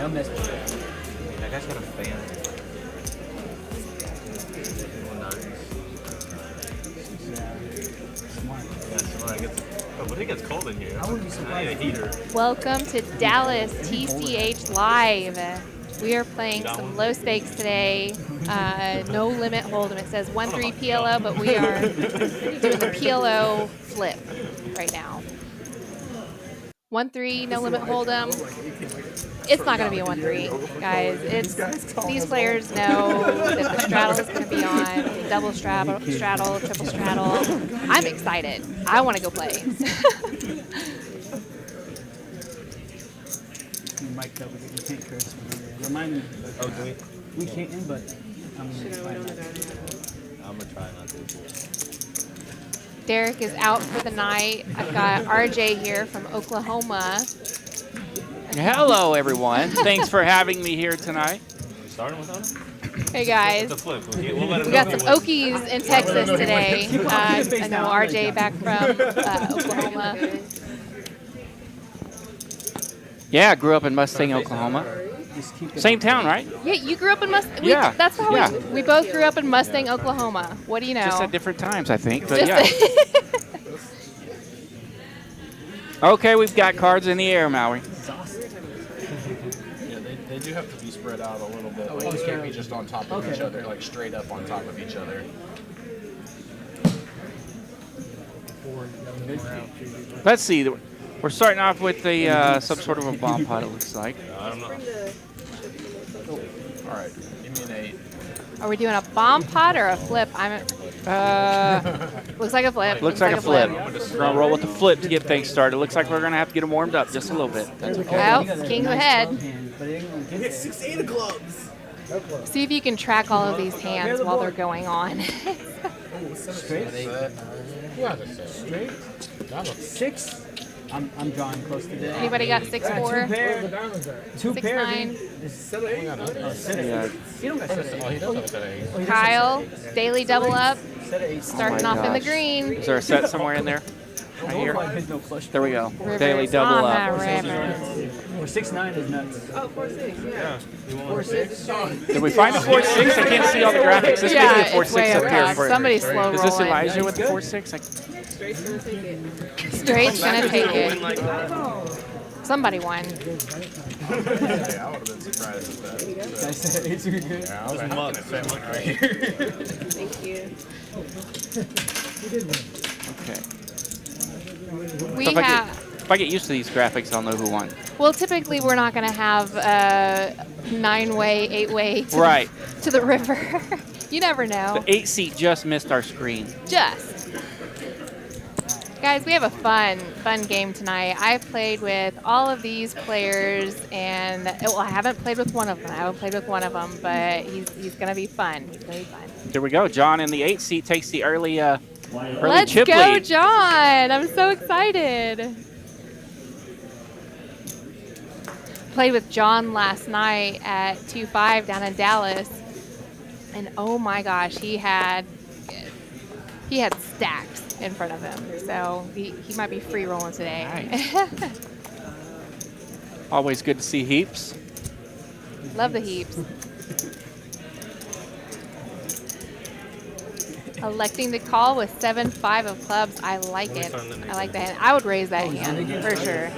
They'll mess with you. That guy's got a fan. Smart. Yeah, smart. But it gets cold in here. I wouldn't be surprised. I need a heater. Welcome to Dallas TCH Live. We are playing some low stakes today. No limit hold'em. It says 1-3 PLO, but we are doing the PLO flip right now. 1-3, no limit hold'em. It's not going to be a 1-3, guys. These players know that the straddle is going to be on, double straddle, triple straddle. I'm excited. I want to go play. Mike, you can't curse. Remind me. Oh, do we? We can't, but I'm going to try not to. Derek is out for the night. I've got RJ here from Oklahoma. Hello, everyone. Thanks for having me here tonight. You starting with us? Hey, guys. The flip. We got some Okies in Texas today. I know RJ back from Oklahoma. Yeah, I grew up in Mustang, Oklahoma. Same town, right? Yeah, you grew up in Mustang. Yeah. That's how we both grew up in Mustang, Oklahoma. What do you know? Just at different times, I think. But yeah. Okay, we've got cards in the air, Mallory. Yeah, they do have to be spread out a little bit. Like, they can't be just on top of each other, like straight up on top of each other. Let's see. We're starting off with some sort of a bomb pot, it looks like. I don't know. All right, give me an 8. Are we doing a bomb pot or a flip? Looks like a flip. Looks like a flip. We're going to roll with the flip to get things started. Looks like we're going to have to get them warmed up just a little bit. That's okay. Well, King's ahead. Hit 6-8 of clubs. See if you can track all of these hands while they're going on. Straight. Straight. 6. I'm drawing close to that. Anybody got 6-4? 2 pair. 6-9. Kyle, daily double up. Starting off in the green. Is there a set somewhere in there? Right here. There we go. Rivers Daily double on up. that river. Or 6-9 is nuts. Oh, 4-6, yeah. 4-6. Did we find a 4-6? I can't see all the graphics. This Yeah, may be a it's way 4-6 up over here. back. Somebody's slow Is this rolling. Elijah with the 4-6? Straight's gonna take it. Straight's gonna take it. Somebody won. Yeah, I would have been surprised at that. It's really good. Yeah, I was mugging it right here. Thank you. Okay. We So have. if I get used to these graphics, I'll know who won. Well, typically we're not going to have a 9-way, 8-way Right. to the river. You never know. The 8-seat just missed our screen. Just. Guys, we have a fun game tonight. I've played with all of these players, and well, I haven't played with one of them. But he's going to be fun. He's going to be fun. There we go. John in the 8-seat takes the early Let's chip go, lead. John. I'm so excited. Played with John last night at 2-5 down in Dallas. And oh my gosh, he had stacks in front of him. So he might be free rolling today. Nice. Always good to see heaps. Love the heaps. Electing to call with 7-5 of clubs. I like it. I like that hand. I would raise that hand for sure.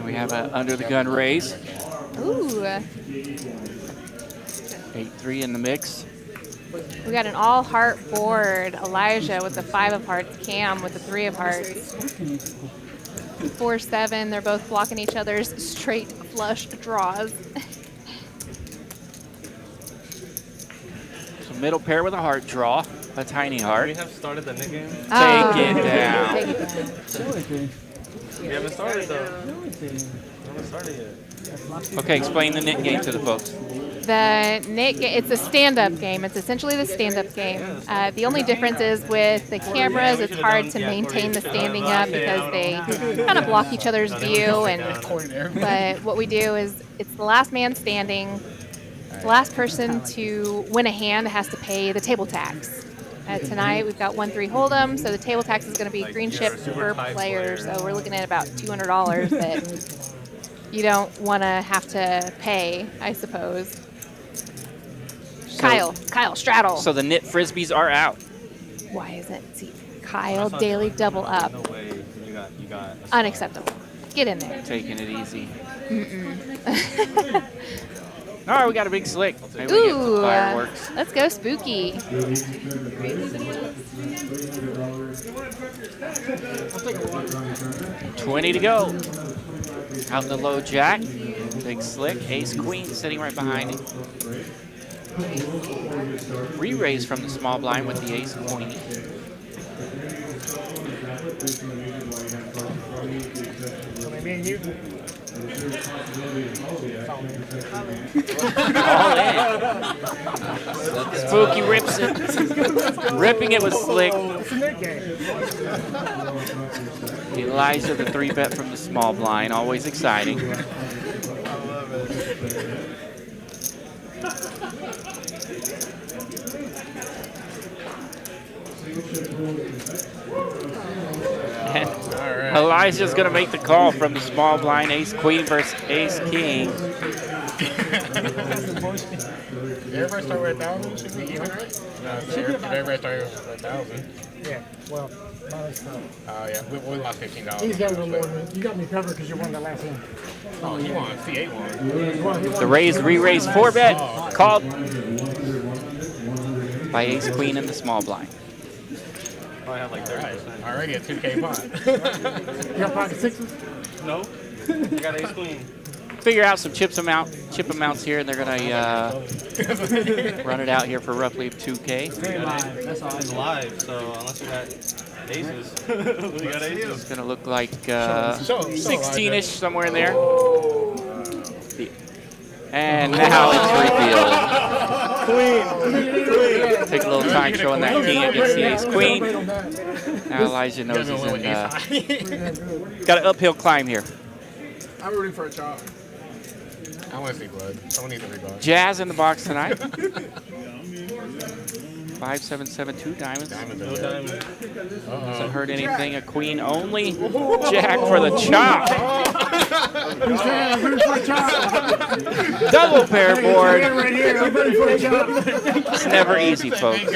We have a under the gun raise. Ooh. 8-3 in the mix. We got an all heart board. Elijah with the 5 of hearts. Cam with the 3 of hearts. 4-7. They're both blocking each other's straight flush draws. So middle pair with a heart draw. A tiny heart. We have started the knit game. Take it down. Take it down. We haven't started though. We haven't started yet. Okay, explain the knit game to the folks. The knit game, it's a stand-up game. It's essentially the stand-up game. The only difference is with the cameras, it's hard to maintain the standing up because they kind of block each other's view. But what we do is it's the last man standing. The last person to win a hand has to pay the table tax. Tonight we've got 1-3 hold'em, so the table tax is going to be green chip per player. So we're looking at about $200 that you don't want to have to pay, I suppose. Kyle straddle. So the knit frisbees are out. Why is it? See, Kyle daily double up. No way. You got. Unacceptable. Get in there. Taking it easy. All right, we got a big slick. Maybe we get some Ooh, fireworks. let's go spooky. 20 to go. Out in the low jack. Big slick. Ace queen sitting right behind him. Re-raise from the small blind with the ace queen. All in. Spooky rips it. Ripping it with slick. Elijah the 3-bet from the small blind. Always exciting. And Elijah's going to make the call from the small blind. Ace queen versus ace king. Everybody start with 1,000? Should be even, right? No, everybody start with 1,000. Yeah, well, minus Oh, yeah. We lost $15. He's got a little more than me. You got me covered because you won the last hand. Oh, he won. C8 won. The raise, re-raise, 4-bet. Called by ace queen in the small blind. I have like 30%. Already a 2K pot. You got 5 to 6s? No. I got ace queen. Figure out some chip amounts here, and they're gonna run it out here for roughly 2K. That's all. It's live, so unless you got aces, you got aces. It's gonna look like 16-ish somewhere in there. And now it's revealed. Take a little time showing that king against the ace queen. Now Elijah knows he's in. Got an uphill climb here. I'm rooting for a chop. I want to see blood. Someone needs a rebuff. Jazz in the box tonight. 5, 7, 7, 2 diamonds. No diamond. Doesn't hurt anything. A queen only. Jack for the chop. Double pair board. It's never easy, folks.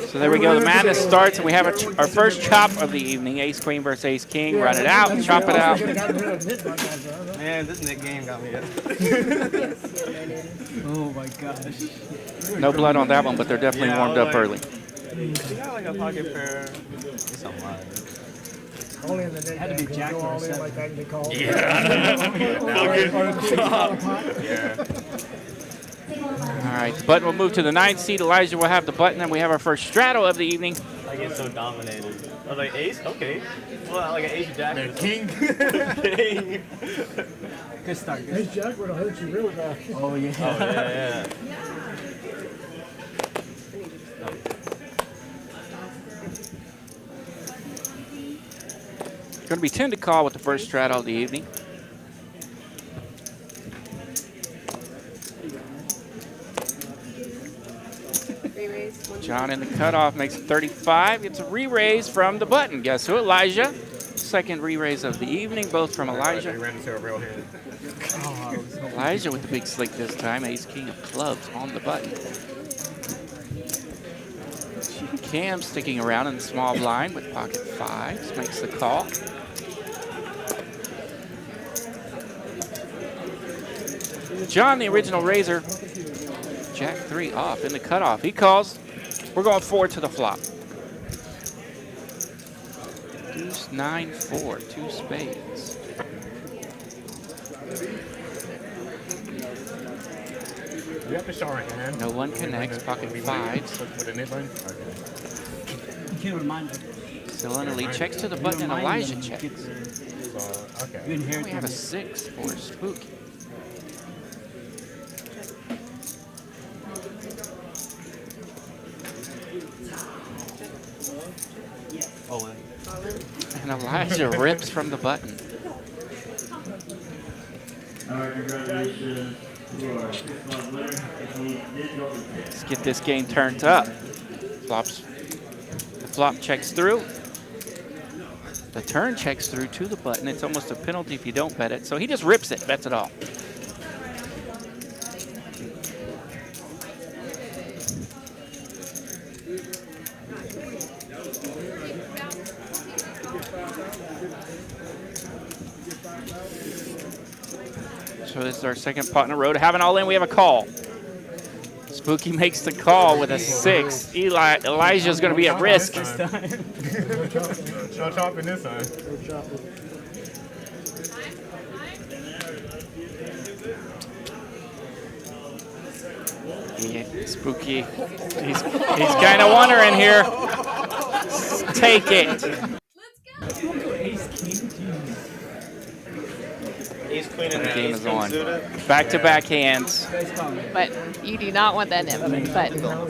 So there we go. The madness starts, and we have our first chop of the evening. Ace queen versus ace king. Run it out. Chop it out. Man, this Nick game got me. Oh my gosh. No blood on that one, but they're definitely warmed up early. You got like a pocket pair. It's a lot. Only in the net. Had to be Jack or 7. Like that, they call. Yeah. All right, the button will move to the 9th seed. Elijah will have the button, and we have our first straddle of the evening. I get so dominated. I was like, ace? Okay. Well, like an ace jack. The king. King. Good start. Ace Jack would have hurt you really bad. Oh, yeah. Oh, yeah. Going to be 10 to call with the first straddle of the evening. John in the cutoff makes it 35. It's a re-raise from the button. Guess who? Elijah. Second re-raise of the evening, both from Elijah. Elijah with the big slick this time. Ace king of clubs on the button. Cam sticking around in the small blind with pocket 5s. Makes the call. John, the original raiser. Jack 3 off in the cutoff. He calls. We're going 4 to the flop. Deuce 9 4, 2 spades. You have to show our hand. No one connects. Pocket 5s. With a nit line? You can't remind me. Still in the lead. Checks to the button, and Elijah checks. Okay. You inherit We have a 6 for Spooky. And Elijah rips from the button. Let's get this game turned up. The flop checks through. The turn checks through to the button. It's almost a penalty if you don't bet it. So he just rips it, bets it all. So this is our second pot in a row. To have it all in, we have a call. Spooky makes the call with a 6. Elijah's going to be at risk. No chopping this time. Yeah, Spooky, he's kind of wondering here. Take it. Ace queen and The game ace is queen on. suited. Back-to-back hands. But you do not want that in button. All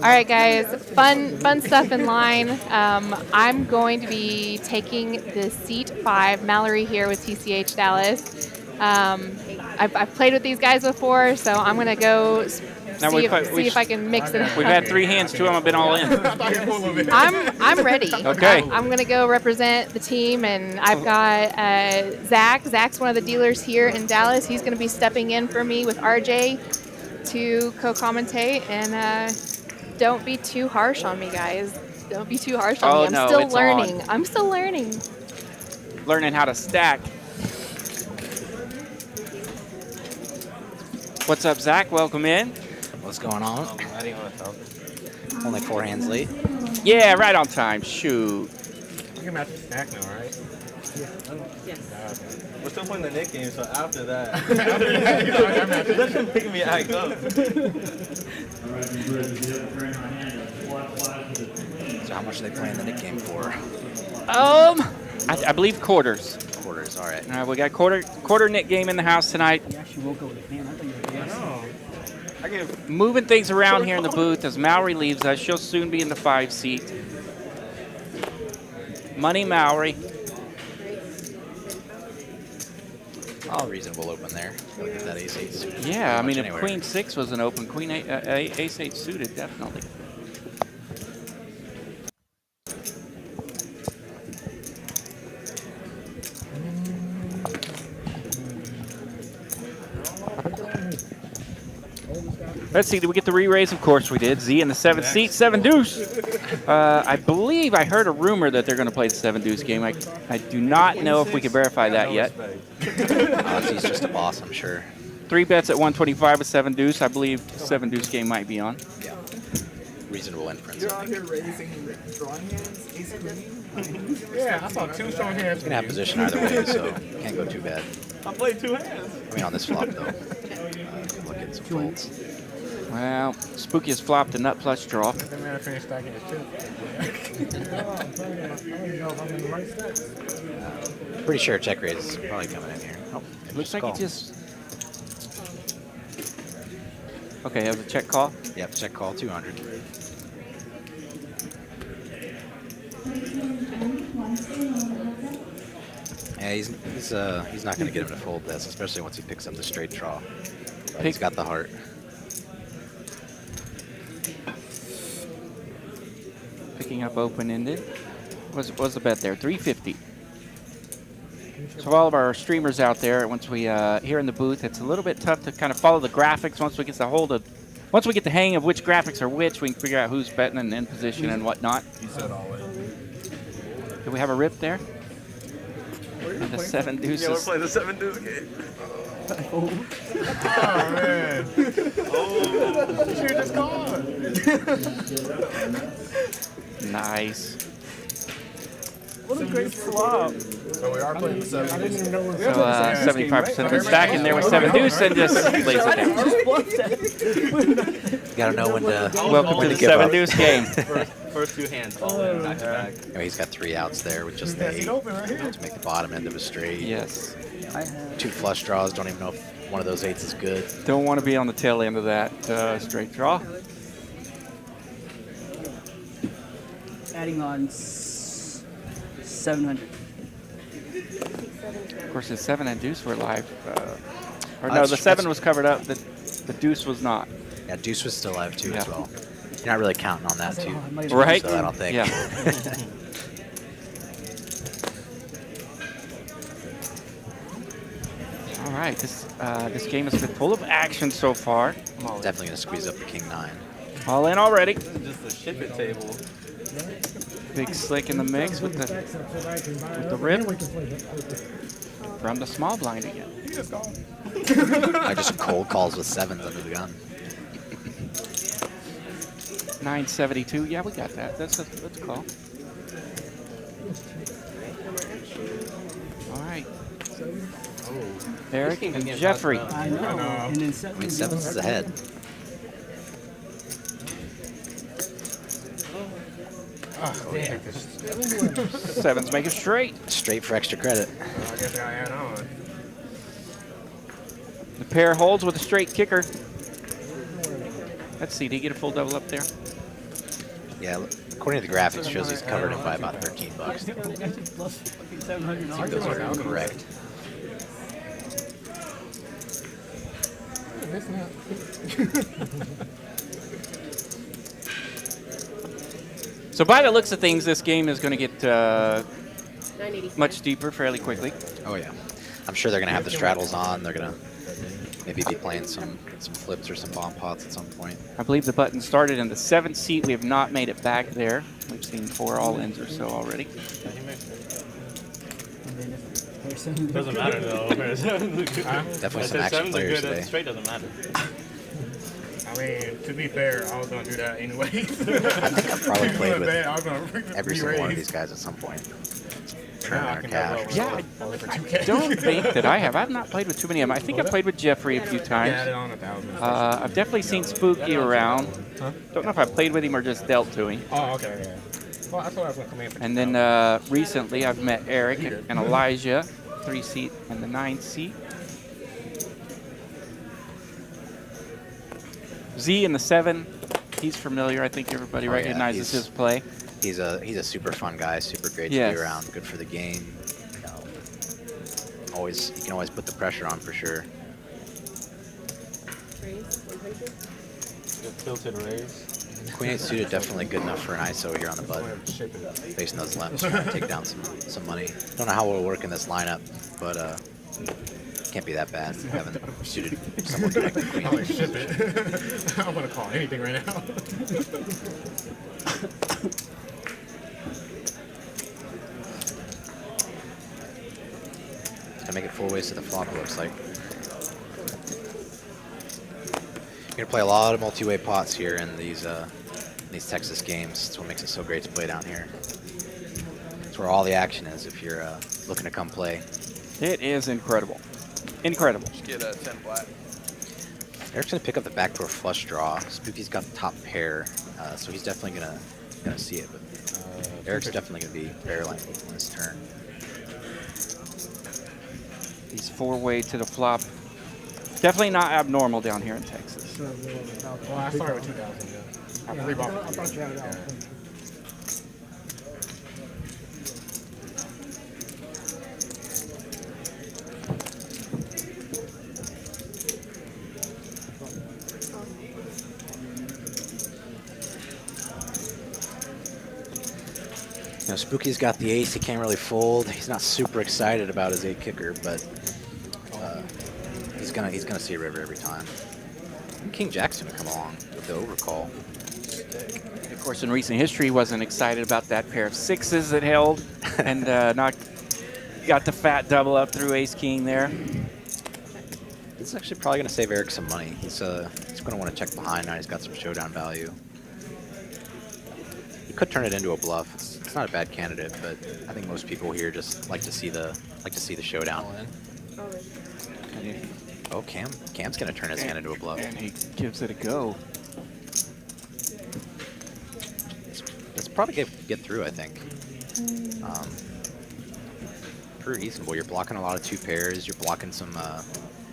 right, guys, fun stuff in line. I'm going to be taking the seat 5, Mallory here with TCH Dallas. I've played with these guys before, so I'm going to go see if I can mix it up. We've had 3 hands, 2 of them have been all in. I'm ready. Okay. I'm going to go represent the team, and I've got Zach. Zach's one of the dealers here in Dallas. He's going to be stepping in for me with RJ to co-commentate, and don't be too harsh on me, guys. Don't be too harsh on me. I'm still learning. I'm still learning. Learning how to stack. What's up, Zach? Welcome in. What's going on? Only 4 hands late. Yeah, right on time. Shoot. We can match the stack now, right? Yes. We're still playing the Nick game, so after that. That's been making me act up. So how much are they playing the Nick game for? I believe quarters. Quarters, all right. We got quarter Nick game in the house tonight. You actually woke up with a fan. I thought you were dancing. I get Moving things around here in the booth as Mallory leaves us. She'll soon be in the 5 seat. Money Mallory. Oh, reasonable open there. Gotta get that ace 8. Yeah, I mean, if anywhere. Queen 6 was an open, Queen 8, Ace 8 suited, definitely. Let's see, did we get the re-raise? Of course we did. Z in the 7th seat, 7 deuce. I believe I heard a rumor that they're going to play the 7 deuce game. I do not know if we can verify that yet. He's just a boss, I'm sure. 3 bets at 125 with 7 deuce. I believe 7 deuce game might be on. Yeah. Reasonable inference. You're out here raising drawing hands, ace queen. yeah, I saw 2 strong hands. You can have position either way, so can't go too bad. I played 2 hands. I mean, on this flop, though. Look at some folds. Well, Spooky has flopped a nut plus draw. The man finished stacking his chips. Pretty sure check raise is probably coming in here. Oh, Looks like call. he just... Okay, have a check call. Yep, check call, 200. Yeah, he's not going to get him to fold this, especially once he picks up the straight draw. But he's got the heart. Picking up open-ended. What's the bet there? 350. So all of our streamers out there, once we here in the booth, it's a little bit tough to kind of follow the graphics. Once we get the hang of which graphics are which, we can figure out who's betting and in position and whatnot. He said always. Do we have a rip there? And the 7 deuces. Yeah, we're playing the 7 deuce game. Oh, man. Oh, you should have just gone. Nice. What a great flop. So we are playing the 7 I didn't deuce. even know it was So 75% of us back in there with 7 deuce and just lays it down. You got to know when to. Welcome to the give 7 up. deuce game. First 2 hands all in back to back. Anyway, he's got 3 outs there with just the 8 to make the bottom end of a straight. Yes. 2 flush draws. Don't even know if one of those 8s is good. Don't want to be on the tail end of that straight draw. Adding on 700. Of course, the 7 and deuce were live. Or no, the 7 was covered up. The deuce was not. Yeah, deuce was still live too as Yeah. well. You're not really counting on that too. Right? So I don't think. Yeah. All right, this game has been full of action so far. Definitely gonna squeeze up the king 9. All in already. This is just a ship it table. Big Slick in the mix with the rip from the small blind again. I just cold calls with 7s under the gun. 972. Yeah, we got that. That's a call. All right. Eric and Jeffrey. I know. And then I mean, 7s is ahead. Sevens make it straight. Straight for extra credit. I guess I add on. The pair holds with a straight kicker. Let's see, did he get a full double up there? Yeah, according to the graphics, shows he's covered him by about $13. Those are correct. So by the looks of things, this game is going to get 984. much deeper fairly quickly. Oh yeah, I'm sure they're gonna have the straddles on. They're gonna maybe be playing some flips or some bomb pots at some point. I believe the button started in the 7th seat. We have not made it back there. We've seen 4 all-ins or so already. Doesn't matter though. Definitely some action players today. Straight doesn't matter. I mean, to be fair, I was gonna do that anyway. I think I've probably played with I was gonna every single one of re-raise. these guys at some point. Now I Turn can cash. never Yeah, only for 2K. Don't think that I have. I've not played with too many of them. I think I played with Jeffrey a few Yeah, add times. it on 1,000. I've definitely seen Spooky around. Don't know if I played with him or just dealt to him. Oh, okay, yeah. Well, I thought I was gonna come in for And then recently I've met Eric and Elijah, 3 seat and the 9 seat. Z in the 7, he's familiar. I think everybody Oh, yeah, recognizes he's- his play. He's a super fun guy, super great to Yes. be around, good for the game. You know, you can always put the pressure on for sure. Raise 100. Good tilted raise. Queen 8 suited definitely good enough for an ISO here on the button. Facing those lemons, trying to take down some money. Don't know how it'll work in this lineup, but can't be that bad. Haven't suited someone connected Queen. Holy shit, it. I'm gonna call anything right now. Gonna make it 4 ways to the flop, it looks like. You're gonna play a lot of multi-way pots here in these Texas games. That's what makes it so great to play down here. It's where all the action is if you're looking to come play. It is incredible. Incredible. Just get a 10 flat. Eric's gonna pick up the backdoor flush draw. Spooky's got the top pair, so he's definitely gonna see it. But Eric's definitely gonna be barreling on this turn. He's 4-way to the flop. Definitely not abnormal down here in Texas. Well, I started with 2,000. Yeah. I pre-bought. I thought you had it out. Yeah. You know, Spooky's got the ace. He can't really fold. He's not super excited about his 8 kicker, but he's gonna see a river every time. And King Jack's gonna come along with the overcall. Of course, in recent history, wasn't excited about that pair of 6s that held, and got the fat double up through Ace King there. This is actually probably gonna save Eric some money. He's gonna want to check behind now. He's got some showdown value. He could turn it into a bluff. It's not a bad candidate, but I think most people here just like to see the showdown. Oh, Cam's gonna turn his hand into a bluff. And he gives it a go. It's probably get through, I think. Pretty reasonable. You're blocking a lot of 2 pairs. You're blocking some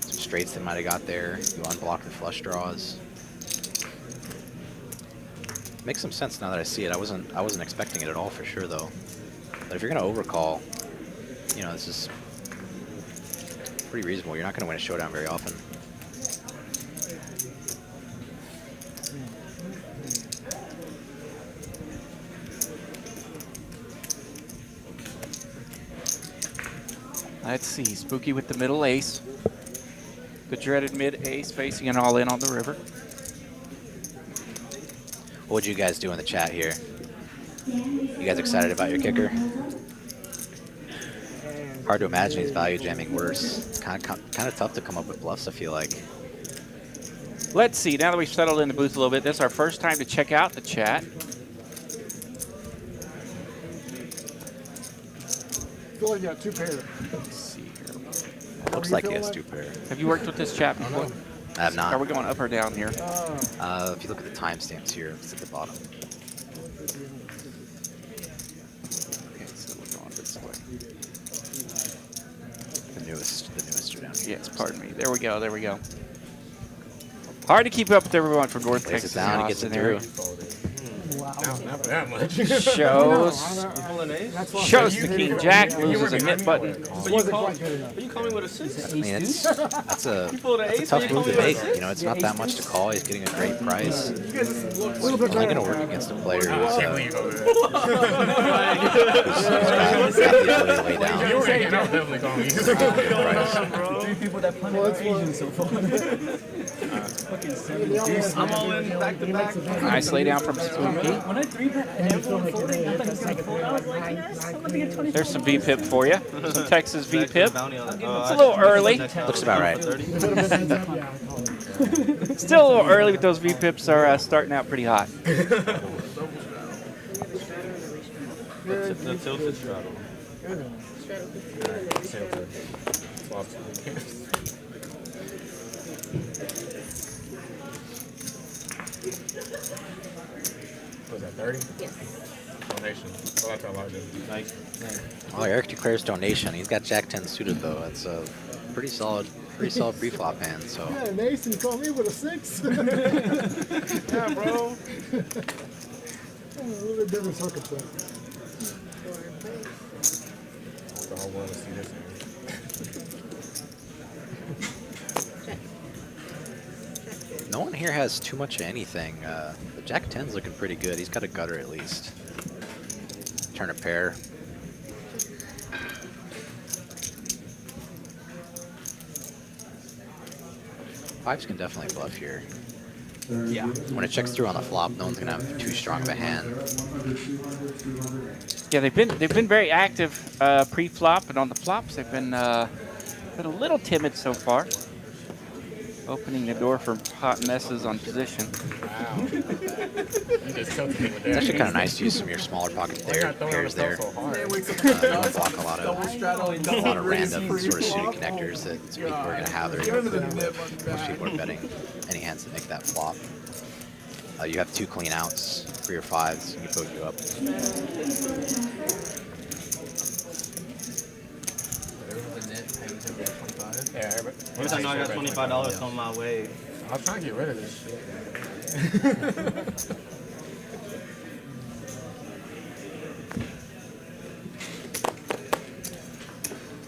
straights that might have got there. You unblock the flush draws. Makes some sense now that I see it. I wasn't expecting it at all for sure though. But if you're gonna overcall, you know, this is pretty reasonable. You're not gonna win a showdown very often. Let's see. Spooky with the middle ace. The dreaded mid ace facing an all in on the river. What'd you guys do in the chat here? You guys excited about your kicker? Hard to imagine he's value jamming worse. It's kind of tough to come up with bluffs, I feel like. Let's see. Now that we've settled in the booth a little bit, this is our first time to check out the chat. I feel like you got 2 pair. Let's see here. Looks like he has 2 pair. Have you worked with this chat before? I have not. Are we going up or down here? If you look at the timestamps here, it's at the bottom. Okay, so we're going this way. The newest are down here. Yes, pardon me. There we go. There we go. Hard to keep up with everyone from North Lays Texas. it down, he gets it through. Wow. Not that much. Shows Shows the king jack, loses a nit button. Wasn't quite good enough. You call me with a 6? I mean, that's a tough move to make. You know, it's not that much to call. He's getting a great price. It's only going to work against a player who's got the ability to lay down. You were hanging out, definitely call me. Three people that play Asian so far. I'm all in back to back. Nice lay down from Spooky. When I 3-bet and everyone folded, I thought he was going to fold. I was like, yes, I'm going to get 20. There's some VPIP for you. Some Texas VPIP. It's It's a little early. Looks about right. Still a little early, but those VPIPs are starting out pretty hot. The tilted straddle. Was that 30? Yes. Donation. So that's how large it is. Nice. Oh, Eric declares donation. He's got Jack-10 suited though. That's a pretty solid pre-flop hand. So. Yeah, an ace and you call me with a 6? Yeah, bro. A little bit different circumstance. I don't want to see this hand. No one here has too much of anything. The Jack-10's looking pretty good. He's got a gutter at least. Turn a pair. Fives can definitely bluff here. Yeah. When it checks through on the flop, no one's gonna have too strong of a hand. Yeah, they've been very active pre-flop, and on the flops they've been a little timid so far. Opening the door for hot messes on position. Wow. You just tilted me with that. It's actually kind of nice to use some of your smaller pocket pairs there. So hard. You don't block a lot of random sort of suited connectors that some people are going to have. Most people are betting any hands that make that flop. You have 2 clean outs for your 5s, and you poke you up. Yeah, Every time I got $25 on my way. I'm trying to get rid of this shit.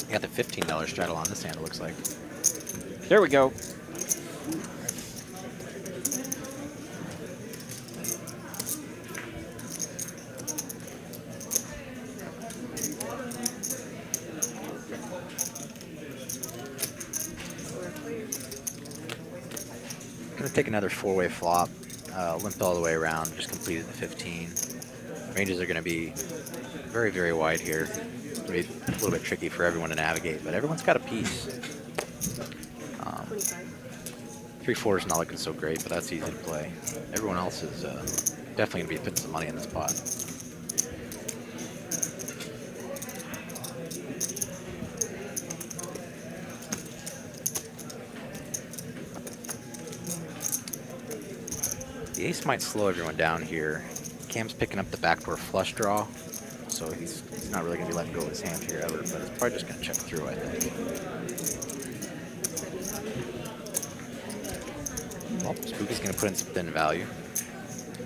You got the $15 straddle on this hand, it looks like. There we go. Gonna take another 4-way flop, limped all the way around, just completed the 15. Ranges are gonna be very, very wide here. It's gonna be a little bit tricky for everyone to navigate, but everyone's got a piece. 3-4 is not looking so great, but that's easy to play. Everyone else is definitely gonna be putting some money in this pot. The ace might slow everyone down here. Cam's picking up the backdoor flush draw, so he's not really going to be letting go of his hand here ever, but it's probably just going to check through, I think. Well, Spooky's going to put in some thin value.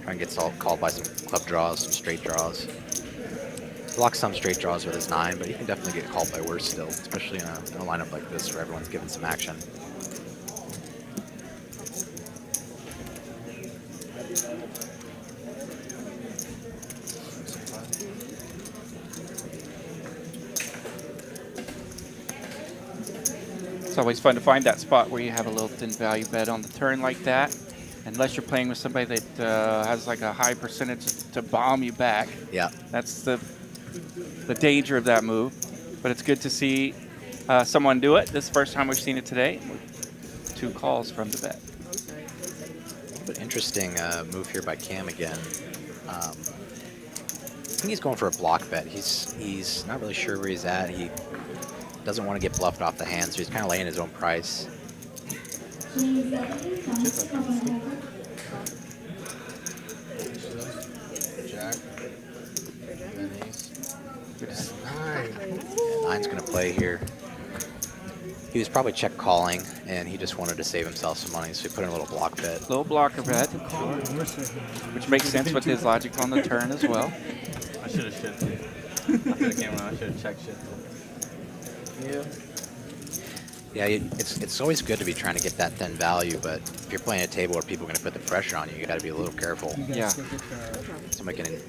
Try and get called by some club draws, some straight draws. Blocks some straight draws with his 9, but he can definitely get called by worse still, especially in a lineup like this where everyone's given some action. It's always fun to find that spot where you have a little thin value bet on the turn like that. Unless you're playing with somebody that has like a high percentage to bomb you back. Yeah. That's the danger of that move. But it's good to see someone do it. This is the first time we've seen it today. 2 calls from the bet. But interesting move here by Cam again. I think he's going for a block bet. He's not really sure where he's at. He doesn't want to get bluffed off the hand, so he's kind of laying his own price. Jack. Nine's going to play here. He was probably check calling, and he just wanted to save himself some money, so he put in a little block bet. Little blocker bet, which makes sense with his logic on the turn as well. I should have shifted. After the camera, I should have check shifted. Yeah, it's always good to be trying to get that thin value, but if you're playing a table where people are going to put the pressure on you, you got to be a little careful. Yeah. Somebody can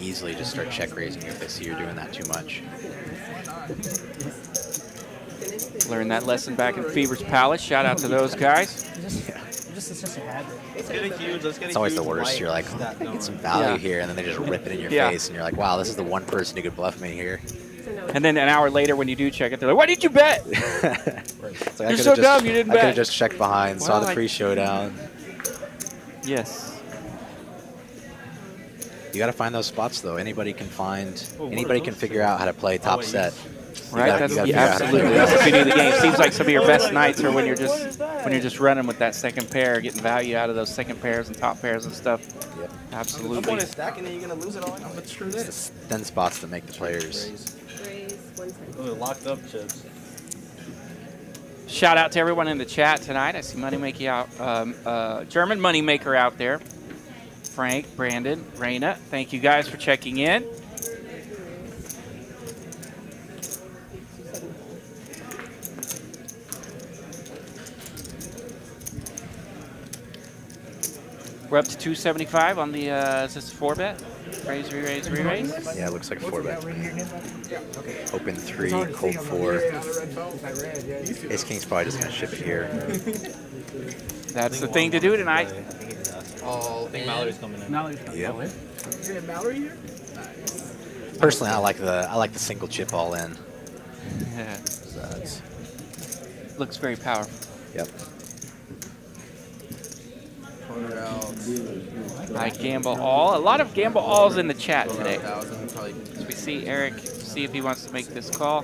easily just start check raising you if they see you're doing that too much. Learned that lesson back in Fever's Palace. Shout out to those guys. It's just a habit. Let's get a huge, let's get a It's always the huge worst. white You're like, stat get some number. value here, and then they just rip it in your face, and you're like, wow, this is the one person who could bluff me here. And then an hour later when you do check it, they're like, why did you bet? It's like, You're so dumb, you didn't I could have bet. just checked behind, saw Well, the like- pre-showdown. Yes. You got to find those spots, though. Anybody can figure out how to play top set. Right, gotta that's figure out how to absolutely play. that's the beauty of the game. Seems like some of your best nights are when you're just running with that second pair, getting value out of those second pairs and top pairs and stuff. Yep. I'm Absolutely. going to stack and then you're going to lose it all. I'm going to screw this. It's the thin spots that make the players. Raise 110. Those are locked up chips. Shout out to everyone in the chat tonight. I see Moneymaker out, German Moneymaker out there. Frank, Brandon, Raina, thank you guys for checking in. We're up to 275 on the, is this 4-bet? Raise, re-raise, re-raise? Yeah, it looks like 4-bet. Open 3, cold 4. Ace King's probably just going to ship it here. That's the thing to do tonight. I think Mallory's coming in. Yep. You're Mallory here? Personally, I like the single chip all in. Yeah. Looks very powerful. Yep. I gamble all. A lot of gamble alls in the chat today. As we see Eric, see if he wants to make this call.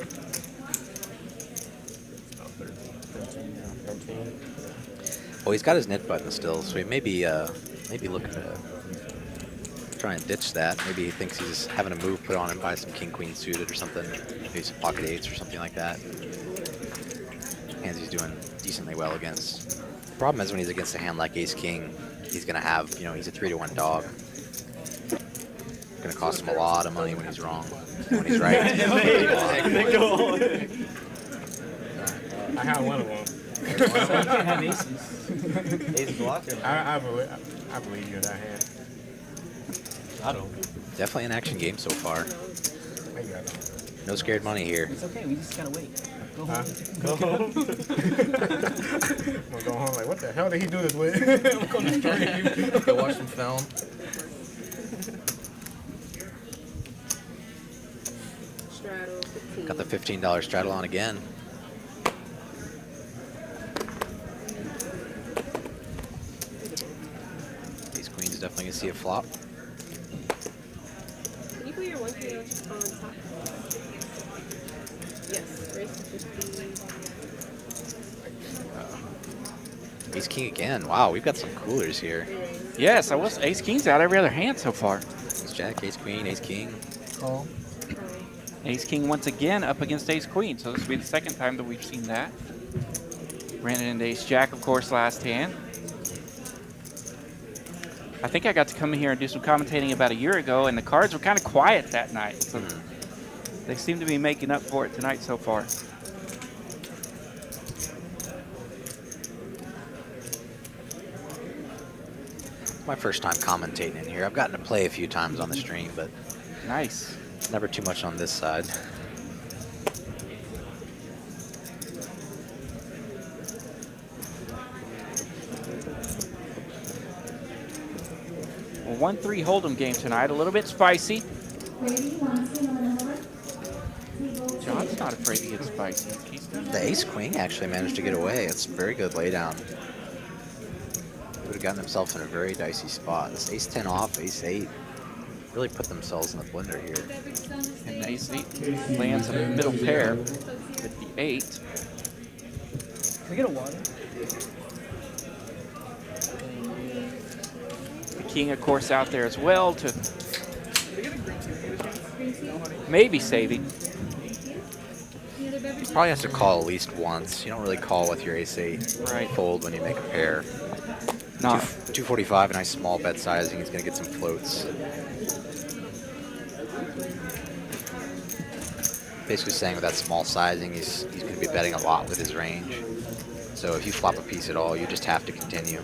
Well, he's got his knit button still, so he may be looking to try and ditch that. Maybe he thinks he's having a move put on him by some king-queen suited or something. Maybe some pocket eights or something like that. Hands he's doing decently well against. The problem is when he's against a hand like ace-king, he's going to have, he's a 3-to-1 dog. It's going to cost him a lot of money when he's wrong. When he's right. I have one of them. Have aces. Ace blocker. I believe you in that hand. I don't. Definitely an action game so far. I got it. No scared money here. It's okay. We just gotta wait. Go home. Go home. I'm gonna go home like, what the hell did he do this with? I'm going to stream. Go watch some film. Straddle 15. Got the $15 straddle on again. Ace Queen's definitely gonna see a flop. Can you put your 1K on top? Yes, raise to 15. Ace King again. Wow, we've got some coolers here. Yes, I was Ace King's out every other hand so far. Ace Jack, Ace Queen, Ace King. Call. Ace King once again up against Ace Queen, so this will be the second time that we've seen that. Ran it into Ace Jack, of course, last hand. I think I got to come in here and do some commentating about a year ago, and the cards were kind of quiet that night. So they seem to be making up for it tonight so far. My first time commentating in here. I've gotten to play a few times on the stream, but Nice. never too much on this side. 1-3 Hold'em game tonight. A little bit spicy. John's not afraid to get spicy. The ace-queen actually managed to get away. It's a very good laydown. Would have gotten himself in a very dicey spot. This ace-10 off, ace-8 really put themselves in the blender here. And the ace-8 lands a middle pair with the 8. Can we get a water? The king, of course, out there as well to maybe saving. Probably has to call at least once. You don't really call with your ace-8 Right. fold when you make a pair. Not 245, a nice small bet sizing. He's going to get some floats. Basically saying with that small sizing, he's going to be betting a lot with his range. So if you flop a piece at all, you just have to continue.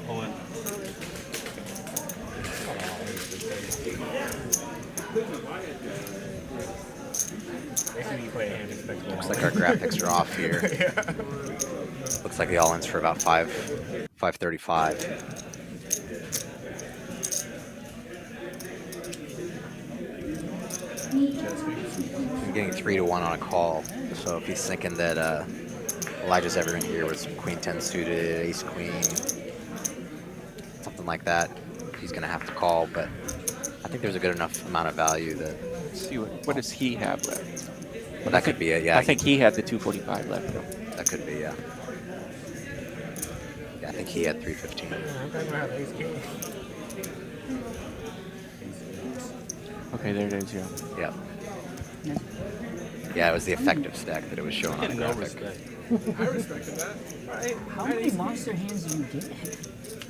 All in. Looks like our graphics are off here. Looks like the all-ins for about 535. He's getting 3-1 on a call. So if he's thinking that Elijah's ever in here with some Q10 Suited, ace-queen, something like that, he's going to have to call. But I think there's a good enough amount of value that... Let's see what does he have left. Well, that could be it, yeah. I think he had the 245 left. That could be, yeah. Yeah, I think he had 315. Okay, there it is, yeah. Yep. Yeah, it was the effective stack that it was showing on the No graphic. respect. I respected that. How many monster hands do you get?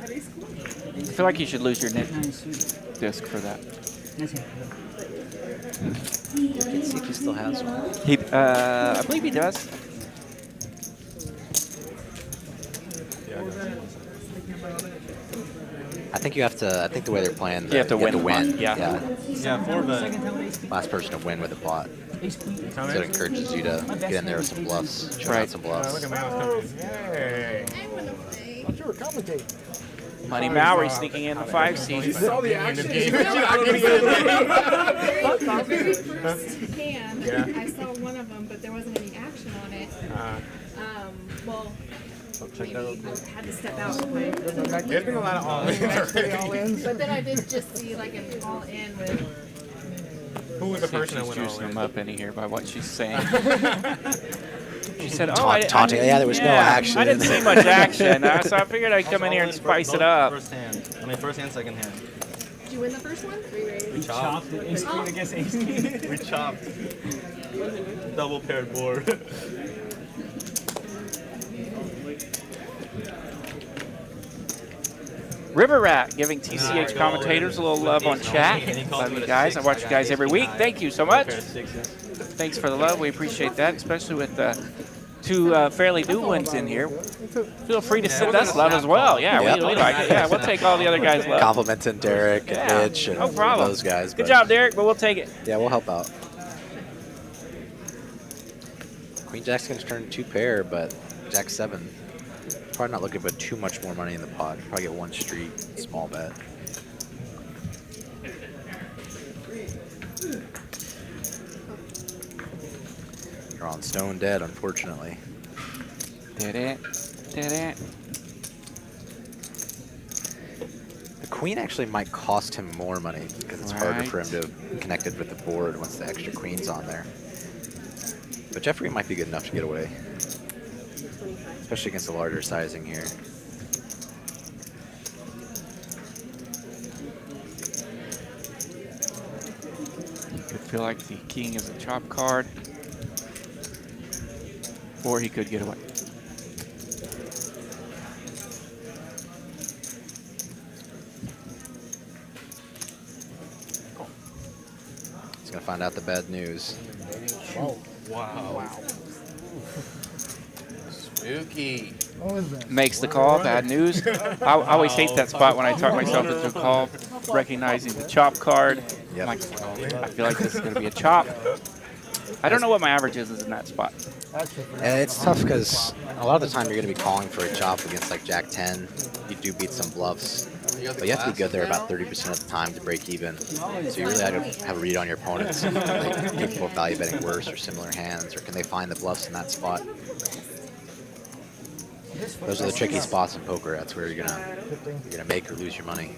I I feel like you should lose your net Nice suited. disc for that. Nice hand. Let's see if he still has one. He, I believe he does. I think you have to. I think the way they're playing, You have to win the pot, yeah. Yeah, 4-bet. Second time with ace queen. Last person to win with a pot. Ace queen. So it encourages you to get in there with some bluffs, try out Right. some Look bluffs. at Mallory's coming. Yay. Thought you were commentating. Money Mallory sneaking in the 5 seed. Saw the action. The very first hand, Yeah. I saw one of them, but there wasn't any action on it. Well, maybe I had to step out of my. There's been a lot of all-ins. But then I did just see like an all-in with. Who was the See if person that she's went juicing all-in? him up any here by what she's saying. She said, "Oh, Taunting. Yeah, there was no action. I didn't see much action, so I figured I'd come in here and spice it up." First hand. I mean, first hand, second hand. Did you win the first one? 3 raise. We chopped. Chopped ace queen against ace queen. We chopped. Double paired board. River Rat giving TCH commentators a little love on chat. Love you guys. I watch you guys every week. Thank you so much. Thanks for the love. We appreciate that, especially with two fairly new ones in here. Feel free to send us love as well. Yeah, Yep. we like it. Yeah, we'll take all the other guys' love. Complimenting Derek and Yeah, Mitch and no problem. those guys. Good but job, Derek, but we'll take it. Yeah, we'll help out. Queen Jack's going to turn 2 pair, but Jack 7. Probably not looking for too much more money in the pot. Probably get 1 street, small bet. You're on stone dead, unfortunately. Did it. The queen actually might cost him more money because it's harder for him to have connected with the board once the extra queen's on there. But Jeffrey might be good enough to get away, especially against the larger sizing here. Could feel like the king is a chop card, or he could get away. He's gonna find out the bad news. Whoa. Wow. Spooky. What was that? Makes the call, bad news. I always hate that spot when I talk myself into a call, recognizing the chop card. Yep. I'm like, I feel like this is going to be a chop. I don't know what my average is in that spot. And it's tough because a lot of the time you're going to be calling for a chop against like Jack 10. You do beat some bluffs. But you have to be good there about 30% of the time to break even. So you really have to have a read on your opponents. Are they capable of value betting worse or similar hands, or can they find the bluffs in that spot? Those are the tricky spots in poker. That's where you're gonna make or lose your money.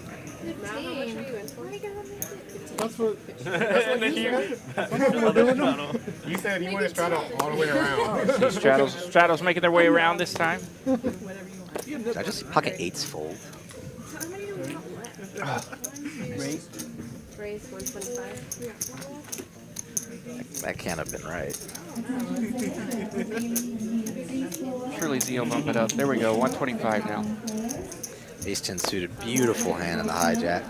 That's what you said. You want to straddle all the way around. Straddle's making their way around this time. Did I just see pocket eights fold? Raise 125. That can't have been right. Surely Z will bump it up. There we go, 125 now. Ace-10 suited, beautiful hand in the hijack.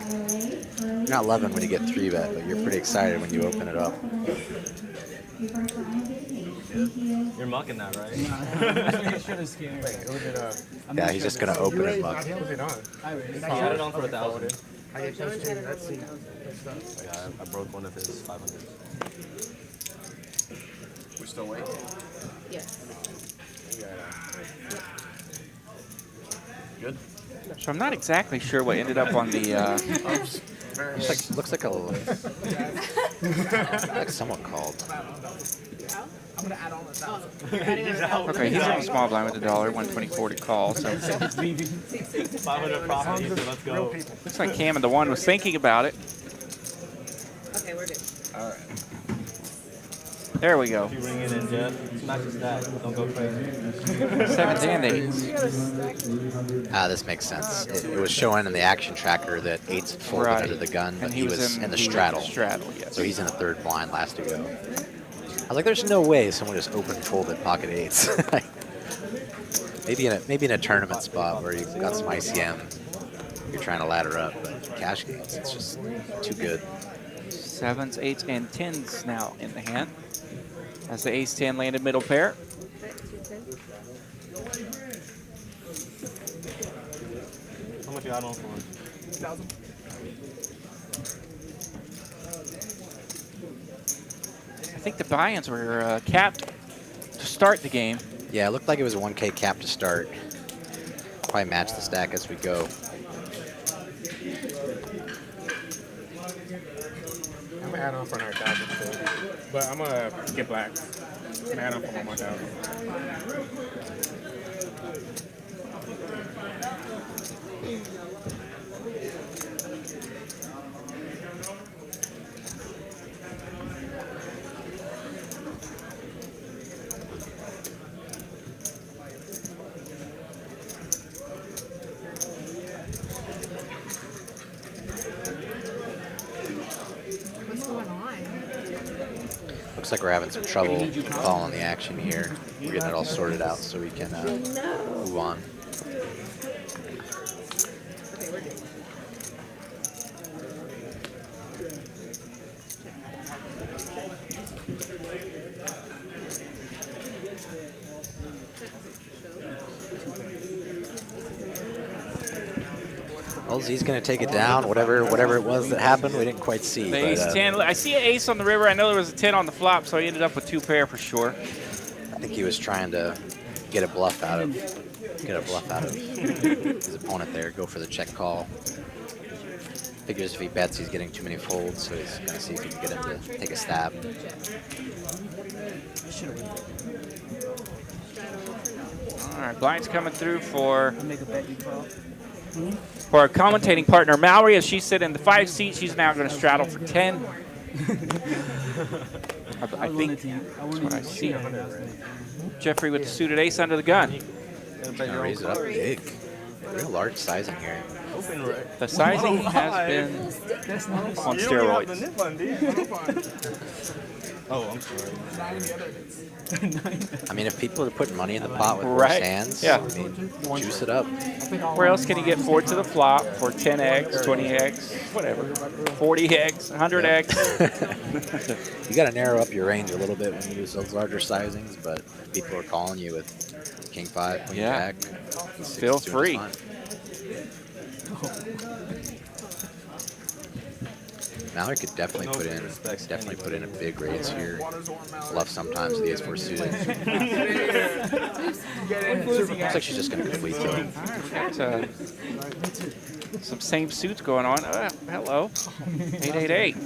You're not loving when you get 3-bet, but you're pretty excited when you open it up. You're mucking that, right? Yeah, he's just gonna open and muck. I had it on for 1,000. Yeah, I broke one of his 500s. We're still waiting. Yes. Good. So I'm not exactly sure what ended up on the. Looks like a like someone called. I'm gonna add on 1,000. Okay, he's on the small blind with $1, 124 to call. So 500 profit, let's go. looks like Cam and the one was thinking about it. Okay, we're good. All right. There we go. If you ring it in, Jeff, smash the stack. Don't go crazy. 7s and 8s. Ah, this makes sense. It was showing in the action tracker that 8s had folded Right. under the gun, but And he was in the straddle. Straddle, yes. So he's in the third blind, last to go. I was like, there's no way someone just open folded pocket 8s. maybe in a tournament spot where you've got some ICM, you're trying to ladder up, but cash games, it's just too good. 7s, 8s, and 10s now in the hand. As the ace-10 landed middle pair. How much you add on for? 1,000. I think the buy-ins were capped to start the game. Yeah, it looked like it was a 1K cap to start. Probably match the stack as we go. I'm gonna add on for another 1,000 too, but I'm gonna get black. I'm gonna add on for 1 more 1,000. What's going on? Looks like we're having some trouble following the action here. We're getting it all sorted out so we can move on. Okay, we're good. Well, Z's going to take it down. Whatever it was that happened, we didn't quite see. The But, ace-10. I see an ace on the river. I know there was a 10 on the flop, so he ended up with 2 pair for sure. I think he was trying to get a bluff out of his opponent there. Go for the check call. Figures if he bets, he's getting too many folds, so he's going to see if he can get him to take a stab. All right, blinds coming through for our commentating partner, Mallory, as she's sitting in the 5 seat. She's now going to straddle for 10. I think that's what I see. Jeffrey with the suited ace under the gun. Gonna raise it up big. Real large sizing here. The sizing has been on steroids. Oh, I'm sorry. I mean, if people are putting money in the pot with worse Right. hands, Yeah. I mean, juice it up. Where else can you get 4 to the flop for 10x, 20x, whatever, 40x, 100x? You got to narrow up your range a little bit when you use those larger sizings, but if people are calling you with King 5, Queen Yeah. Jack, Feel free. Mallory could definitely put in a big raise here. Bluff sometimes the ace-4 suited. Looks like she's just going to complete it. All right, we got Some same suits going on. Hello. 888. You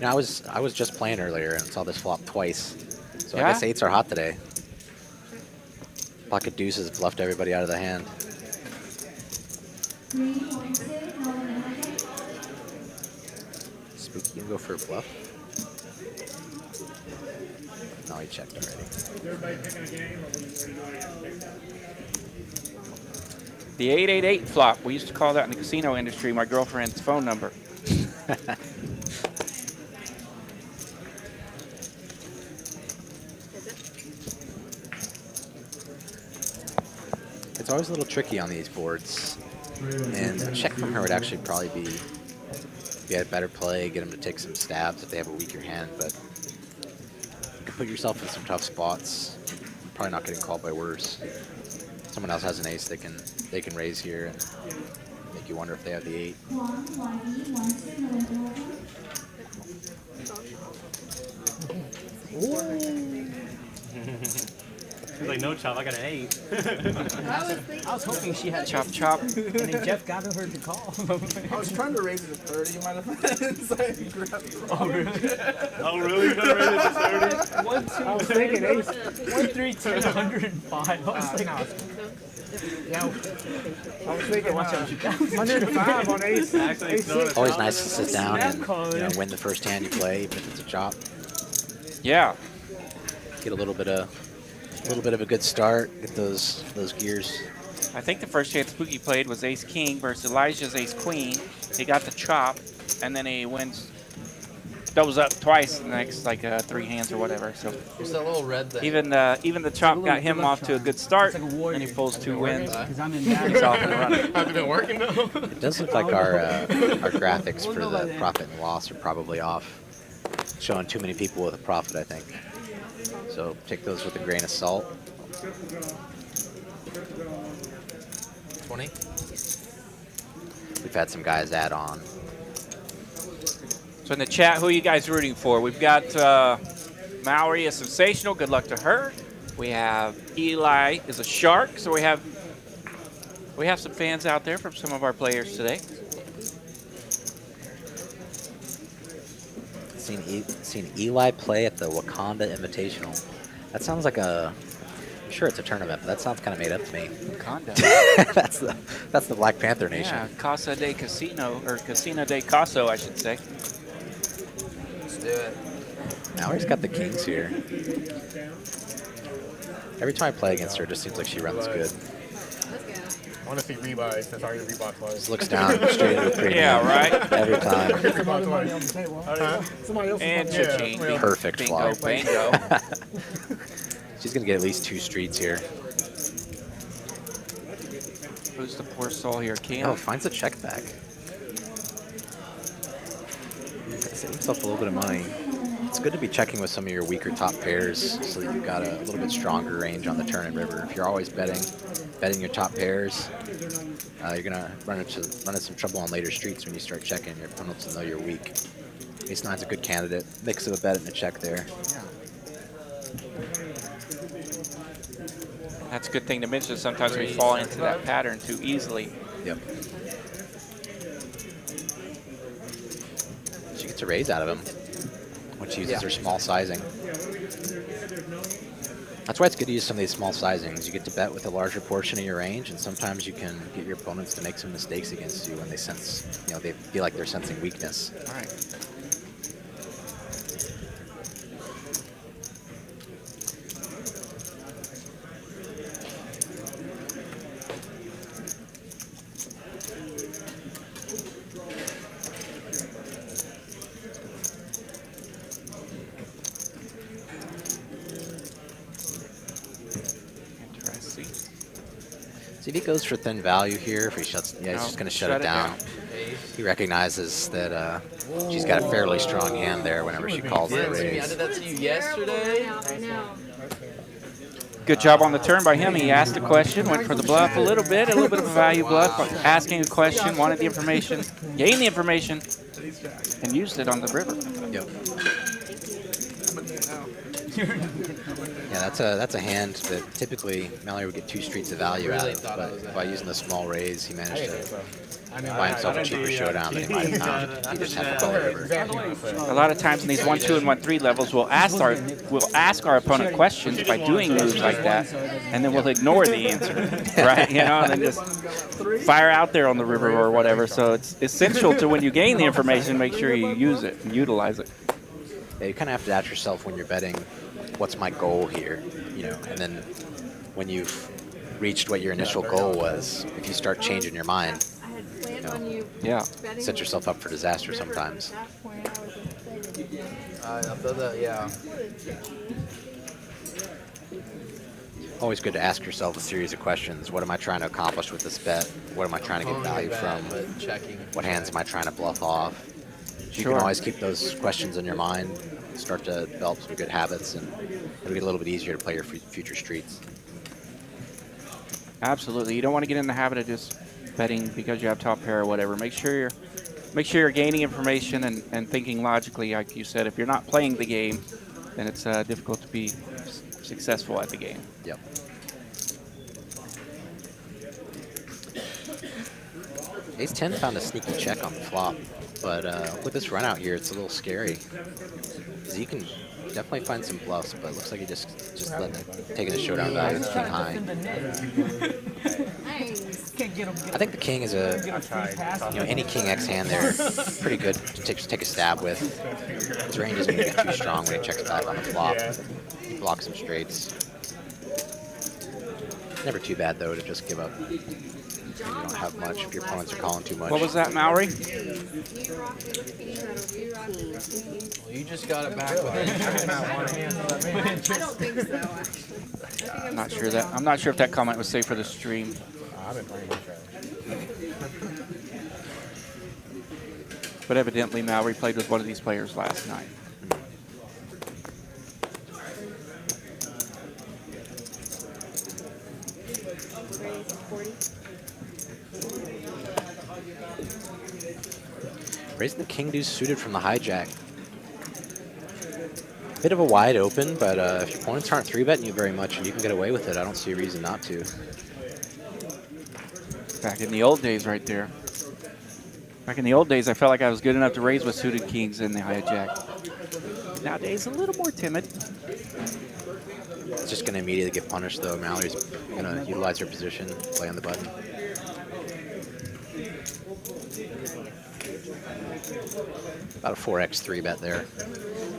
know, I was just playing earlier and saw this flop twice. So Yeah? I guess 8s are hot today. Pocket deuces bluffed everybody out of the hand. Spooky, you go for a bluff? No, he checked already. The 888 flop. We used to call that in the casino industry my girlfriend's phone number. It's always a little tricky on these boards. And a check from her would actually probably be, if you had better play, get them to take some stabs if they have a weaker hand, but you can put yourself in some tough spots. You're probably not getting called by worse. Someone else has an ace, they can raise here and make you wonder if they have the 8. He's like, no chop, I got an 8. I was hoping she had Chop, chop. and then Jeff got her to call. I was trying to raise it to 30. You might have so I grabbed the wrong. Oh, really? Oh, really? You're gonna raise it to 30? 1, 2, I was thinking 1, 3, 10, 105. I was thinking, yeah. I was thinking, 105 on ace. Actually, it's not a Always chop. nice to sit down and win the first hand you play, even if it's a chop. Yeah. Get a little bit of a good start. Get those gears. I think the first hand Spooky played was ace king versus Elijah's ace queen. He got the chop, and then he wins, doubles up twice in the next like 3 hands or whatever. So What's that little red thing? even the chop got him off to a good start, and he pulls 2 wins. Because I'm in He's off and running. Has it been working though? It does look like our graphics for the profit and loss are probably off. Showing too many people with a profit, I think. So take those with a grain of salt. 20. We've had some guys add on. So in the chat, who are you guys rooting for? We've got Mallory is sensational. Good luck to her. We have Eli is a shark. So we have some fans out there from some of our players today. Seen Eli play at the Wakanda Invitational. That sounds like I'm sure it's a tournament, but that sounds kind of made up to me. Wakanda. that's the Black Panther Nation. Yeah, Casa de Casino, or Casino de Caso, I should say. Let's do it. Mallory's got the kings here. Every time I play against her, it just seems like she runs good. I want to see rebuys. That's already rebuy twice. Just looks down straight into the premium. Yeah, right. Every time. Rebuy twice. Somebody else And cha-ching. Yeah. Perfect Bingo, flop. bingo. She's going to get at least 2 streets here. Who's the poor soul here? Cam? Oh, finds a check back. Save himself a little bit of money. It's good to be checking with some of your weaker top pairs so that you've got a little bit stronger range on the turn and river. If you're always betting your top pairs, you're going to run into some trouble on later streets when you start checking. Your opponents will know you're weak. Ace 9's a good candidate. Mix of a bet and a check there. That's a good thing to mention. Sometimes we fall into that pattern too easily. Yep. She gets a raise out of him, which uses her small sizing. That's why it's good to use some of these small sizings. You get to bet with a larger portion of your range, and sometimes you can get your opponents to make some mistakes against you when they sense, they feel like they're sensing weakness. All right. See if he goes for thin value here. If he shuts, he's just going to shut it down. He recognizes that she's got a fairly strong hand there whenever she calls the I raise. did that to you yesterday. I know. Good job on the turn by him. He asked a question, went for the bluff a little bit of a value bluff, asking a question, wanted the information, gained the information, and used it on the river. Yep. Yeah, that's a hand that typically Mallory would get 2 streets of value out of, but by using the small raise, he managed to buy himself a cheaper showdown than he might have found if he just had the call river. A lot of times in these 1, 2, and 1, 3 levels, we'll ask our opponent questions by doing moves like that, and then we'll ignore the answer, right? You know, and then just fire out there on the river or whatever. So it's essential to when you gain the information, make sure you use it and utilize it. Yeah, you kind of have to ask yourself when you're betting, what's my goal here? You know, and then when you've reached what your initial goal was, if you start changing your mind, yeah, set yourself up for disaster sometimes. Yeah. Always good to ask yourself a series of questions. What am I trying to accomplish with this bet? What am I trying to get value from? What hands am I trying to bluff off? You can always keep those questions in your mind, start to develop some good habits, and it'll get a little bit easier to play your future streets. Absolutely. You don't want to get in the habit of just betting because you have top pair or whatever. Make sure you're gaining information and thinking logically. Like you said, if you're not playing the game, then it's difficult to be successful at the game. Yep. Ace-10 found a sneaky check on the flop, but with this run out here, it's a little scary. You can definitely find some taking a showdown value with king high. I think the king is any king X hand there, pretty good to take a stab with. His range isn't going to get too strong when he checks back on the flop. He blocks some straights. Never too bad though to just give up. You don't have much if your opponents are calling too much. What was that, Mallory? You just got it back with it. I don't think so, actually. I'm not sure if that comment was safe for the stream. I've been playing But evidently Mallory played with one of these players last night. Raising the king deuce suited from the hijack. Bit of a wide open, but if your opponents aren't 3-betting you very much and you can get away with it, I don't see a reason not to. Back in the old days right there. Back in the old days, I felt like I was good enough to raise with suited kings in the hijack. Nowadays, a little more timid. It's just going to immediately get punished, though. Mallory's going to utilize her position, play on the button. About a 4x 3-bet there.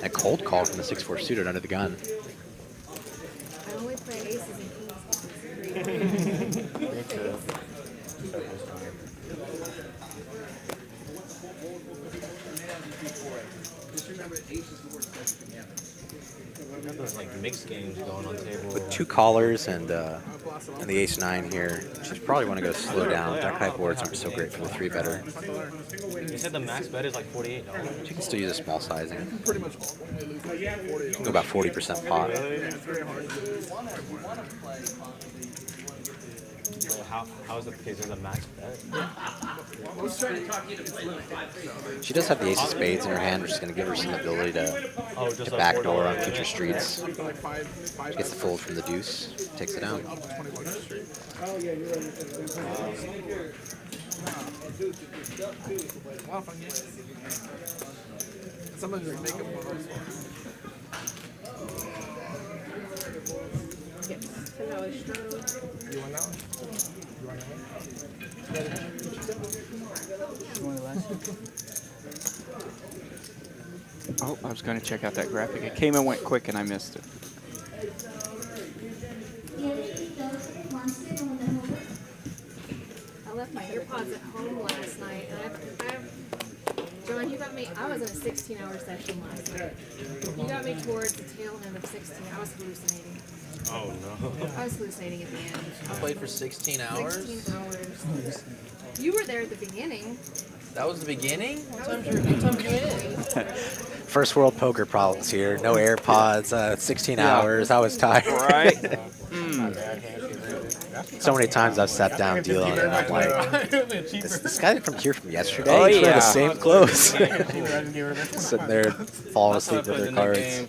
A cold call from the 6-4 suited under the gun. I only play aces and kings. Those like mixed games going on table. With 2 callers and the ace-9 here, she's probably want to go slow down. That high boards aren't so great for the 3-better. You said the max bet is like $48. She can still use a small sizing. Go about 40% pot. So how is it the case? There's a max bet? She does have the ace of spades in her hand, which is going to give her some ability to backdoor on future streets. She gets the fold from the deuce, takes it down. Oh, I was going to check out that graphic. It came and went quick, and I missed it. I left my earpods at home last night, and John, you got me. I was in a 16-hour session last night. You got me towards the tail end of 16. I was hallucinating. Oh no. I was hallucinating at the end. I played for 16 hours. 16 hours. You were there at the beginning. That was the beginning? What time you in? First world poker problems here. No AirPods, 16 hours. I was tired. Right? That So many times I've sat down dealing on it, and I'm like, this guy from here from yesterday, Oh, he's wearing yeah. the same clothes. Sitting there, falling asleep with their cards.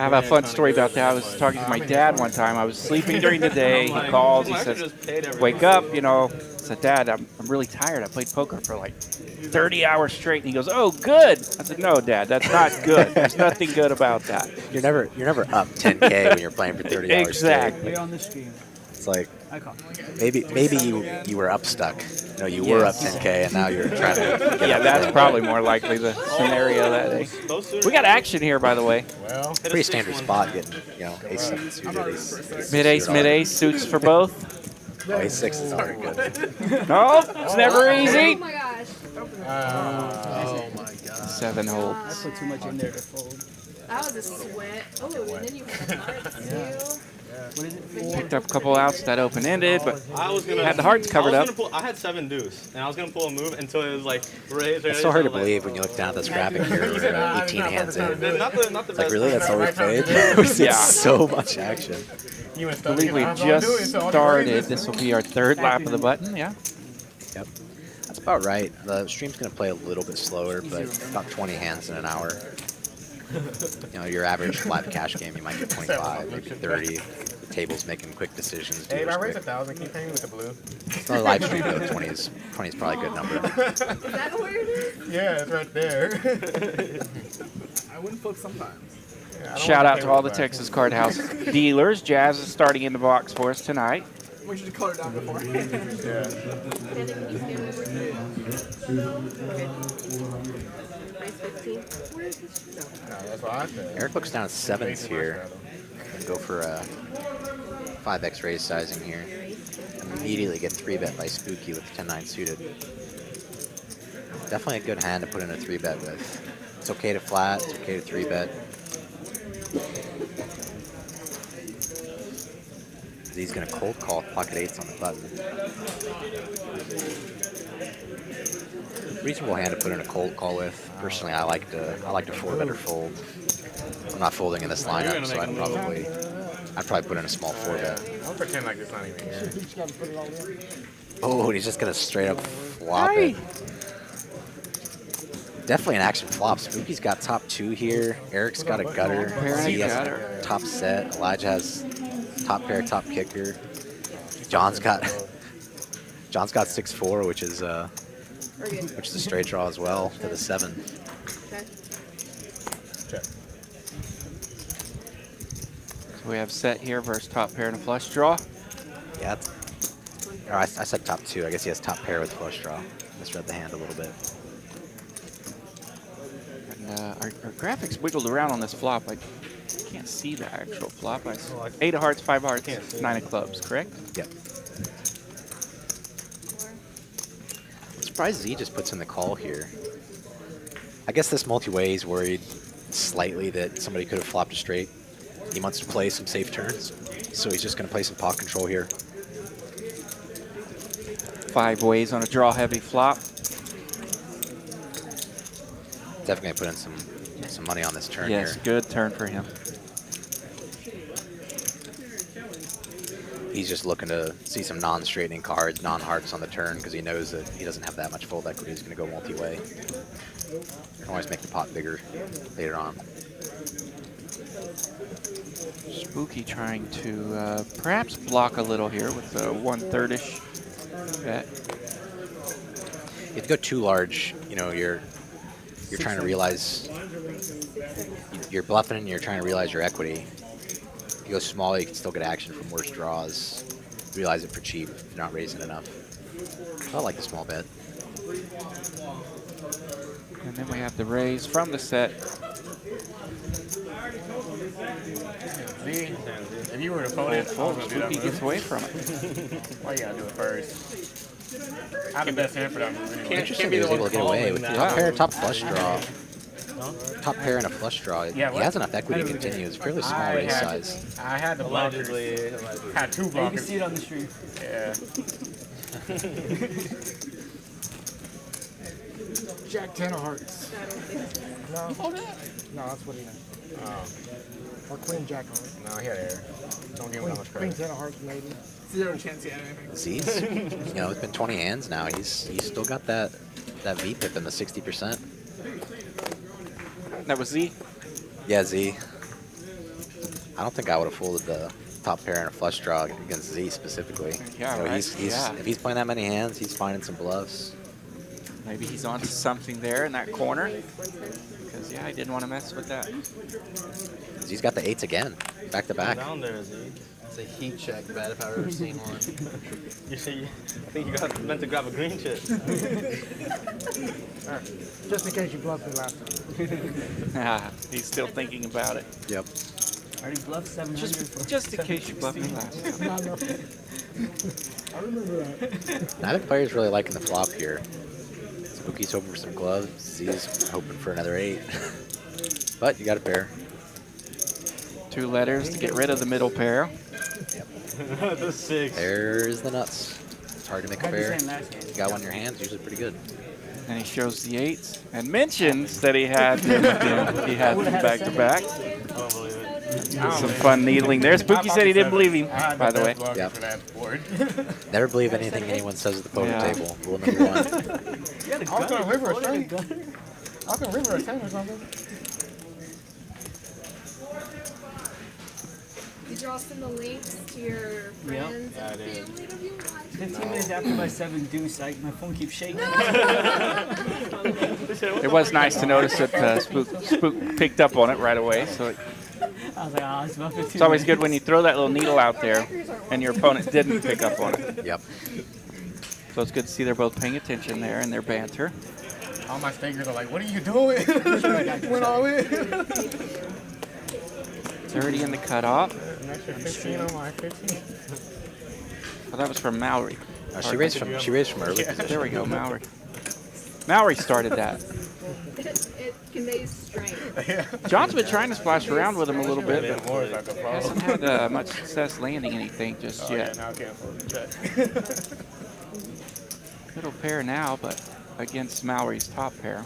I have a fun story about that. I was talking to my dad one time. I was sleeping during the day. He calls. He says, "Wake up!" You know. I said, "Dad, I'm really tired. I played poker for like 30 hours straight." And he goes, "Oh, good." I said, "No, Dad, that's not good. There's nothing good about that." You're never up 10K when you're playing for 30 hours Exactly. Play on the stream. It's like I call. maybe you were up stuck. No, you were up 10K and now you're trying to. Get Yeah, up that's 10. probably more likely the scenario that day. We got action here, by the way. Well, Pretty standard spot getting, ace-7 suited, ace Mid-ace suits for both. Oh, ace-6 is already good. No, it's never Oh easy. my gosh. Oh my god. 7 holds. I put too much in there to fold. That was a sweat. Oh, and then you had the hearts too. What is it? Picked up a couple outs that open-ended, but I was gonna had the hearts covered up. I had 7 deuce, and I was gonna pull a move until it was like raise. It's so hard to believe when you look down at this graphic here. We're 18 hands in. Not the It's like, really? That's all we played? We see Yeah. so much action. I believe we just started. This will be our 3rd lap of the button, yeah. Yep. That's about right. The stream's going to play a little bit slower, but about 20 hands in an hour. Your average live cash game, you might get 25, maybe 30. The table's making quick decisions. Hey, if I raise quick. 1,000, keep paying with the blue. It's not a live stream, though. 20 is probably a good number. Is that where it is? Yeah, it's right there. I wouldn't flip sometimes. Yeah, I don't Shout wanna out pay to all the with Texas Card House dealers. Jazz is starting in the box for us tonight. We should color down before. Yeah. Price 15. No, that's what I said. Eric looks down at 7s here. And go for a 5x raise sizing here. Immediately get 3-bet by Spooky with 10-9 suited. Definitely a good hand to put in a 3-bet with. It's okay to flat, it's okay to 3-bet. He's going to cold call pocket 8s on the button. Reasonable hand to put in a cold call with. Personally, I like to 4-bet or fold. I'm not folding in this lineup, so I'd probably put in a small 4-bet. I'll pretend like it's not even here. Oh, and he's just going to straight up flop it. Definitely an action flop. Spooky's got top 2 here. Eric's got a gutter. Z has a top set. Elijah has top pair, top kicker. John's got 6-4, which is a straight draw as well to the 7. Check. So we have set here versus top pair and a flush draw. Yeah. I said top 2. I guess he has top pair with flush draw. Misread the hand a little bit. And, our graphics wiggled around on this flop. I can't see the actual flop. 8 of hearts, 5 hearts, 9 of clubs, correct? Yep. I'm surprised Z just puts in the call here. I guess this multi-way is worried slightly that somebody could have flopped a straight. He wants to play some safe turns, so he's just going to play some pot control here. 5 ways on a draw-heavy flop. Definitely put in some money on this turn Yes, here. good turn for him. He's just looking to see some non-straightening cards, non-hearts on the turn, because he knows that he doesn't have that much fold equity. He's going to go multi-way. Can always make the pot bigger later on. Spooky trying to perhaps block a little here with a 1/3-ish bet. If you go too large, you're trying to realize you're bluffing and you're trying to realize your equity. If you go small, you can still get action from worse draws. Realize it for cheap if you're not raising enough. I like the small bet. And then we have the raise from the set. See, if you were to fold it, I was gonna do that Spooky gets move. away from it. Why you gotta do it first? I have the best hand for that move anyway. Interesting he was able to get away with top pair, top flush draw. Top pair and a flush draw. Yeah, he has enough equity to continue. It's fairly small raise size. I had the blockers. Had 2 You can blockers. see it on the stream. Yeah. Jack 10 of hearts. No. You folded that? No, that's what he had. Oh. Or Queen Jack on it. No, he had air. Don't give him that much Queen credit. 10 of hearts, maybe. 0 chance he had anything. Z's, you know, it's been 20 hands now. He's still got that V-pip in the 60%. That was Z. Yeah, Z. I don't think I would have folded the top pair in a flush draw against Z specifically. Yeah, You know, right. If he's playing that many hands, he's finding some bluffs. Maybe he's onto something there in that corner. Because, yeah, I didn't want to mess with that. He's got the 8s again, back to back. Down there, Z. It's a heat check bet if I've ever seen one. I think you got meant to grab a green chip. Alright. Just in case you bluffed me last time. He's still thinking about it. Yep. I already bluffed 700 Just in case you bluffed me last time. No, no. I remember that. Neither player's really liking the flop here. Spooky's hoping for some gloves. Z's hoping for another 8. But you got a pair. 2 letters to get rid of the middle pair. The 6. There's the nuts. It's hard to make a pair. Same last game. You got one in your hands, usually pretty good. And he shows the 8s and mentions that he had them back to back. I don't believe it. Some fun needling there. Spooky said he didn't believe him, by the way. Yep. For that board. Never believe anything anyone says at the poker Yeah. table. Rule number 1. I was going to river a straight. I was going to river a 10 or something. Did y'all send the links to your friends and family to view live? 15 minutes after my 7 deuce, my phone keeps shaking. It was nice to notice that Spook picked up on it right away. So I was like, oh, it's about 15 it's always good minutes. when you throw that little needle out there and your opponent didn't pick up on it. Yep. So it's good to see they're both paying attention there in their banter. All my stakers are like, what are you doing? Went all in. 30 in the cutoff. An extra 15 on my 15. Well, that was from Mallory. She raised from early position. There we go, Mallory. Mallory started that. It conveys strength. John's been trying to splash around with him a little bit, but More is not the problem. hasn't had much success landing anything just Yeah, yet. now I can't fold the check. Middle pair now, but against Mallory's top pair.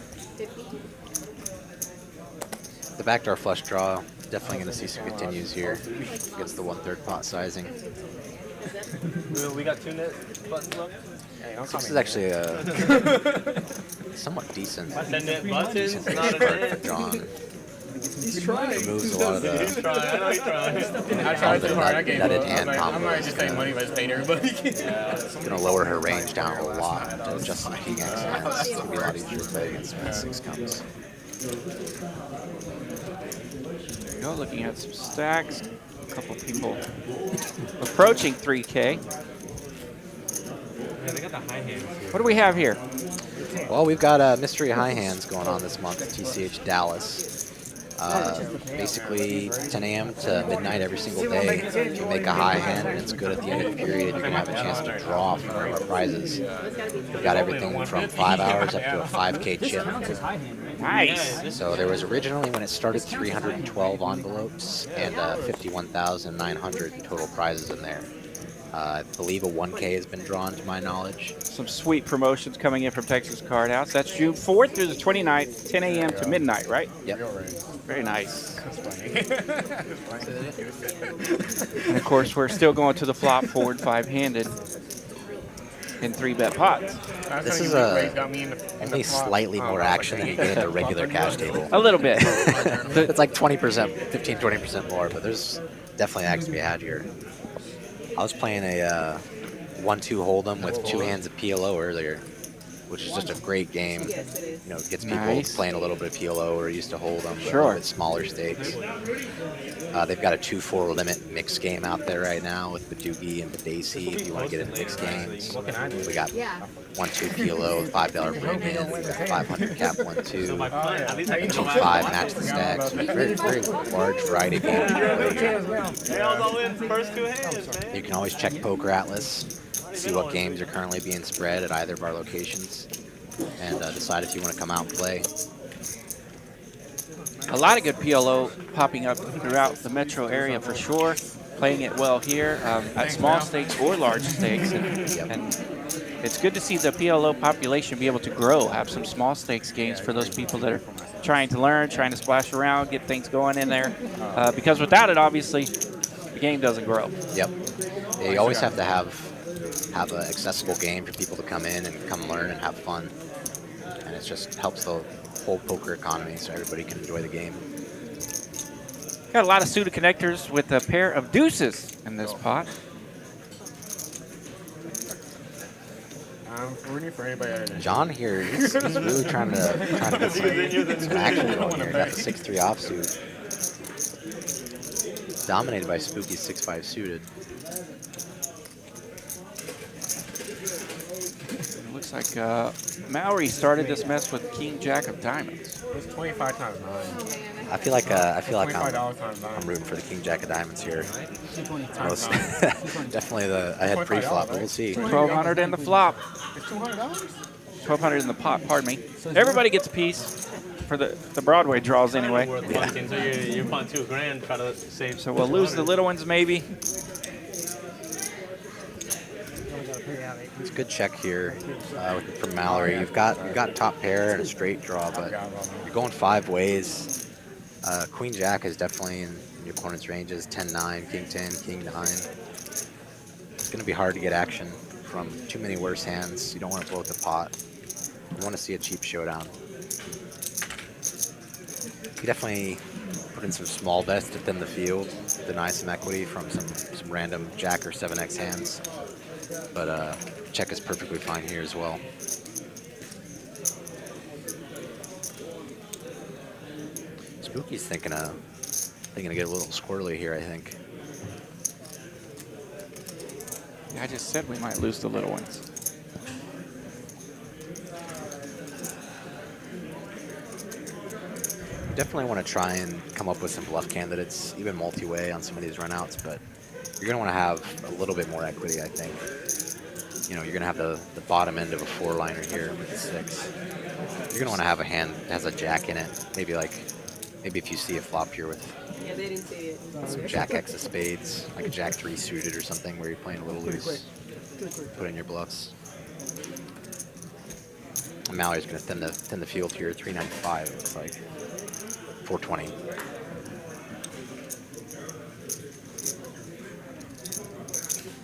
The backdoor flush draw. Definitely going to see some continues here against the 1/3 pot sizing. We got 2 net buttons left. Hey, don't call This me is actually a somewhat decent. 10 net buttons, Decent not a card net. for John. He's trying. Removes a lot of He's the trying. I know he's trying. I tried too hard. I gave up. nutted I was hand like, I'm not just taking combos. money if I just paid everybody. Going to lower her range down a lot to adjust some king X hands. It's going to be a lot easier to play against when 6 comes. There we go, looking at some stacks. A couple people approaching 3K. Yeah, they got the high hands. What do we have here? Well, we've got mystery high hands going on this month at TCH Dallas. Basically 10 a.m. to midnight every single day. If you make a high hand and it's good at the end of the period, you can have a chance to draw from one of our prizes. We've got everything from 5 hours up to a 5K chip. Counts as high hand, right? Nice. So there was originally, when it started, 312 envelopes and 51,900 total prizes in there. I believe a 1K has been drawn to my knowledge. Some sweet promotions coming in from Texas Card House. That's June 4th through the 29th, 10 a.m. to midnight, right? Yep. Very nice. And of course, we're still going to the flop forward 5-handed in 3-bet pots. This is only slightly more action than you get in the regular cash table. A little bit. It's like 20%, 15-20% more, but there's definitely action to be had here. I was playing a 1-2 hold'em with 2 hands of PLO earlier, which is just a great game. You know, it gets people playing a little bit of PLO or used to hold'em, but a little bit smaller stakes. They've got a 2-4 limit mixed game out there right now with Badoogie and Badacey if you want to get into mixed games. We got 1-2 PLO with $5 premium, we got 500 cap 1-2, 2-5 match the stacks. Very, very large variety of games you can play here. They all in first 2 hands, man. You can always check Poker Atlas, see what games are currently being spread at either of our locations, and decide if you want to come out and play. A lot of good PLO popping up throughout the metro area for sure. Playing it well here at small stakes or large stakes. And it's good to see the PLO population be able to grow, have some small stakes games for those people that are trying to learn, trying to splash around, get things going in there. Because without it, obviously, the game doesn't grow. Yep. Yeah, you always have to have an accessible game for people to come in and come learn and have fun. And it just helps the whole poker economy so everybody can enjoy the game. Got a lot of suited connectors with a pair of deuces in this pot. I'm rooting for anybody out of there. John here, he's really trying to get some action going here. Got the 6-3 offsuit. Dominated by Spooky's 6-5 suited. It looks like Mallory started this mess with King Jack of Diamonds. It's 25 times 9. I feel like I'm $25 times 9. rooting for the King Jack of Diamonds here. Times Definitely I had pre-flop, but we'll see. 1,200 in the flop. It's $200? 1,200 in the pot, pardon me. Everybody gets a piece for the Broadway draws anyway. Worth punting, so you punt $2,000, try to save. So we'll lose the little ones maybe. It's a good check here from Mallory. You've got top pair and a straight draw, but you're going 5 ways. Queen Jack is definitely in your opponent's ranges. 10-9, King 10, King 9. It's going to be hard to get action from too many worse hands. You don't want to blow up the pot. You want to see a cheap showdown. You definitely put in some small bets to thin the field, deny some equity from some random Jack or 7x hands. But check is perfectly fine here as well. Spooky's thinking to get a little squirrely here, I think. Yeah, I just said we might lose the little ones. Definitely want to try and come up with some bluff candidates, even multi-way on some of these runouts, but you're going to want to have a little bit more equity, I think. You know, you're going to have the bottom end of a 4-liner here with the 6. You're going to want to have a hand that has a Jack in it. Maybe if you see a flop here with some Jack X of spades, like a Jack 3 suited or something where you're playing a little loose, put in your bluffs. And Mallory's going to thin the field here, 395, it looks like. 420.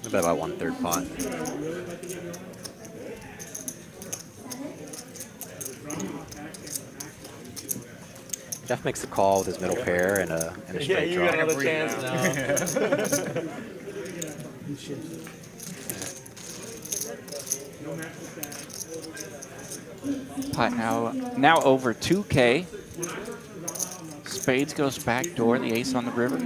About 1/3 pot. Jeff makes the call with his middle pair and a straight draw. Yeah, you got another chance now. Pot now over 2K. Spades goes back door, the ace on the river.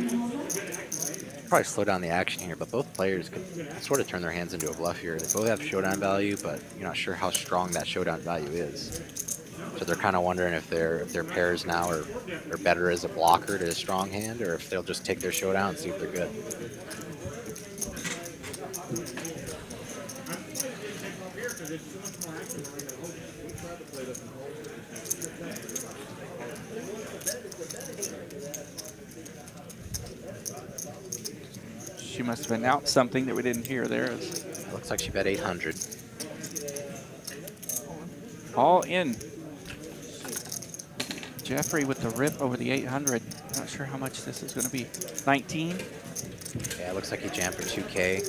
Probably slow down the action here, but both players could sort of turn their hands into a bluff here. They both have showdown value, but you're not sure how strong that showdown value is. So they're kind of wondering if their pairs now are better as a blocker to a strong hand, or if they'll just take their showdown and see if they're good. She must have announced something that we didn't hear there. Looks like she bet 800. All in. Jeffrey with the rip over the 800. Not sure how much this is going to be. 19? Yeah, it looks like he jammed for 2K.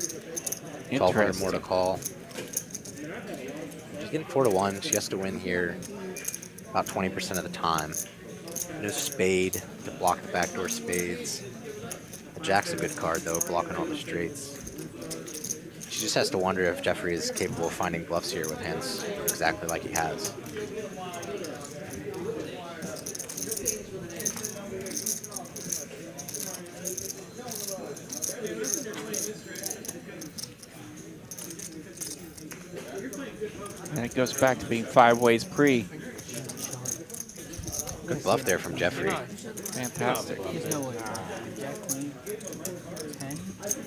1,200 more to call. She's getting 4-1. She has to win here about 20% of the time. There's spade to block the backdoor spades. The Jack's a good card, though, blocking all the straights. She just has to wonder if Jeffrey is capable of finding bluffs here with hands exactly like he has. And it goes back to being 5 ways pre. Good bluff there from Jeffrey. Fantastic. There's no way. Jack, queen, 10.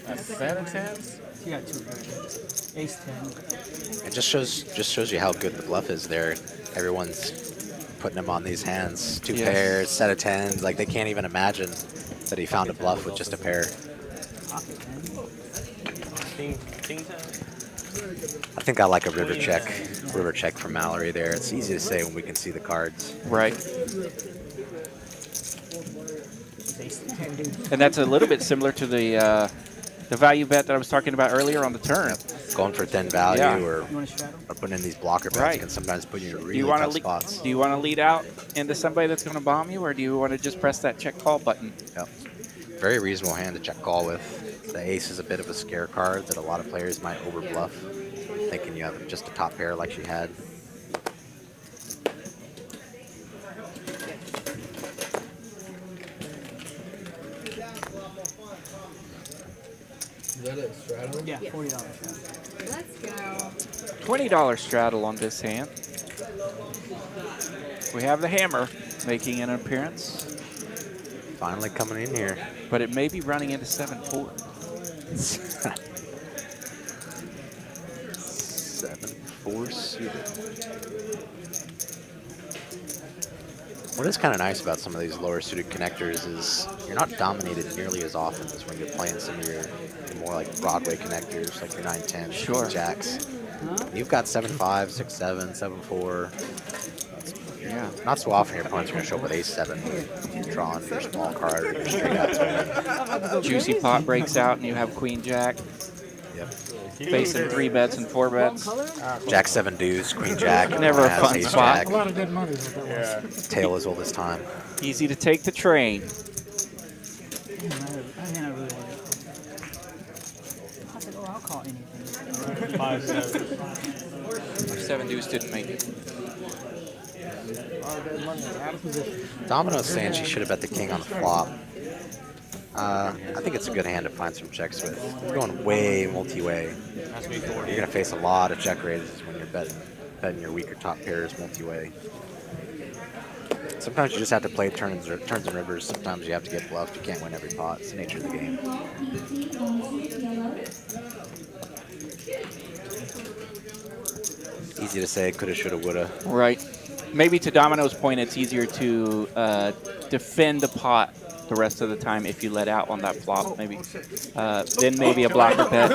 A set of 10s? You got 2 hands. Ace 10. It just shows you how good the bluff is there. Everyone's putting him on these hands. 2 pairs, set of 10s. Like, they can't even imagine that he found a bluff with just a pair. Pocket 10. King 10. I think I like a river check from Mallory there. It's easy to say when we can see the cards. Right. And that's a little bit similar to the value bet that I was talking about earlier on the turn. Yep. Going for thin value Yeah. or putting in these blocker bets can sometimes put you in really tough spots. Do you want to lead out into somebody that's going to bomb you, or do you want to just press that check call button? Yep. Very reasonable hand to check call with. The ace is a bit of a scare card that a lot of players might over bluff, thinking you have just a top pair like she had. Is that a straddle? Yeah, $40 straddle. Let's go. $20 straddle on this hand. We have the hammer making an appearance. Finally coming in here. But it may be running into 7-4. 7-4 suited. What is kind of nice about some of these lower suited connectors is you're not dominated nearly as often as when you're playing some of your more like Broadway connectors, like your 9-10, Sure. jacks. You've got 7-5, 6-7, 7-4. Yeah. Not so often your opponents are going to show up with ace-7, drawing your small card or your straight out. Juicy pot breaks out and you have queen jack. Yep. Facing 3 bets and 4 bets. Jack 7 deuce, queen jack. Never a fun ace spot. jack. A lot of good money is what that was. Tail as old as time. Easy to take the train. I really wanted to. I said, oh, I'll call anything. 5-7. 7 deuce didn't make it. Domino's saying she should have bet the king on the flop. I think it's a good hand to find some checks with. You're going way multi-way. You're going to face a lot of check raises when you're betting your weaker top pairs multi-way. Sometimes you just have to play turns and rivers. Sometimes you have to get bluffed. You can't win every pot. It's the nature of the game. Easy to say, coulda, shoulda, woulda. Right. Maybe to Domino's point, it's easier to defend the pot the rest of the time if you let out on that flop. Maybe then maybe a blocker bet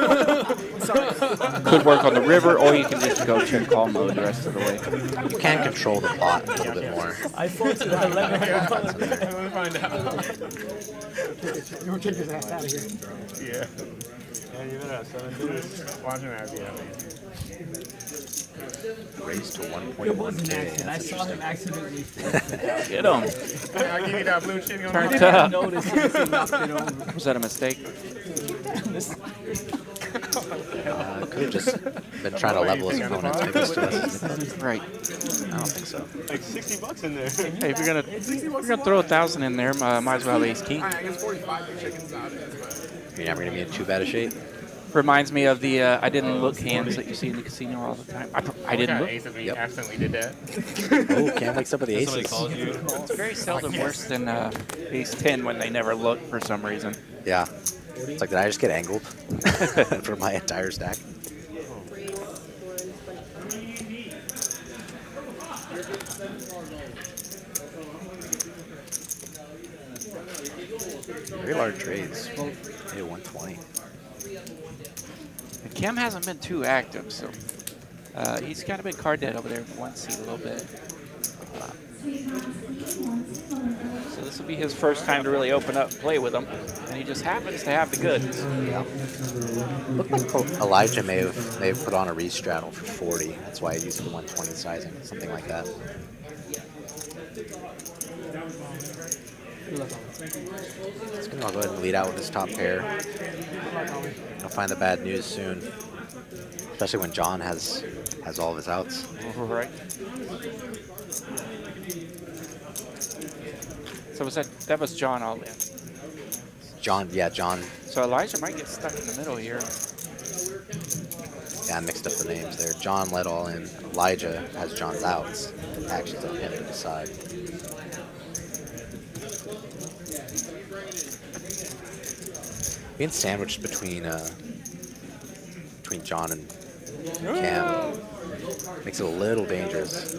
could work on the river, or you can just go check call mode the rest of the way. You can control the pot a little bit more. I fought to the 11. We'll find out. You'll kick his ass out of here. Yeah. Yeah, you better have 7 deuce. Watch him out, yeah. Raised to It was an 1.1K. accident. I saw him accidentally. Get him. I'll give you that blue shit. You Turned know? up. Notice he knocked it over. Was that a mistake? Could have just been trying to level his opponents. Maybe it's still us. Right. I don't think so. Like $60 in there. Hey, if you're gonna throw 1,000 in there, might as well have ace king. I guess 45 chickens out of it. You're never going to be in too bad a shape. Reminds me of the I didn't look hands that you see in the casino all the time. I didn't look. Ace if we Yep. accidentally did that. Oh, Cam wakes up with the Somebody aces. calls you. It's very seldom worse than ace 10 when they never look for some reason. Yeah. It's like, did I just get angled for my entire stack? Very large trades. Maybe 120. And Cam hasn't been too active, so he's kind of been card dead over there in the 1 seat a little bit. So this will be his first time to really open up and play with him, and he just happens to have the goods. Yeah. Looked like Elijah may have put on a restraddle for 40. That's why I used the 120 sizing, something like that. He's gonna go ahead and lead out with his top pair. I'll find the bad news soon, especially when John has all of his outs. Right. So was that was John all in? John, yeah, John. So Elijah might get stuck in the middle here. Yeah, I mixed up the names there. John led all in. Elijah has John's outs. Actions on him to decide. Being sandwiched between John and Cam makes it a little dangerous.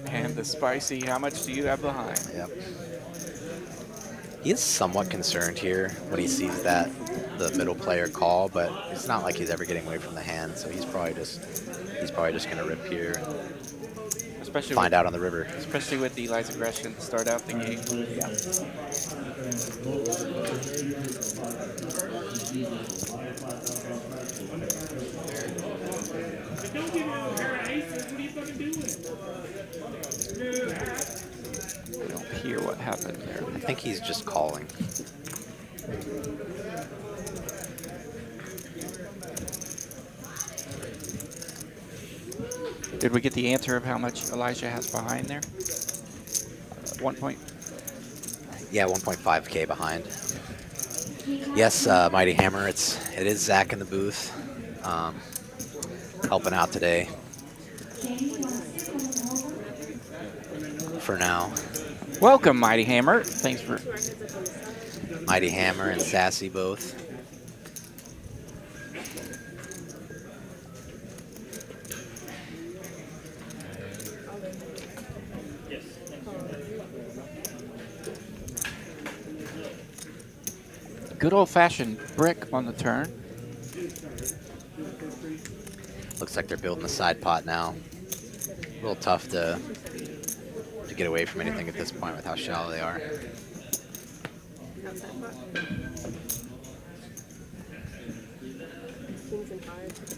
And the spicy, how much do you have behind? Yep. He is somewhat concerned here when he sees that the middle player call, but it's not like he's ever getting away from the hand, so he's probably just gonna rip here and Especially find out on the river. Especially with Eli's aggression to start out the game. Yeah. I don't hear what happened there. I think he's just calling. Did we get the answer of how much Elijah has behind there? 1 point. Yeah, 1.5K behind. Yes, Mighty Hammer. It is Zach in the booth, helping out today. For now. Welcome, Mighty Hammer. Thanks for. Mighty Hammer and Sassy both. Good old-fashioned brick on the turn. Looks like they're building the side pot now. A little tough to get away from anything at this point with how shallow they are. Outside pot. Kings and fives.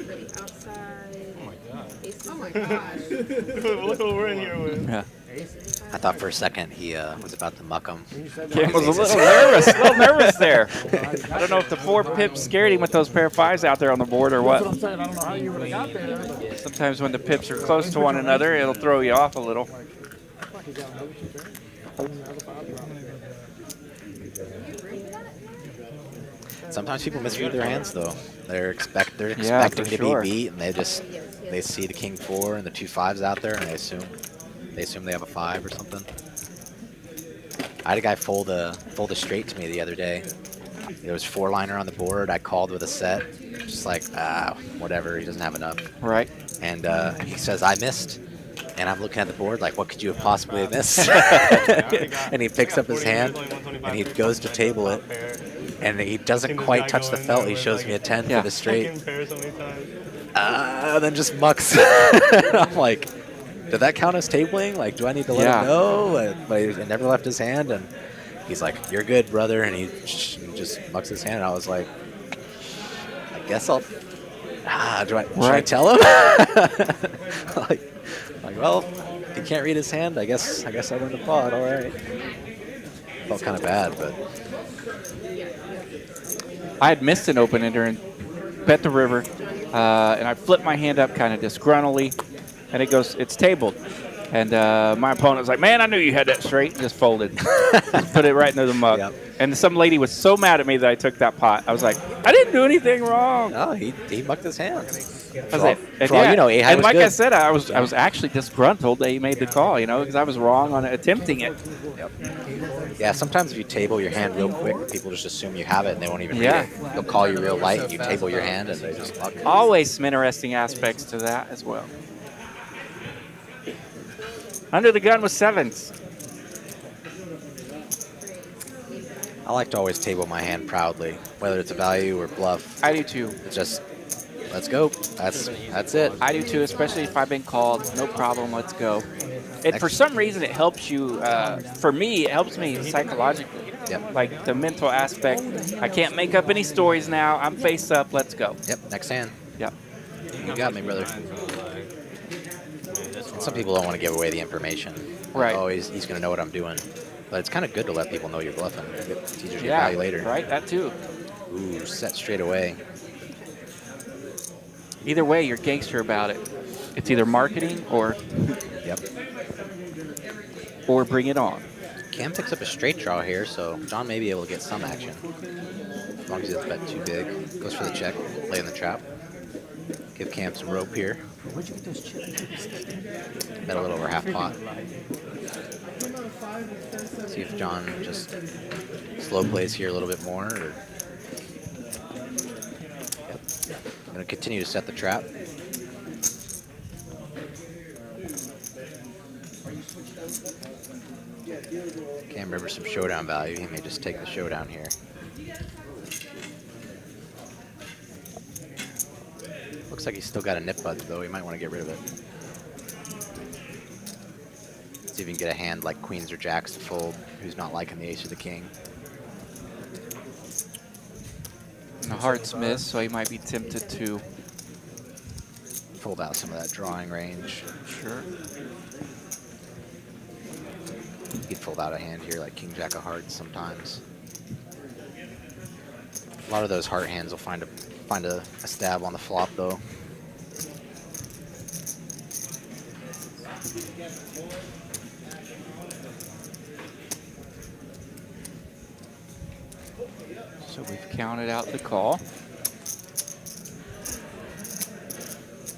Ready outside. Oh my god. Ace. Oh my gosh. Look what we're in here with. Yeah. I thought for a second he was about to muck him. Cam was a little nervous there. I don't know if the 4 pips scared him with those pair of 5s out there on the board or what. That's what I'm saying. I don't know how you would have got there. Sometimes when the pips are close to one another, it'll throw you off a little. Sometimes people misread their hands though. They're expecting for to sure. be beat, and they see the king 4 and the 2 5s out there, and they assume they have a 5 or something. I had a guy fold a straight to me the other day. There was 4-liner on the board. I called with a set, just like whatever. He doesn't have enough. Right. And he says I missed, and I'm looking at the board like, what could you have possibly missed? And he picks up his hand, and he goes to table it, and he doesn't quite touch the felt. He shows me a 10 for the straight, and then just mucks. I'm like, did that count as tabling? Like, do I need to let him know? But he never left his hand, and he's like, "You're good, brother," and he just mucks his hand. And I was like, I guess I'll. Should I tell him? like, well, if he can't read his hand, I guess I win the pot. All right. Felt kind of bad, but I had missed an open-ender and bet the river, and I flipped my hand up kind of disgruntledly, and it's tabled. And my opponent was like, man, I knew you had that straight, and just folded. Just put it right into the mug. Yep. And some lady was so mad at me that I took that pot. I was like, I didn't do anything wrong. No, he mucked his hands. And like I said, I was actually disgruntled that he made the call, because I was wrong on attempting it. Yep. Yeah, sometimes if you table your hand real quick, people just assume you have it and they won't even read it. They'll call you real light and you table your hand and they just muck it. Always some interesting aspects to that as well. Under the gun with 7s. I like to always table my hand proudly, whether it's a value or bluff. I do too. It's just, let's go. That's it. I do too, especially if I've been called. No problem, let's go. And for some reason, it helps you. For me, it helps me psychologically. Yep. Like the mental aspect. I can't make up any stories now. I'm face up. Let's go. Yep. Next hand. Yep. You got me, brother. Some people don't want to give away the information. Right. Oh, he's going to know what I'm doing. But it's kind of good to let people know you're bluffing. It teaches you value later. Right. That too. Ooh, set straight away. Either way, you're gangster about it. It's either marketing or or bring it on. Cam picks up a straight draw here, so John may be able to get some action. As long as he doesn't bet too big. Goes for the check, lay in the trap. Give Cam some rope here. Where'd you get those chips? Bet a little over half pot. See if John just slow plays here a little bit more. Or I'm going to continue to set the trap. Cam Rivers some showdown value. He may just take the showdown here. Looks like he's still got a nip bud though. He might want to get rid of it. See if you can get a hand like queens or jacks to fold who's not liking the ace or the king. And the heart's missed, so he might be tempted to fold out some of that drawing range. Sure. You could fold out a hand here like king jack of hearts sometimes. A lot of those heart hands will find a stab on the flop though. So we've counted out the call.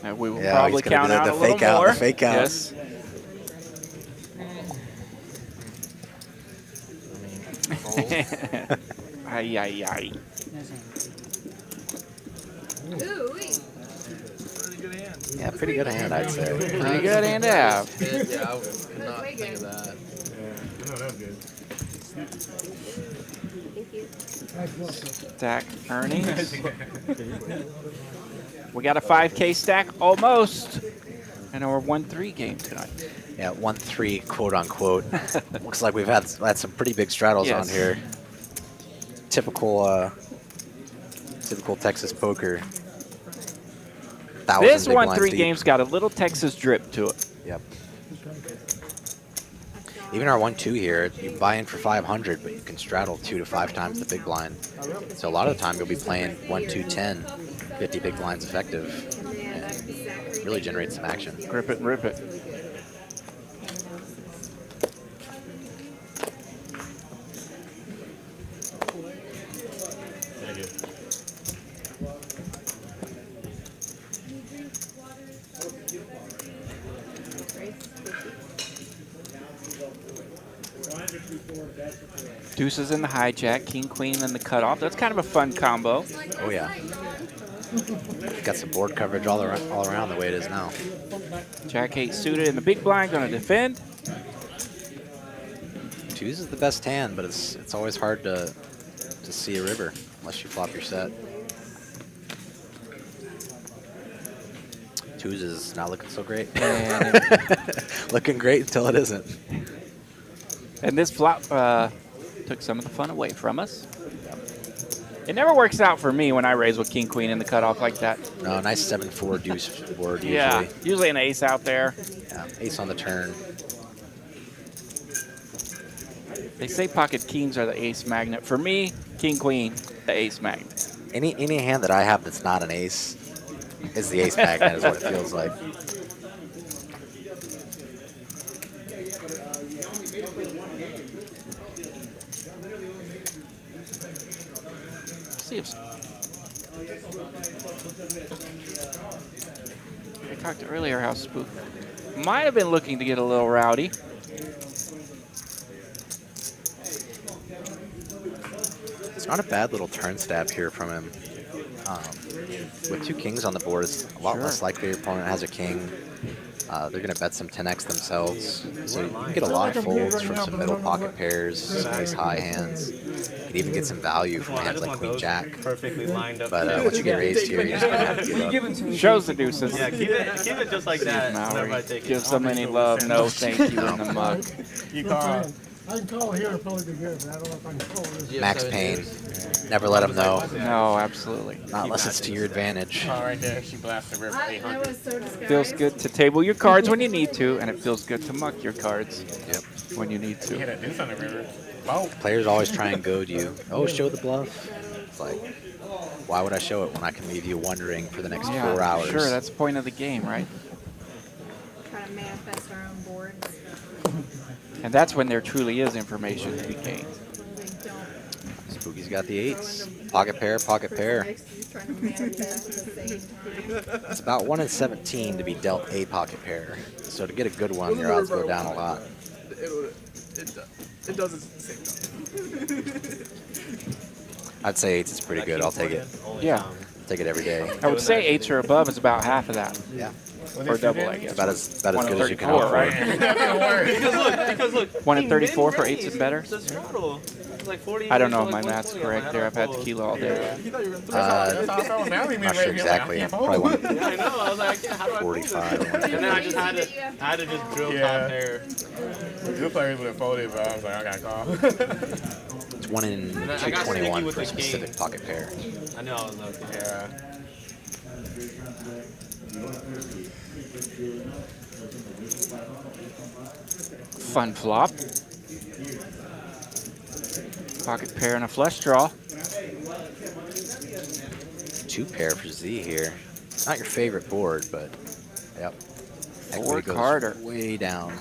And we will probably count out a little more. The fake out. Yes. Ay, ay, ay. Yeah, pretty good hand, I'd say. Pretty good hand to have. Yeah, I would not think of that. Yeah, I know that's good. Stack earnings. We got a 5K stack almost. And our 1-3 game tonight. Yeah, 1-3, quote unquote. Looks like we've had some pretty big straddles on here. Typical Texas poker. This 1-3 game's got a little Texas drip to it. Yep. Even our 1-2 here, you buy in for 500, but you can straddle 2 to 5 times the big blind. So a lot of the time you'll be playing 1-2-10, 50 big blinds effective, and really generate some action. Grip it and rip it. Deuces in the hijack, king, queen, and the cutoff. That's kind of a fun combo. Oh yeah. Got some board coverage all around the way it is now. Jack 8 suited in the big blind, going to defend. Twos is the best hand, but it's always hard to see a river unless you flop your set. Twos is not looking so great. Looking great until it isn't. And this flop took some of the fun away from us. It never works out for me when I raise with king, queen in the cutoff like that. No, nice 7-4 deuce board usually. Yeah, usually an ace out there. Yeah, ace on the turn. They say pocket kings are the ace magnet. For me, king, queen, the ace magnet. Any hand that I have that's not an ace is the ace magnet is what it feels like. See if I talked earlier how Spook might have been looking to get a little rowdy. It's not a bad little turn stab here from him. With 2 kings on the board, it's a lot less likely your opponent has a king. They're going to bet some 10x themselves. So you can get a lot of folds from some middle pocket pairs, some ace high hands. You can even get some value from hands like queen jack. Perfectly lined up. But once you get raised here, you're just going to have to give up. Shows the deuces. Yeah, keep it just like that. Mallory, give so many love. No, thank you in the mug. You call. I can call here and probably be good, but I don't know if I can call this. Max Payne. Never let him know. No, absolutely. Not unless it's to your advantage. Oh, right there. She blasted river 800. Feels good to table your cards when you need to, and it feels good to muck your cards when you need You hit to. a deuce on the river. Oh. Players always try and goad you. Oh, show the bluff. It's like, why would I show it when I can leave you wondering for the next 4 hours? Sure, that's the point of the game, right? Try to manifest our own boards. And that's when there truly is information to be gained. Spooky's got the 8s. Pocket pair, pocket pair. It's about 1 in 17 to be dealt a pocket pair. So to get a good one, your odds go down a lot. It does the same time. I'd say 8s is pretty good. I'll take it. Yeah. Take it every day. I would say 8s or above is about half of that. Yeah. Or double, I guess. About as good as you can 134, hope right? Because look. 1 in 34 for 8s and better? The throttle. It's like 40. I don't know if my math's correct there. I've had tequila all day. Not sure exactly. Probably one. Yeah, I know. I was like, how do I 45. And then I just had to just drill top pair. Good players would have folded, but I was like, I got to call. It's 1 in 221 for a specific pocket pair. I know I was up there. Yeah. Fun flop. Pocket pair and a flush draw. 2 pair for Z here. Not your favorite board, but yep. Equity goes Carter. way down.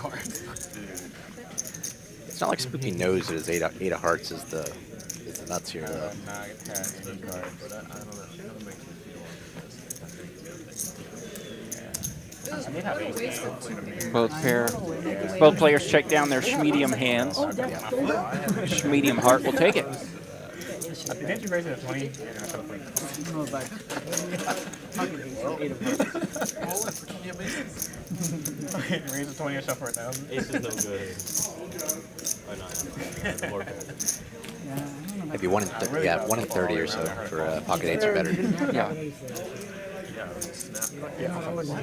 It's not like Spooky knows that his 8 of hearts is the nuts here though. Both players check down their schmedium hands. Schmedium heart will take it. Didn't you raise it to 20? No, but Raise it 20 and shuffle for 1,000. Ace is no good. Oh, no. Maybe 1 in 30 or so for pocket 8s or better. Yeah.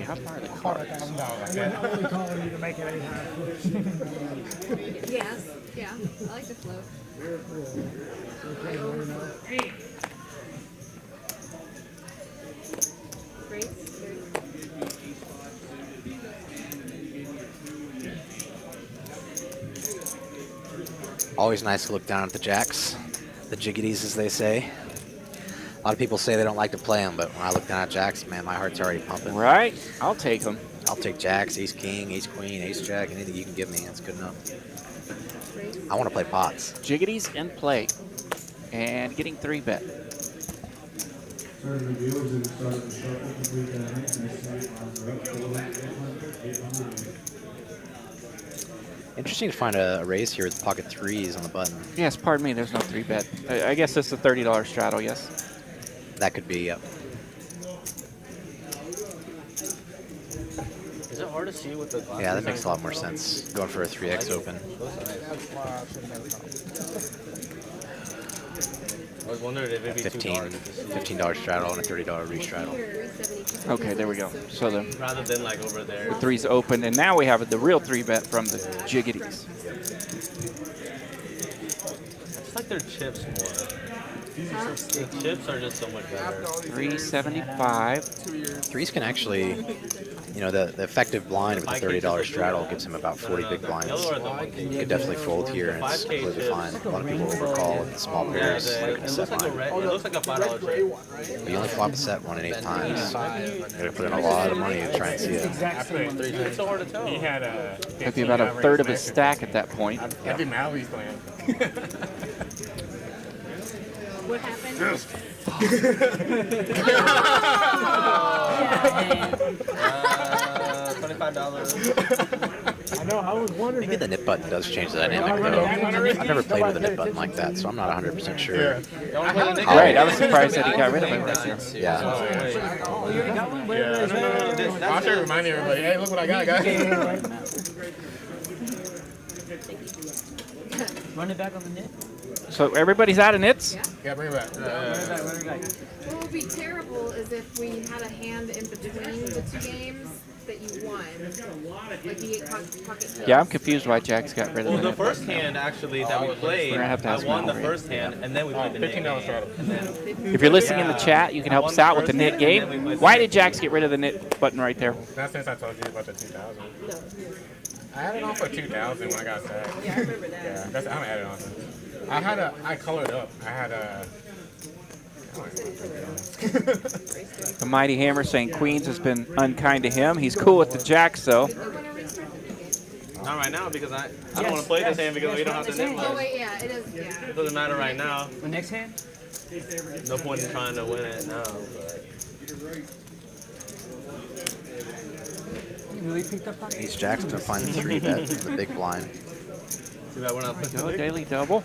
how far are the cards? Yes, yeah, I like the float. Great. Always nice to look down at the jacks, the jiggities as they say. A lot of people say they don't like to play them, but when I look down at jacks, man, my heart's already pumping. Right? I'll take them. I'll take jacks, ace king, ace queen, ace jack, anything you can give me, that's good enough. I want to play pots. Jiggities in play. And getting 3-bet. Interesting to find a raise here with pocket 3s on the button. Yes, pardon me, there's no 3-bet. I guess it's a $30 straddle, yes? That could be, yep. Is it hard to see with the glasses? Yeah, that makes a lot more sense. Going for a 3x open. I was wondering if it'd be too dark to see. $15 straddle and a $30 restraddle. Okay, there we go. So the Rather than like over there. 3's open, and now we have the real 3-bet from the jiggities. It's like their chips more. The chips are just so much better. 375. 3s can actually, you know, the effective blind with the $30 straddle gives him about 40 big blinds. You could definitely fold here and it's completely fine. A lot of people overcall with the small pairs, like a set line. It looks like a $5 chip. But you only flop a set 1 in 8 times. You gotta put in a lot of money to try and see it. It's so hard to tell. He had That'd be about a third of his stack at that point. I think Mallory's playing. What happened? $25. I know, I was wondering. Maybe the nip button does change the dynamic though. I've never played with a nip button like that, so I'm not 100% sure. Right, I was surprised that he got rid of it right there. Yeah. Oh, you already got one? Whatever it is, No. I'll try to remind everybody, hey, look what I got, guys. Run it back on the net. So everybody's out of nits? Yeah, bring it back. What would be terrible is if we had a hand in between the 2 games that you won. Like you get pocket. Yeah, I'm confused why Jack's got rid of Well, the the nit. first hand actually that we played, We're gonna have to I ask won the Mallory. first hand, and then we played the $15 straddle. If you're listening in the chat, you can help us out with the nit game. Why did Jax get rid of the nit button right there? That's since I told you about the 2000. I had it on for 2000 when I got sacked. Yeah, I remember that. Yeah, that's I haven't had it on since. I colored up. I had a. The Mighty Hammer saying Queens has been unkind to him. He's cool with the Jacks though. Not right now because I don't want to play this hand because we don't have the nip Oh button. wait, yeah, it is. Yeah. It doesn't matter right now. The next hand? No point in trying to win it now. But You really picked up on it? Ace Jack's gonna find the 3-bet, the big blind. too bad we're not playing. Go daily double.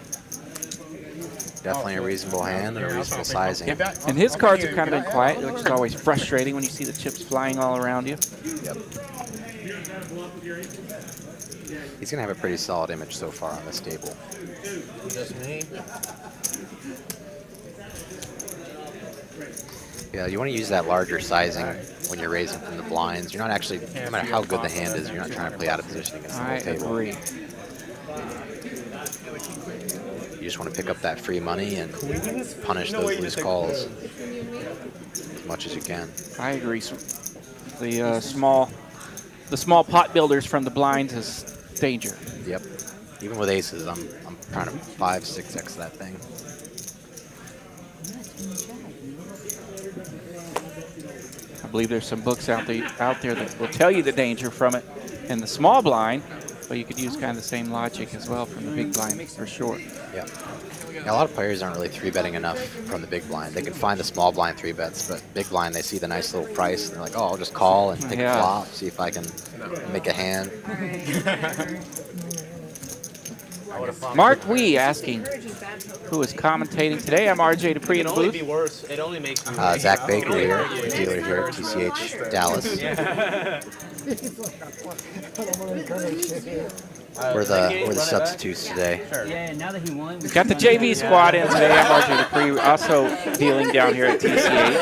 Definitely a reasonable hand and a reasonable sizing. And his cards have kind of been quiet, which is always frustrating when you see the chips flying all around you. Yep. He's going to have a pretty solid image so far on this table. Just me. Yeah, you want to use that larger sizing when you're raising from the blinds. You're not actually, no matter how good the hand is, you're not trying to play out of position against the whole table. I agree. You just want to pick up that free money and punish those loose calls as much as you can. I agree. The small pot builders from the blinds is danger. Yep. Even with aces, I'm trying to 5-6x that thing. I believe there's some books out there that will tell you the danger from it in the small blind, but you could use kind of the same logic as well from the big blind for sure. Yeah. Yeah, a lot of players aren't really 3-betting enough from the big blind. They can find the small blind 3-bets, but big blind, they see the nice little price, and they're like, oh, I'll just call and take a flop, see if I can make a hand. Mark Wee asking who is commentating today. I'm RJ Dupree in the booth. Be worse. It only makes me Zach Baker here, dealer here at TCH Dallas. We're the substitutes today. Yeah, now that he won. Got the JV squad in today. I'm RJ Dupree, also dealing down here at TCH.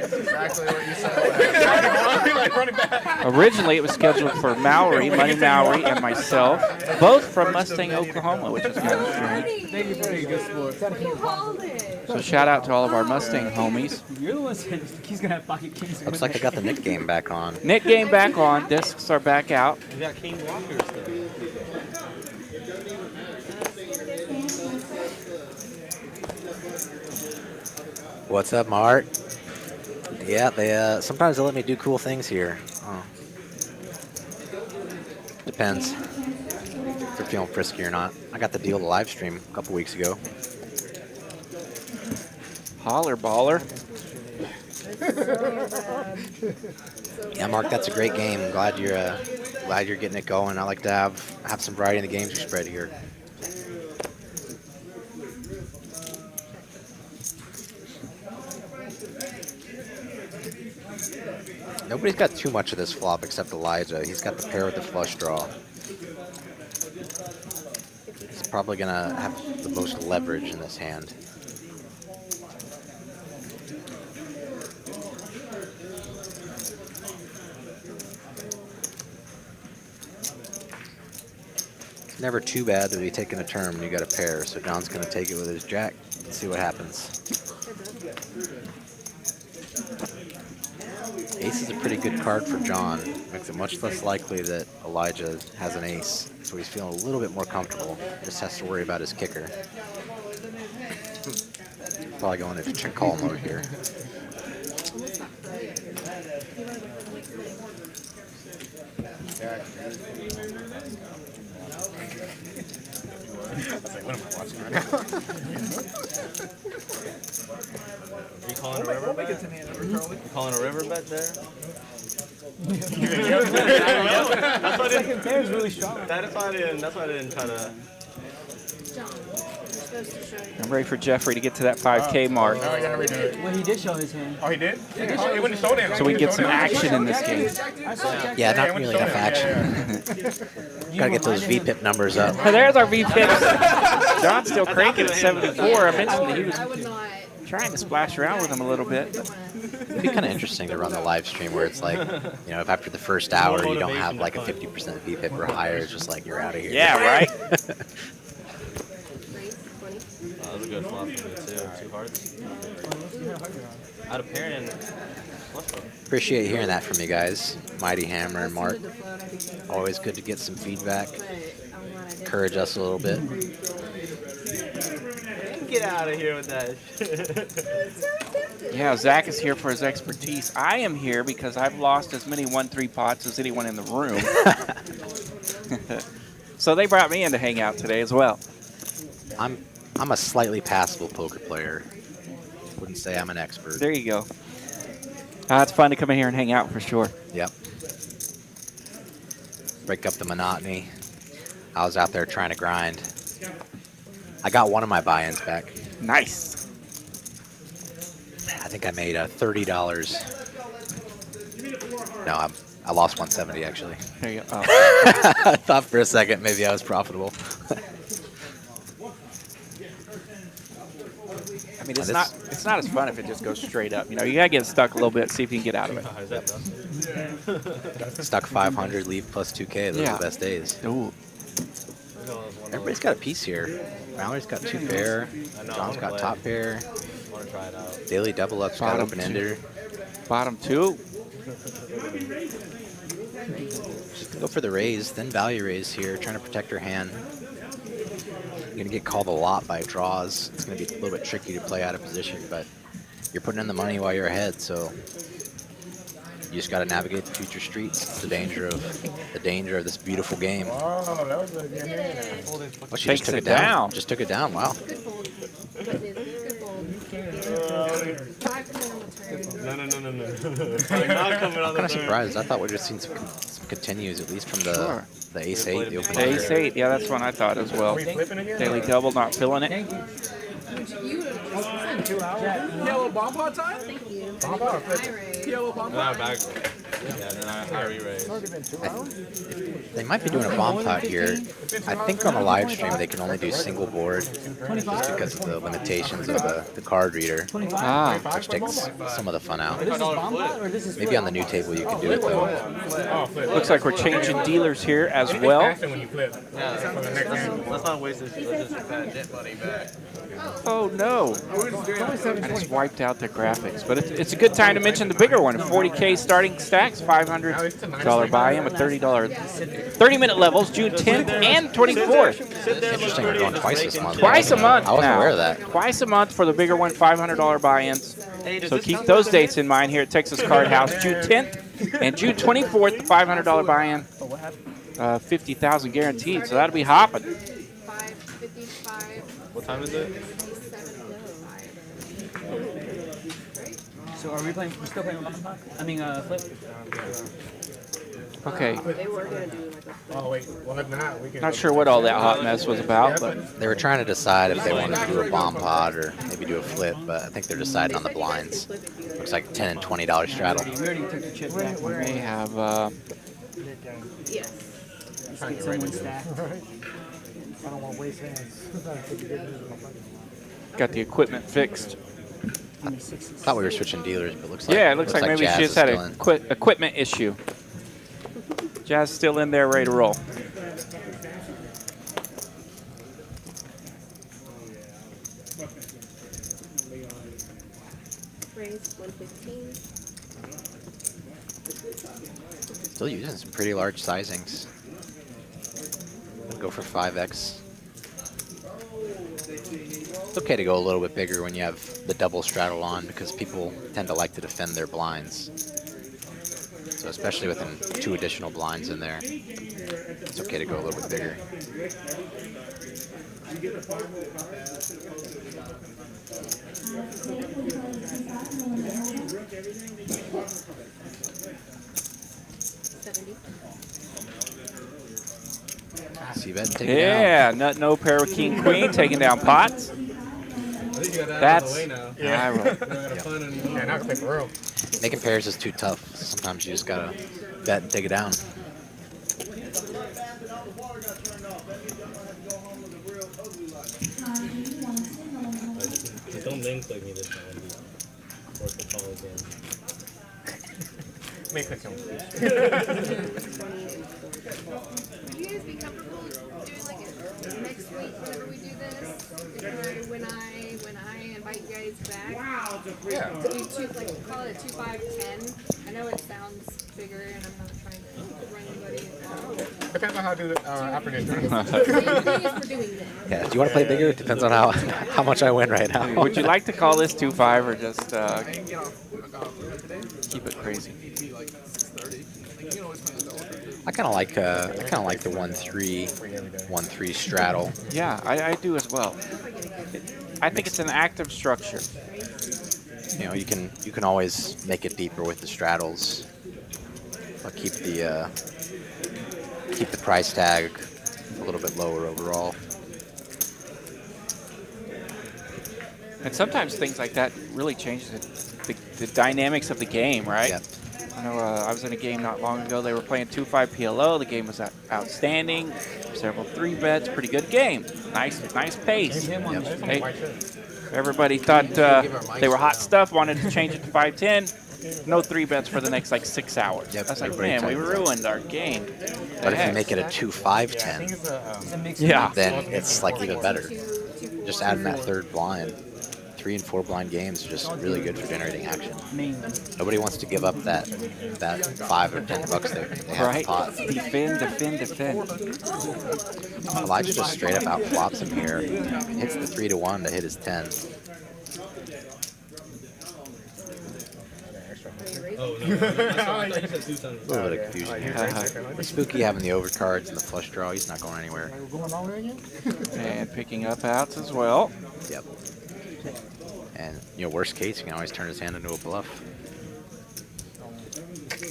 Exactly what you said. Like running back. Originally, it was scheduled for Mallory, Money Mallory, and myself, both from Mustang, Oklahoma, which is kind of strange. Thank you for a good sport. So shout out to all of our Mustang homies. You're the one saying he's gonna have pocket kings. Looks like I got the Nick game back on. Nick game back on. Discs are back out. You got king blockers though. What's up, Mark? Yeah, they sometimes they let me do cool things here. Oh. Depends if they're feeling frisky or not. I got the deal to live stream a couple weeks ago. Holler baller. Yeah, Mark, that's a great game. I'm glad you're getting it going. I like to have some variety in the games we spread here. Nobody's got too much of this flop except Elijah. He's got the pair with the flush draw. He's probably gonna have the most leverage in this hand. It's never too bad to be taking a turn when you got a pair, so John's gonna take it with his jack and see what happens. Ace is a pretty good card for John. Makes it much less likely that Elijah has an ace, so he's feeling a little bit more comfortable. Just has to worry about his kicker. Probably going into check call mode here. What am I watching right now? You calling a river bet? You calling a river bet there? That's why Second pair is really strong. That's why I didn't try to. John, you're supposed to show you. I'm ready for Jeffrey to get to that 5K mark. Oh, yeah, redo it. Well, he did show his hand. Oh, he did? Oh, he went to showdown. So we get some action in this game. Yeah, not really enough action. Gotta get those VPIP numbers up. Oh, there's our VPIPs. John's still cranking at 74. I mentioned that he was I would not. trying to splash around with him a little bit. It'd be kind of interesting to run the live stream where it's like, you know, if after the first hour you don't have like a 50% VPIP or higher, it's just like you're out of here. Yeah, right? That was a good flop for me too. 2 hearts. I had a pair in. Appreciate hearing that from you guys. Mighty Hammer and Mark. Always good to get some feedback. Encourage us a little bit. Get out of here with that shit. Yeah, Zach is here for his expertise. I am here because I've lost as many 1-3 pots as anyone in the room. So they brought me in to hang out today as well. I'm a slightly passable poker player. Wouldn't say I'm an expert. There you go. It's fun to come in here and hang out for sure. Yep. Break up the monotony. I was out there trying to grind. I got one of my buy-ins back. Nice. I think I made $30. No, I lost 170 actually. There you go. Oh. I thought for a second maybe I was profitable. I mean, it's not as fun if it just goes straight up. You know, you gotta get stuck a little bit, see if you can get out of it. Stuck 500, leave plus 2K. Those are the best days. Ooh. Everybody's got a piece here. Mallory's got 2 pair. John's got top pair. Daily double up's got open ender. Bottom 2. Just go for the raise, then value raise here, trying to protect her hand. You're going to get called a lot by draws. It's going to be a little bit tricky to play out of position, but you're putting in the money while you're ahead, so you just got to navigate the future streets. It's the danger of this beautiful game. Oh, that was a good hand. Well, she just took it down. Just took it down. Wow. Good fold. Good fold. No. Not coming on the I'm kind of surprised. I thought we'd just seen some continues, at least from the ace 8. The open Ace 8, yeah, that's one I thought as well. Daily double, not feeling it. Yellow bomb pot time? Thank you. Yellow bomb pot? back. Yeah, then I re-raise. They might be doing a bomb pot here. I think on the live stream they can only do single board just because of the limitations of the card reader, which takes some of the fun out. Maybe on the new table you can do it though. Looks like we're changing dealers here as well. Let's not waste this. Let's just get money back. Oh no! I just wiped out the graphics, but it's a good time to mention the bigger one. 40K starting stacks, $500 buy-in with $30 30-minute levels, June 10th and 24th. Interesting, we're going twice this month. Twice a month. I wasn't now. aware of that. Twice a month for the bigger one, $500 buy-ins. So keep those dates in mind here at Texas Card House, June 10th and June 24th, $500 buy-in, 50,000 guaranteed. So that'll be hopping. 5:55. What time is it? So are we playing? We're still playing with Lumberjack? I mean, flip. Okay. Oh wait, well if not, we can. Not sure what all that hot mess was about, but They were trying to decide if they wanted to do a bomb pod or maybe do a flip, but I think they're deciding on the blinds. Looks like $10 and $20 straddle. We already took the chip back. we may have Yes. Let's get someone stacked. I don't want to waste hands. got the equipment fixed. Thought we were switching dealers, but looks like Yeah, it looks like maybe Jazz she just is had still a in. equipment issue. Jazz still in there, ready to roll. Raise 115. Still using some pretty large sizings. Go for 5x. It's okay to go a little bit bigger when you have the double straddle on because people tend to like to defend their blinds. So especially with 2 additional blinds in there, it's okay to go a little bit bigger. See bet and take it down. Yeah, nut no pair with king queen taking down pots. That's Yeah, not gonna pick real. Making pairs is too tough. Sometimes you just gotta bet and take it down. Don't link click me this time. Force the call again. Make it come. Would you guys be comfortable doing like a next week whenever we do this? When I invite you guys back? Yeah. Do call it a 2-5-10. I know it sounds bigger, and I'm not trying to run anybody. Depends on how I do the operative. Thank you for doing this. Yeah, do you want to play bigger? It depends on how much I win right now. Would you like to call this 2-5 or just keep it crazy? I kind of like the 1-3 straddle. Yeah, I do as well. I think it's an active structure. You know, you can always make it deeper with the straddles, but keep the price tag a little bit lower overall. And sometimes things like that really change the dynamics of the game, right? Yep. I know I was in a game not long ago. They were playing 2-5 PLO. The game was outstanding. Several 3-bets. Pretty good game. Nice pace. Hey, everybody thought they were hot stuff, wanted to change it to 5-10. No 3-bets for the next like 6 hours. Yep, I was like, everybody man, we tightens up. ruined our game. But if you make it a 2-5-10, Yeah. then it's like even better. Just adding that third blind. 3 and 4 blind games are just really good for generating action. Nobody wants to give up that $5 or $10 they have Right. pot. Defend. Elijah just straight up outflops him here. Hits the 3-1 to hit his 10. A little bit of confusion here. Spooky having the overcards and the flush draw. He's not going anywhere. And picking up outs as well. Yep. And, you know, worst case, he can always turn his hand into a bluff.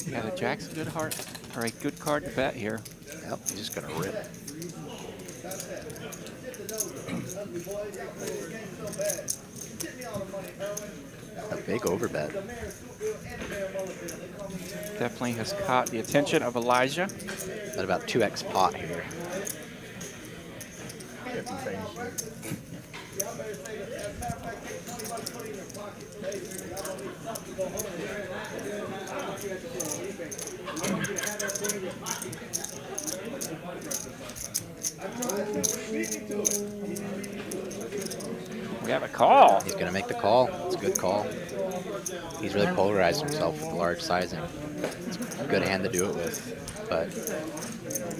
Yeah, the jack's a good heart, or a good card to bet here. Yep, he's just going to rip. A big overbet. Definitely has caught the attention of Elijah. At about 2x pot here. We have a call. He's going to make the call. It's a good call. He's really polarized himself with the large sizing. It's a good hand to do it with, but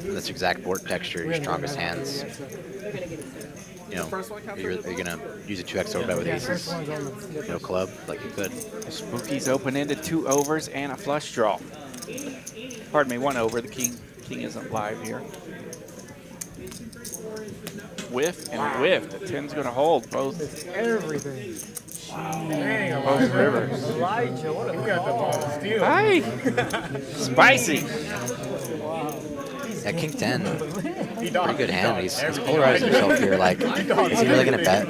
this exact board texture, your strongest hands, you know, you're going to use a 2x overbet with aces, no club, like you could. Spooky's open-ended, 2 overs and a flush draw. Pardon me, 1 over. The king isn't live here. Whiff and whiff. The 10's going to hold both. Everything. Dang, Both rivers. Elijah, what a got the ball steal. Hi. Spicy. Yeah, King 10, pretty good hand. He's polarized himself here. Like, is he really going to bet,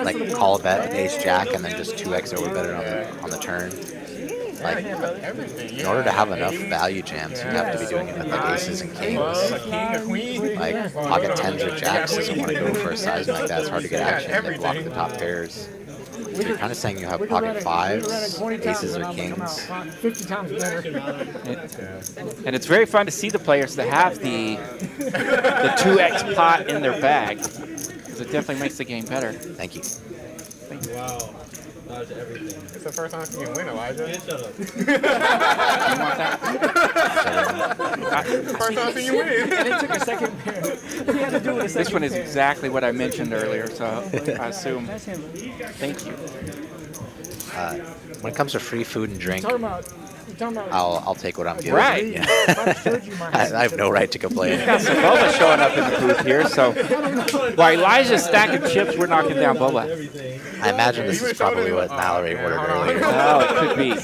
like, call a bet with ace-jack and then just 2x overbet it on the turn? Like, in order to have enough value jams, you have to be doing it with like aces and kings. Like pocket 10s or jacks doesn't want to go for a size like that. It's hard to get action. They block the top pairs. So you're kind of saying you have pocket 5s, aces or kings. 50 times better. And it's very fun to see the players that have the 2x pot in their bag, because it definitely makes the game better. Thank you. Wow. Dodge everything. It's the first time you can win, Elijah. Yeah, shut up. You want that? First time you win. And it took a second pair. He had to do it a second This one is pair. exactly what I mentioned earlier, so I assume. Thank you. When it comes to free food and drink, You're talking about I'll take what I'm given. Right. Yeah. I have no right to complain. We've got some boba showing up in the booth here, so while Elijah's stacking chips, we're knocking down boba. I imagine this is probably what Mallory ordered earlier. Oh, it could be.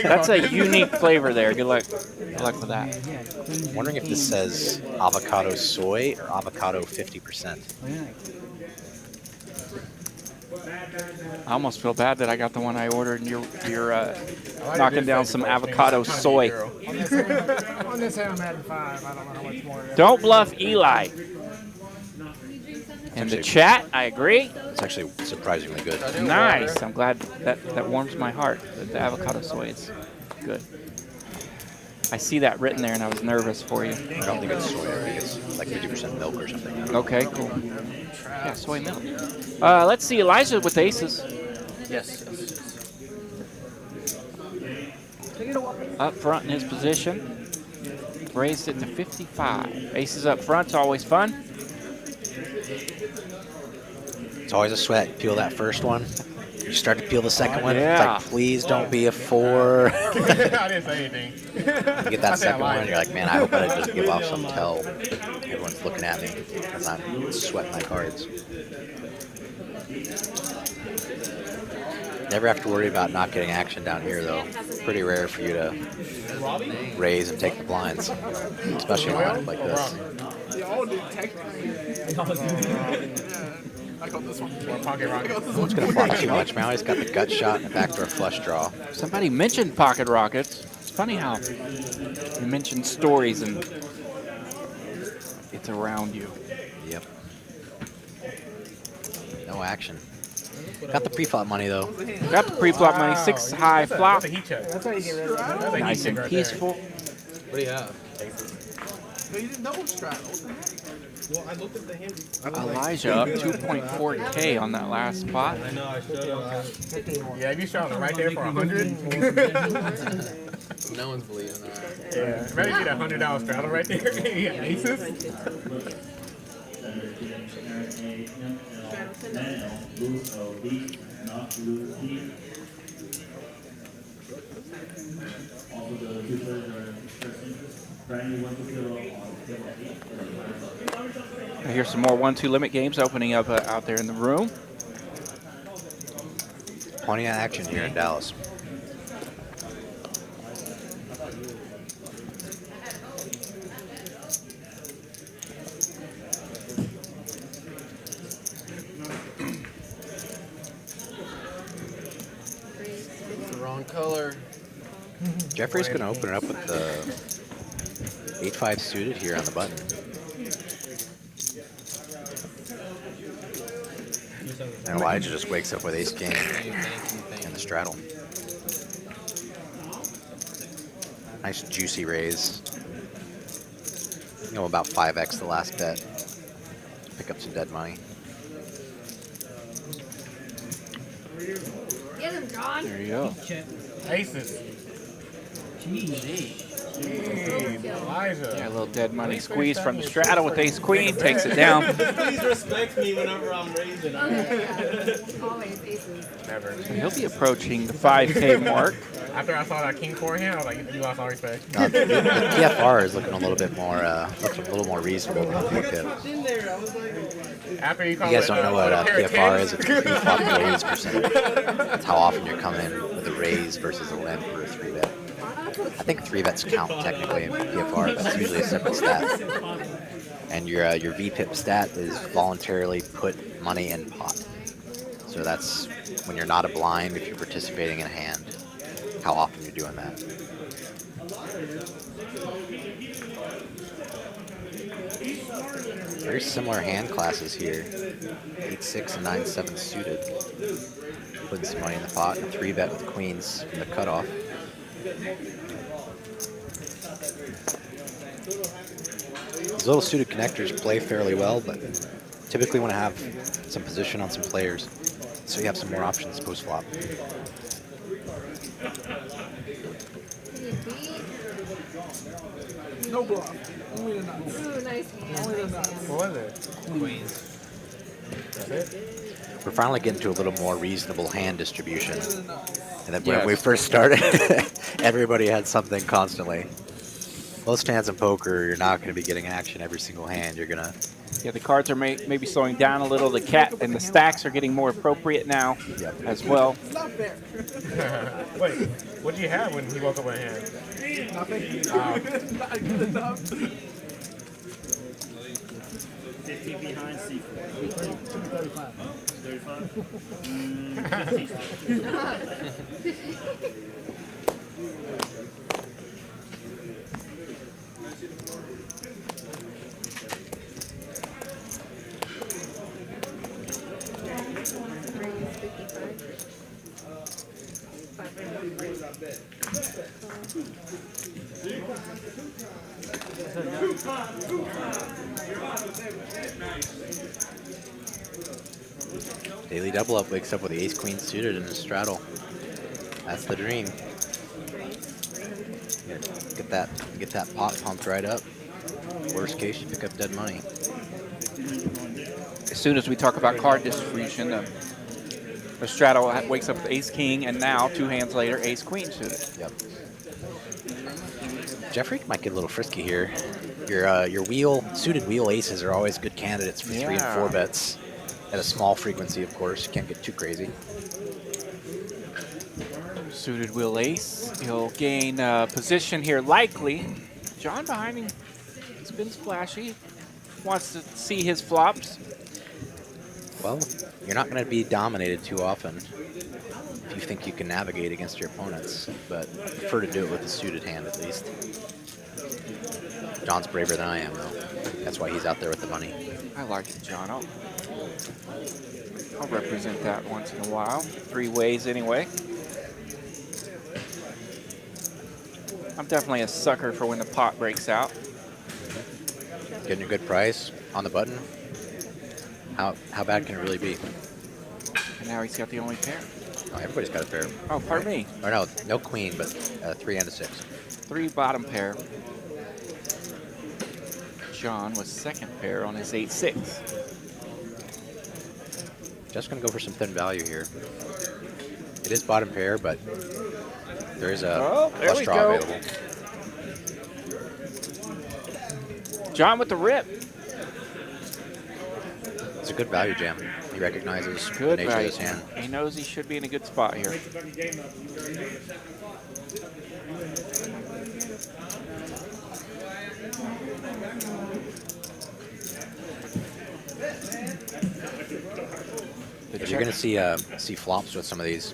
That's a unique flavor there. Good luck with that. I'm wondering if this says avocado soy or avocado 50%. I almost feel bad that I got the one I ordered and you're knocking down some avocado soy. On this hand, I'm adding 5. I don't know how much more. Don't bluff Eli. In the chat, I agree. It's actually surprisingly good. Nice. I'm glad that warms my heart. The avocado soy is good. I see that written there and I was nervous for you. I don't think it's soy. I think it's like 50% milk or something. Okay, cool. Yeah, soy milk. Let's see Elijah with aces. Yes. Up front in his position. Raised it to 55. Aces up front's always fun. It's always a sweat. Peel that first one. You start to peel the second one. Yeah. It's like, please don't be a 4. I didn't say anything. You get that second one, you're like, man, I hope I didn't just give off some tell. Everyone's looking at me because I'm sweating my cards. Never have to worry about not getting action down here, though. Pretty rare for you to raise and take the blinds, especially in a lineup like this. I got this one. Or pocket rocket. It's gonna flop too much. Mallory's got the gut shot and a backdoor flush draw. Somebody mentioned pocket rockets. It's funny how you mention stories and it's around you. Yep. No action. Got the pre-flop money though. Got the pre-flop money, 6 high flop. That's a heat check. That's how you get rid of it. That's a heat Nice check and right peaceful. What do you have? But you didn't double straddle. What the heck? Well, I looked at the hand. Elijah up 2.4K on that last spot. I know, I showed him. Yeah, if you shot it right there for 100. No one's believing that. Yeah, ready to get $100 straddle right there. Yeah, aces. Here's some more 1-2 limit games opening up out there in the room. Plenty of action here in Dallas. The wrong color. Jeffrey's going to open it up with the 8-5 suited here on the button. And Elijah just wakes up with ace king and the straddle. Nice juicy raise. You know, about 5x the last bet. Pick up some dead money. Get him, John. There you go. Aces. Jeez, Elijah. Yeah, a little dead money squeeze from the straddle with ace queen, takes it down. Please respect me whenever I'm raising. Okay, yeah. Always aces. Never. He'll be approaching the 5K mark. After I saw that king forehand, I was like, you lost all respect. The PFR is looking a little bit more, reasonable than the VPIP. After you You guys don't know what PFR is. It's the pre-flop raise percentage. It's how often you're coming in with a raise versus a limp or a 3-bet. I think 3-bets count technically in PFR, but it's usually a separate stat. And your VPIP stat is voluntarily put money in pot. So that's when you're not a blind, if you're participating in a hand, how often you're doing that. Very similar hand classes here. 8-6 and 9-7 suited. Putting some money in the pot and a 3-bet with queens from the cutoff. These little suited connectors play fairly well, but typically want to have some position on some players, so you have some more options post-flop. No bluff. Only the nuts. Ooh, nice hand. Only the nuts. What was it? Queens. That's it? We're finally getting to a little more reasonable hand distribution. Only the nuts. And then when we first started, everybody had something constantly. Most hands in poker, you're not going to be getting action every single hand. You're going to... Yeah, the cards are maybe slowing down a little. The cat and the stacks are getting more appropriate now as well. It's not fair. Wait, what did you have when he woke up with a hand? Nothing. Not good enough. 50 behind C4. 35. 35? Daily double up wakes up with the ace queen suited and a straddle. That's the dream. Get that pot pumped right up. Worst case, you pick up dead money. As soon as we talk about card distribution, the straddle wakes up with ace king, and now 2 hands later, ace queen suited. Yep. Jeffrey might get a little frisky here. Your suited wheel aces are always good candidates for 3 and 4 bets. At a small frequency, of course. You can't get too crazy. Suited wheel ace. He'll gain position here, likely. John behind him. He's been splashy. Wants to see his flops. Well, you're not going to be dominated too often if you think you can navigate against your opponents, but I prefer to do it with a suited hand at least. John's braver than I am, though. That's why he's out there with the money. I like it, John. I'll represent that once in a while. 3 ways anyway. I'm definitely a sucker for when the pot breaks out. Getting a good price on the button. How bad can it really be? And now he's got the only pair. Oh, everybody's got a pair. Oh, pardon me. Or no, no queen, but 3 and a 6. 3 bottom pair. John with second pair on his 8-6. Just gonna go for some thin value here. It is bottom pair, but there is a flush draw available. John with the rip. It's a good value jam. He recognizes Good the nature value. of his hand. He knows he should be in a good spot here. If you're going to see flops with some of these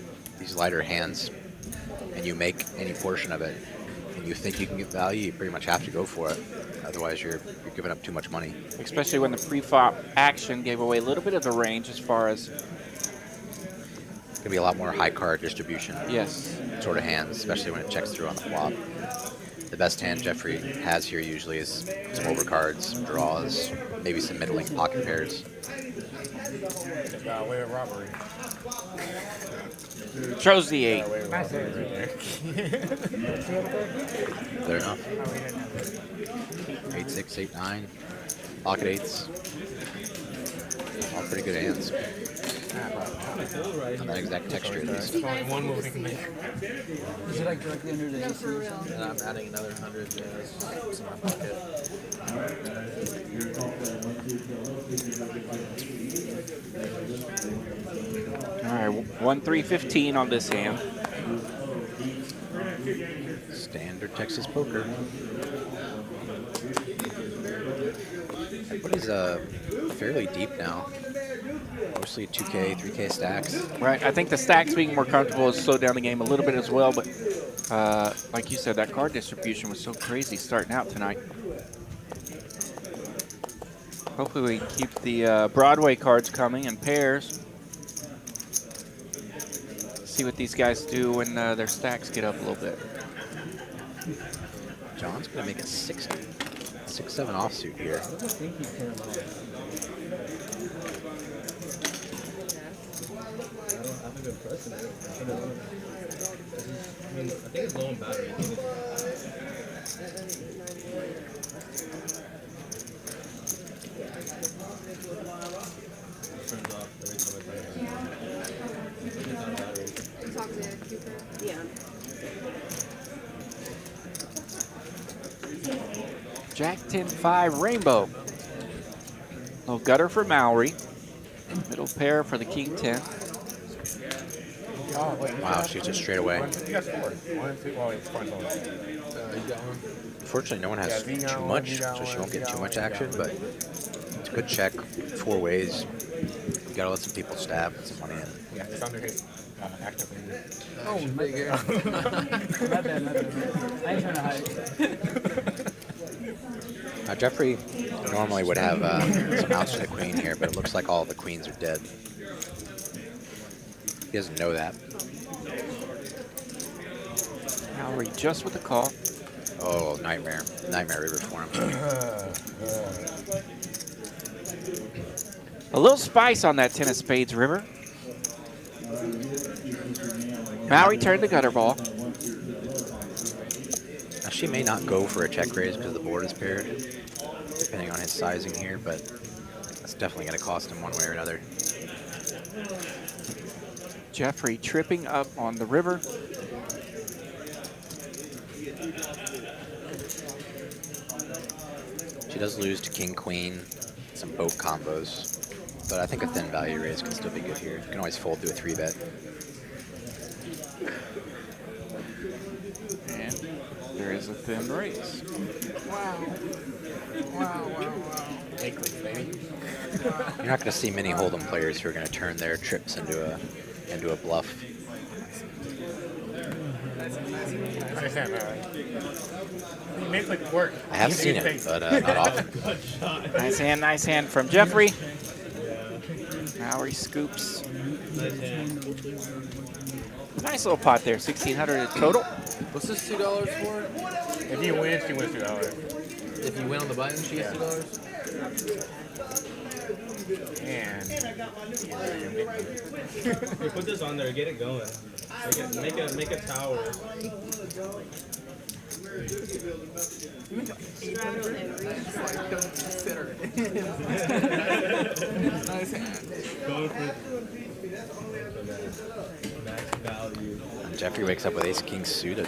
lighter hands, and you make any portion of it, and you think you can get value, you pretty much have to go for it. Otherwise, you're giving up too much money. Especially when the pre-flop action gave away a little bit of the range as far as... It's going to be a lot more high card distribution. Yes. Sort of hands, especially when it checks through on the flop. The best hand Jeffrey has here usually is some overcards, some draws, maybe some middling pocket pairs. Way of robbery. Chose the 8. Clear enough. 8-6, 8-9, pocket 8s. All pretty good hands. On that exact texture at least. There's only one move he can make. Is it like directly under the AC or something? And I'm adding another 100 to my pocket. All right, 1-3-15 on this hand. Standard Texas poker. Everybody's fairly deep now. Mostly 2K, 3K stacks. Right, I think the stacks being more comfortable has slowed down the game a little bit as well, but like you said, that card distribution was so crazy starting out tonight. Hopefully we can keep the Broadway cards coming in pairs. See what these guys do when their stacks get up a little bit. John's going to make it 60. 6-7 offsuit here. I think he can. I haven't been pressing it. I think it's low on battery. Turns off every time I play it. Talk to Cooper. Yeah. Jack 10-5 Rainbow. Little gutter for Mallory. Middle pair for the King 10. Oh, wait. Wow, shoots it straight away. You got 4. 1, 2, well, it's fine. You got one? Unfortunately, no one has too much, so she won't get too much action, but it's a good check. 4 ways. You gotta let some people stab, put some money in. Yeah, it's under his active. Oh, my bad. My bad. I ain't trying to hide. Now, Jeffrey normally would have some outs to the queen here, but it looks like all the queens are dead. He doesn't know that. Mallory just with the call. Oh, nightmare. Nightmare river for him. A little spice on that 10 of spades river. Mallory turned the gutter ball. Now, she may not go for a check raise because the board is paired, depending on his sizing here, but that's definitely going to cost him one way or another. Jeffrey tripping up on the river. She does lose to king, queen, some boat combos, but I think a thin value raise can still be good here. You can always fold to a 3-bet. And there is a thin raise. Wow. Wow. Acreage, baby. You're not going to see many hold'em players who are going to turn their trips into a bluff. Nice hand, you make it work. I have seen it, but not often. Nice hand from Jeffrey. Mallory scoops. Nice little pot there, 1,600 total. What's this $2 for? If you win, she wins $2. If you win on the button, she gets $2. And Hey, put this on there. Get it going. Make a tower. Don't consider it. Nice hand. Going for max value. And Jeffrey wakes up with ace-king suited.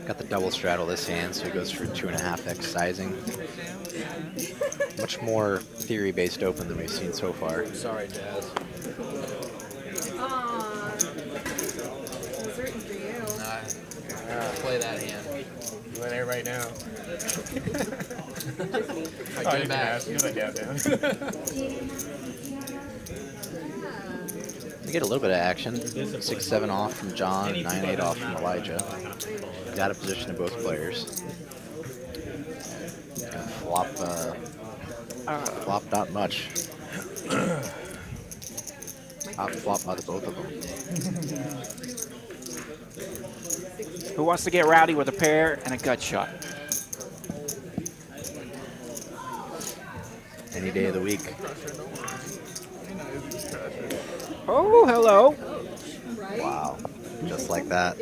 Got the double straddle this hand, so he goes for 2.5x sizing. Much more theory-based open than we've seen so far. Sorry, Jazz. Aw. It's written for you. Nah, play that hand. you win it right now. Get it back. You let that down. We get a little bit of action. 6-7 off from John, 9-8 off from Elijah. Got a position of both players. Flop not much. Top flop by the both of them. Who wants to get rowdy with a pair and a gut shot? Any day of the week. Oh, hello. Wow. Just like that.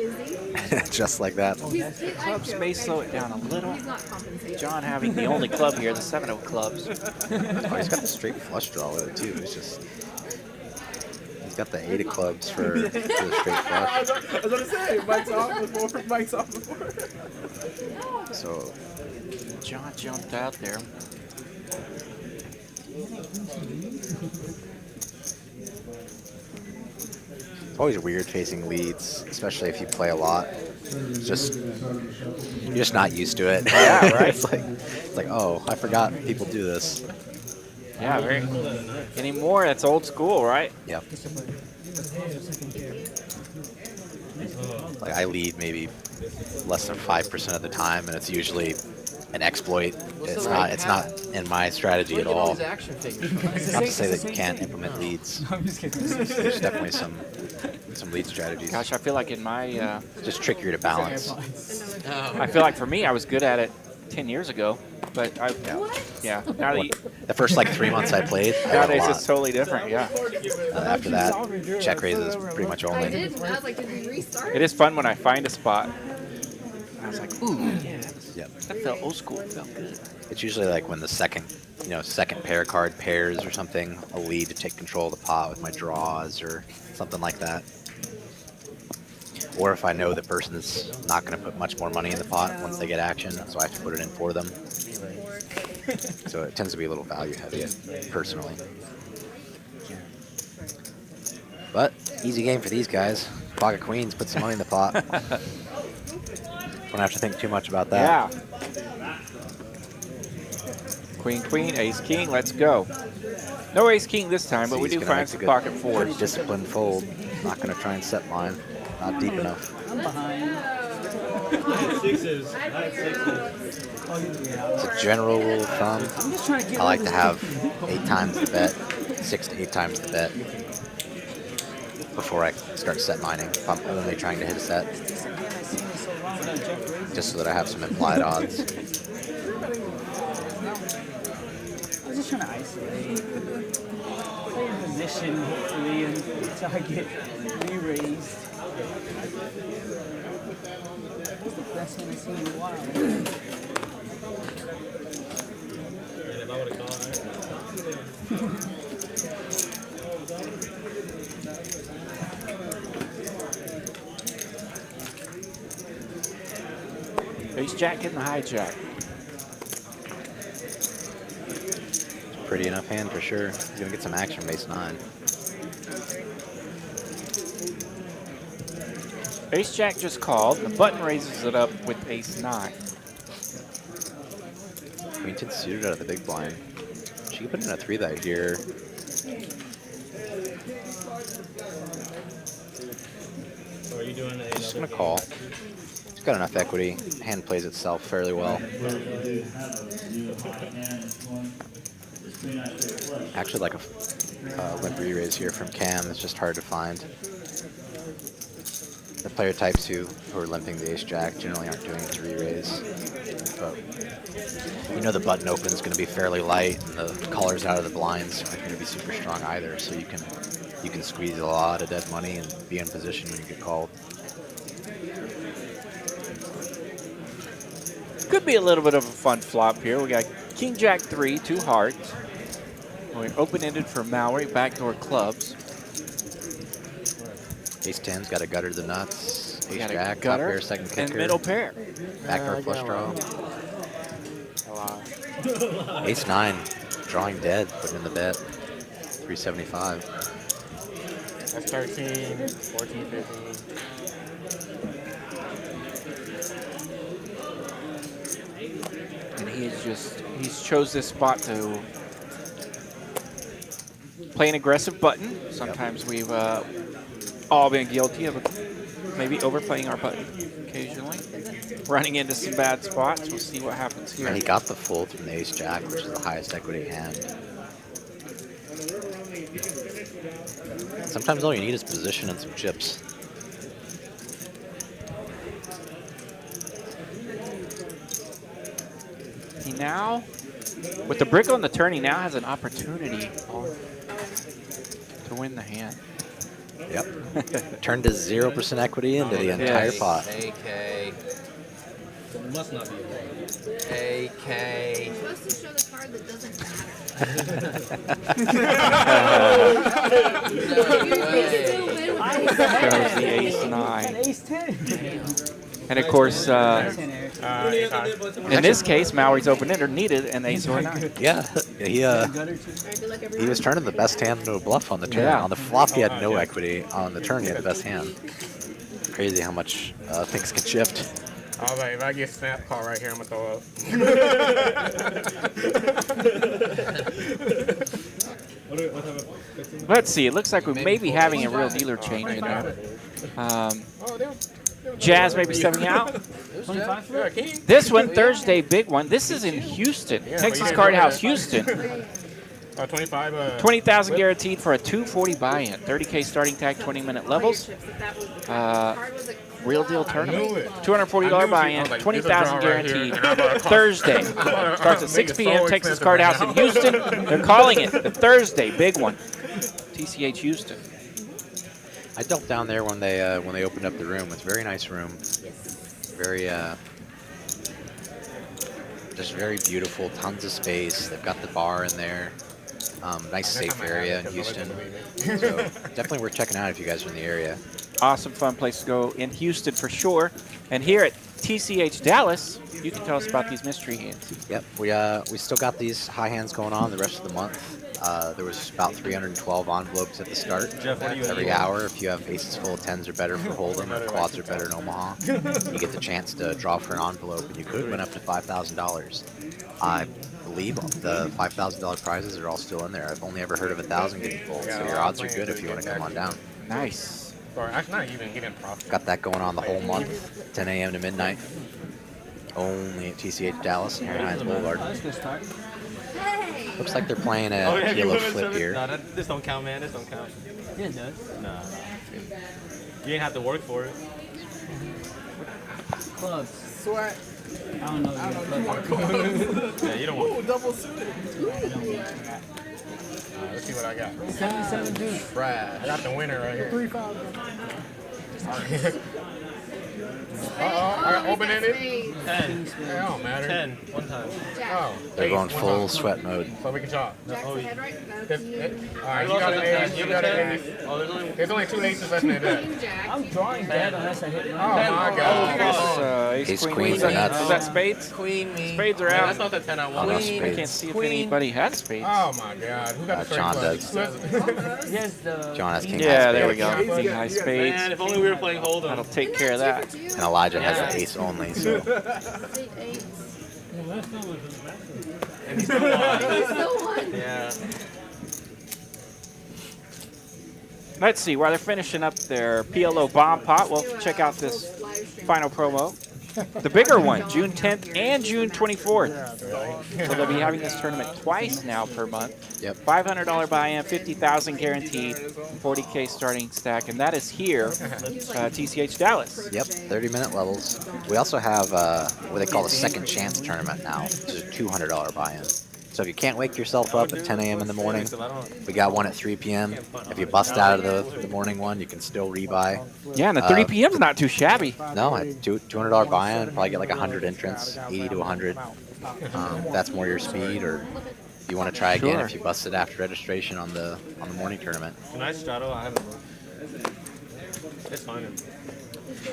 Just like that. Club space, slow it down a little. He's not compensated. John having the only club here, the 7 of clubs. Oh, he's got the straight flush draw with it too. He's got the 8 of clubs for the straight flush. I was gonna say, Mike's off before. Mike's off before. So John jumped out there. it's always weird facing leads, especially if you play a lot. It's just you're just not used to it. Yeah, right. it's like, oh, I forgot people do this. Yeah, very. Anymore, that's old school, right? Yep. Like I lead maybe less than 5% of the time, and it's usually an exploit. It's not in my strategy at all. Not to say that you can't implement leads. There's definitely some lead strategies. Gosh, I feel like in my Just trickier to balance. I feel like for me, I was good at it 10 years ago, but yeah. Now that The first like 3 months I played, I learned a nowadays lot. it's totally different. Yeah, After that, check raises pretty much I only. did. I was like, did we restart? it is fun when I find a spot. I was like, ooh, yeah, Yep. that felt old school. It felt good. It's usually like when the second pair card pairs or something, a lead to take control of the pot with my draws or something like that. Or if I know the person's not going to put much more money in the pot once they get action, so I have to put it in for them. So it tends to be a little value heavy, personally. But easy game for these guys. Pocket queens, put some money in the pot. Don't have to think too much about that. Yeah. Queen, queen, ace, king. Let's go. No ace, king this time, but we do find some pocket fours. Pretty disciplined fold. Not going to try and set mine. Not deep enough. I'm behind. Sixes. It's a general rule of thumb. I like to have 8 times the bet, 6 to 8 times the bet before I start set mining. If I'm only trying to hit a set, just so that I have some implied odds. I was just trying to isolate. Play in position, hopefully, until I get re-raised. That's the best one I've seen in a while. And if I would have gone, Ace jack getting the hijack. Pretty enough hand for sure. He's going to get some action from ace 9. Ace jack just called. The button raises it up with ace 9. Q10 Suited out of the big blind. She could put in a 3-bet here. So are you doing a Just gonna call. It's got enough equity. Hand plays itself fairly well. Actually, like a limp re-raise here from Cam. It's just hard to find. The player types who are limping the ace-jack generally aren't doing it to re-raise. But you know the button open is going to be fairly light, and the callers out of the blinds aren't going to be super strong either. So you can squeeze a lot of dead money and be in position when you get called. Could be a little bit of a fun flop here. We got King Jack 3, 2 hearts. We're open-ended for Mallory, backdoor clubs. Ace 10's got a gutter to the nuts. Ace Got a jack, top gutter pair, second kicker. and middle pair. Backdoor flush draw. Hello. Ace 9, drawing dead, putting in the bet. 375. That's 13, 14, 15. And he's chose this spot to play an aggressive button. Sometimes we've all been guilty of maybe overplaying our button occasionally. Running into some bad spots. We'll see what happens here. And he got the fold from the ace jack, which is the highest equity hand. Sometimes all you need is position and some chips. He now, with the brick on the turn, he now has an opportunity to win the hand. Yep. Turned his 0% equity into the entire pot. AK. So it must not be a one. AK. You're supposed to show the card that doesn't Shows the ace 9. Ace 10. And of course, Ace high. in this case, Mallory's open-ender needed an ace or a 9. Yeah, he was turning the best hand into a bluff on the turn. Yeah. On the flop, he had no equity. On the turn, he had the best hand. Crazy how much things can shift. I was like, if I get snap call right here, I'm gonna throw up. Let's see. It looks like we may be having a real dealer change in there. Jazz may be stepping out. This one, Thursday, big one. This is in Houston, Texas Card House, Houston. 25. 20,000 guaranteed for a 240 buy-in. 30K starting tag, 20-minute levels. Real deal tournament. $240 buy-in, 20,000 guaranteed. Thursday. Starts at 6 p.m. Texas Card House in Houston. They're calling it the Thursday big one. TCH Houston. I dumped down there when they opened up the room. It's a very nice room. Very just very beautiful. Tons of space. They've got the bar in there. Nice safe area in Houston. So definitely worth checking out if you guys are in the area. Awesome, fun place to go in Houston for sure. And here at TCH Dallas, you can tell us about these mystery hands. Yep, we still got these high hands going on the rest of the month. There was about 312 envelopes at the start. Jeff, what do you Every hour, if you have aces full of 10s or better for Hold'em, or quads are better in Omaha, you get the chance to draw for an envelope, and you could win up to $5,000. I believe the $5,000 prizes are all still in there. I've only ever heard of 1,000 getting full, so your odds are good if you want to come on down. Nice. Or actually, not even getting profit. Got that going on the whole month, 10 a.m. to midnight. Only at TCH Dallas, Aaron Hines Boulevard. Looks like they're playing a kilo flip here. No, this don't count, man. This don't count. Yeah, it does. Nah. You didn't have to work for it. Clubs. Sweat. I don't know. Yeah, you don't want. Ooh, double suited. Let's see what I got. 77 deuce. I got the winner right here. 3-5. I got open-ended. 10. It don't matter. 10. One time. Oh, They're going ace, full one sweat mode. so we can chop. Jack's ahead right now. All right, you got an ace. You got an ace. Oh, There's only 2 aces left in that. King Jack. I'm drawing dead unless I hit Oh one. my God. Ace Queen Queen. Is for that, nuts. is that spades? Queen me. Spades are Yeah, out. that's not the 10 I Oh, want. no, I can't spades. see if Queen. anybody had spades. Oh my God. Who got the John straight does. flush? Yes, the. John has king Yeah, high there we spades. go. King high Man, spades. if only we were playing Hold'em. That'll take care of that. And Elijah has an ace only, so Eight, eight. And he still won. He still won. Yeah. Let's see, while they're finishing up their PLO bomb pot, we'll check out this final promo. The bigger one, June 10th and June 24th. So they'll be having this tournament twice now per month. Yep. $500 buy-in, 50,000 guaranteed, 40K starting stack, and that is here, TCH Dallas. Yep, 30-minute levels. We also have what they call the second chance tournament now, which is a $200 buy-in. So if you can't wake yourself up at 10 a.m. in the morning, we got one at 3 p.m. If you bust out of the morning one, you can still rebuy. Yeah, and the 3 p.m.'s not too shabby. No, at $200 buy-in, probably get like 100 entrants, 80 to 100. That's more your speed, or if you want to try again, if you busted after registration on the morning tournament. Can I straddle? I haven't looked. It's fine.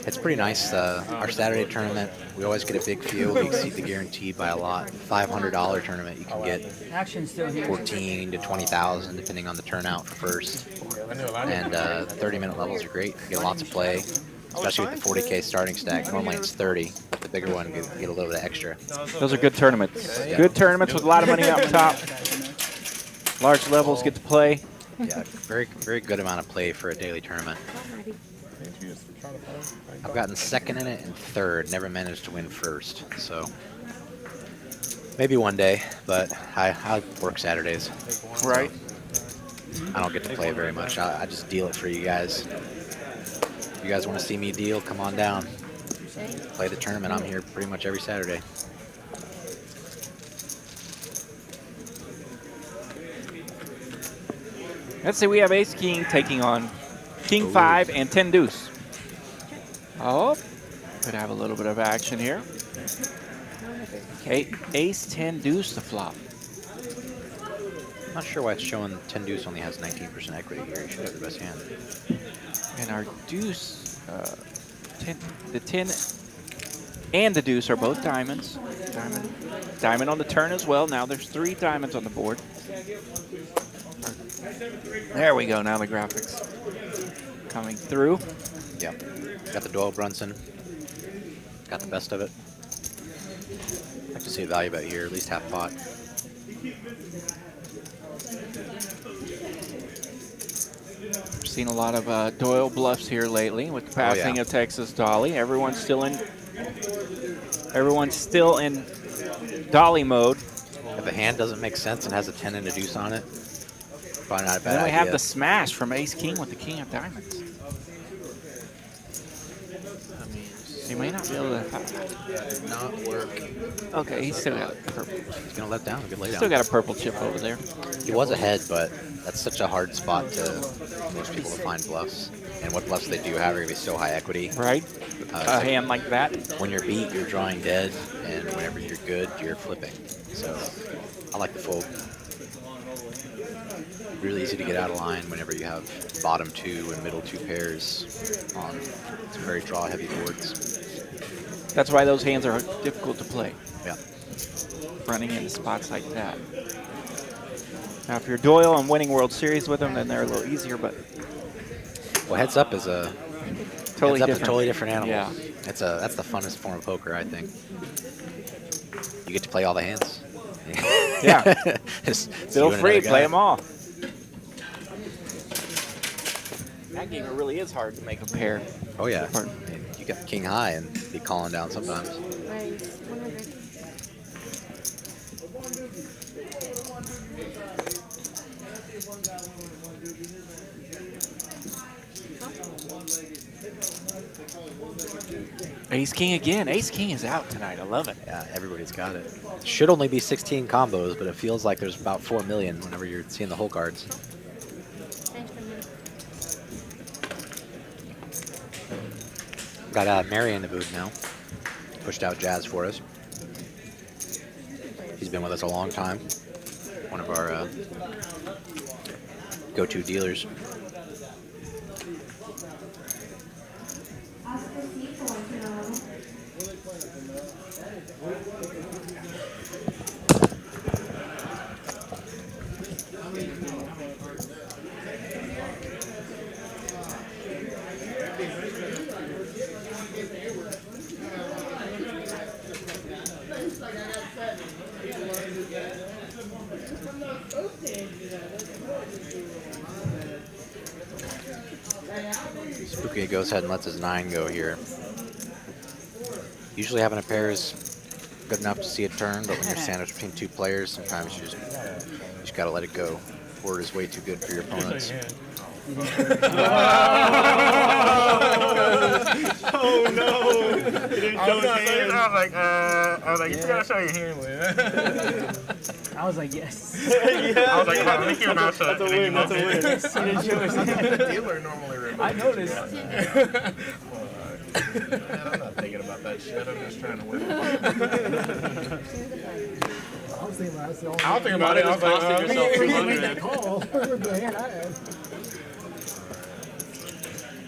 It's pretty nice. Our Saturday tournament, we always get a big field. We exceed the guaranteed by a lot. $500 tournament, you can get 14 to 20,000 depending on the turnout for first. And 30-minute levels are great. You get lots of play, especially with the 40K starting stack. Normally it's 30. The bigger one, you get a little bit extra. Those are good tournaments. Yeah. Good tournaments with a lot of money up top. Large levels get to play. Yeah, very, very good amount of play for a daily tournament. I've gotten second in it and third, never managed to win first, so maybe one day, but I work Saturdays. Right. So I don't get to play very much. I just deal it for you guys. If you guys want to see me deal, come on down. Play the tournament. I'm here pretty much every Saturday. Let's see, we have Ace King taking on King 5 and 10 Deuce. Oh, could have a little bit of action here. Okay, Ace 10 Deuce the flop. Not sure why it's showing 10 Deuce only has 19% equity here. You should have the best hand. And our Deuce, the 10 and the Deuce are both diamonds. Diamond on the turn as well. Now there's 3 diamonds on the board. There we go. Now the graphics coming through. Yep. Got the Doyle Brunson. Got the best of it. I like to see a value bet here, at least half pot. We've seen a lot of Doyle bluffs here lately with the passing of Texas Dolly. Everyone's still in Dolly mode. If a hand doesn't make sense and has a 10 and a deuce on it, probably not a bad Then we idea. have the smash from Ace King with the King of Diamonds. You may not be able to not work. Okay, he's still got a purple. He's gonna let down. Good lay down. Still got a purple chip over there. He was ahead, but that's such a hard spot to most people to find bluffs. And what bluffs they do have are gonna be so high equity. Right. A hand like that. When you're beat, you're drawing dead, and whenever you're good, you're flipping. So I like the fold. Really easy to get out of line whenever you have bottom 2 and middle 2 pairs on some very draw heavy boards. That's why those hands are difficult to play. Yeah. Running into spots like that. Now, if you're Doyle and winning World Series with them, then they're a little easier, but... Well, heads up is a totally different animal. Yeah. That's the funnest form of poker, I think. You get to play all the hands. Yeah. Feel free, play them all. That game, it really is hard to make a pair. Oh, yeah. You got king high and be calling down sometimes. Right. 100. Ace King again. Ace King is out tonight. I love it. Yeah, everybody's got it. Should only be 16 combos, but it feels like there's about 4 million whenever you're seeing the whole cards. Got Mary in the booth now. Pushed out Jazz for us. He's been with us a long time. One of our go-to dealers. Spooky goes ahead and lets his 9 go here. Usually having a pair is good enough to see a turn, but when you're sandwiched between 2 players, sometimes you just gotta let it go. Forward is way too good for your opponents. Oh no! He didn't show his hand. I was like, you gotta show your hand, man. I was like, yes. Yeah, I was like, I think you're not shut. that's a win. That's a win. He didn't show his hand. Dealer normally removes. I noticed. I'm not thinking about that shit. I'm just trying to win. I was thinking about it. I was thinking about it. I was like, yourself You made 200. that call. The hand I had.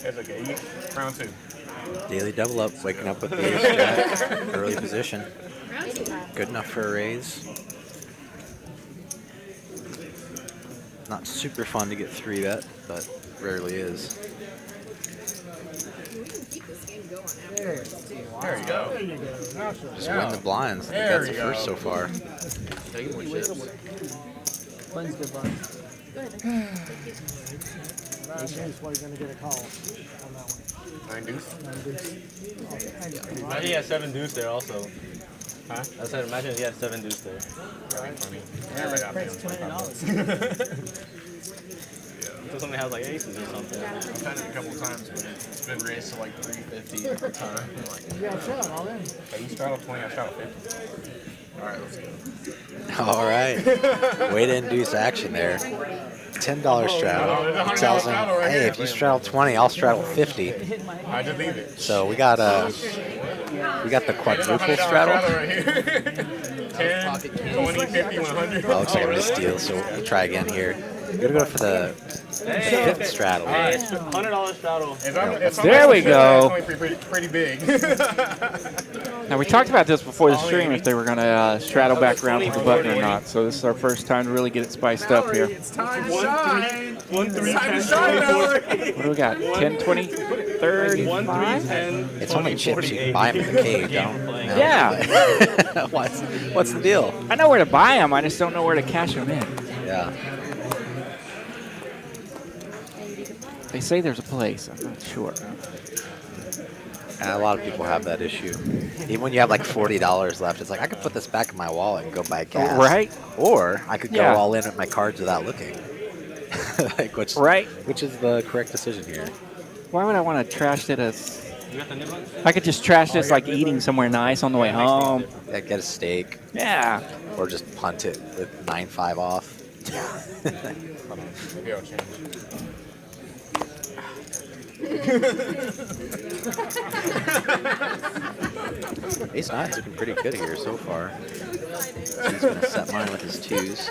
It's okay. Round 2. Daily double up, waking up with the ace jack, early position. Good enough for a raise. Not super fun to get 3-bet, but rarely is. There you go. Just win the blinds. I think that's the first so far. One's good, bud. That's why you're gonna get a call on that one. 9 deuce. Imagine he had 7 deuce there also. Huh? I said, imagine if he had 7 deuce there. Funny. Prince $200. So somebody has like aces or something. I've had it a couple times, but it's been raised to like 350 every time. I'm like, You got a shot all in. hey, you straddle 20, I straddle 50. All right, let's go. All right. Way to induce action there. $10 straddle. Tells him, hey, if you straddle 20, I'll straddle 50. I just leave it. So we got the quadruple straddle. Right here. 10, 20, 50, 100. That looks like a misdeal, so we'll try again here. We're gonna go for the 5th straddle. Hey, $100 straddle. There we go. Pretty big. Now, we talked about this before the stream, if they were going to straddle back around with the button or not. So this is our first time to really get it spiced up here. It's time to shine. 1, 3, Time to 10, shine, 20, Mallory. What do we got? 10, 20, 30, 1, 3, 5? 10, It's only chips. You can buy them in the cave, don't you? Yeah. What's the deal? I know where to buy them. I just don't know where to cash them in. Yeah. They say there's a place. I'm not sure. And a lot of people have that issue. Even when you have like $40 left, it's like, I could put this back in my wallet and go buy gas. Right? Or I could go Yeah. all in with my cards without looking. Like, which is the correct decision here? Why would I want to trash it as... You got the nib ones? I could just trash this like eating somewhere nice on the way home. Yeah, get a steak. Yeah. Or just punt it with 9-5 off. Maybe I'll change. Ace 9's looking pretty good here so far. He's going to set mine with his 2s.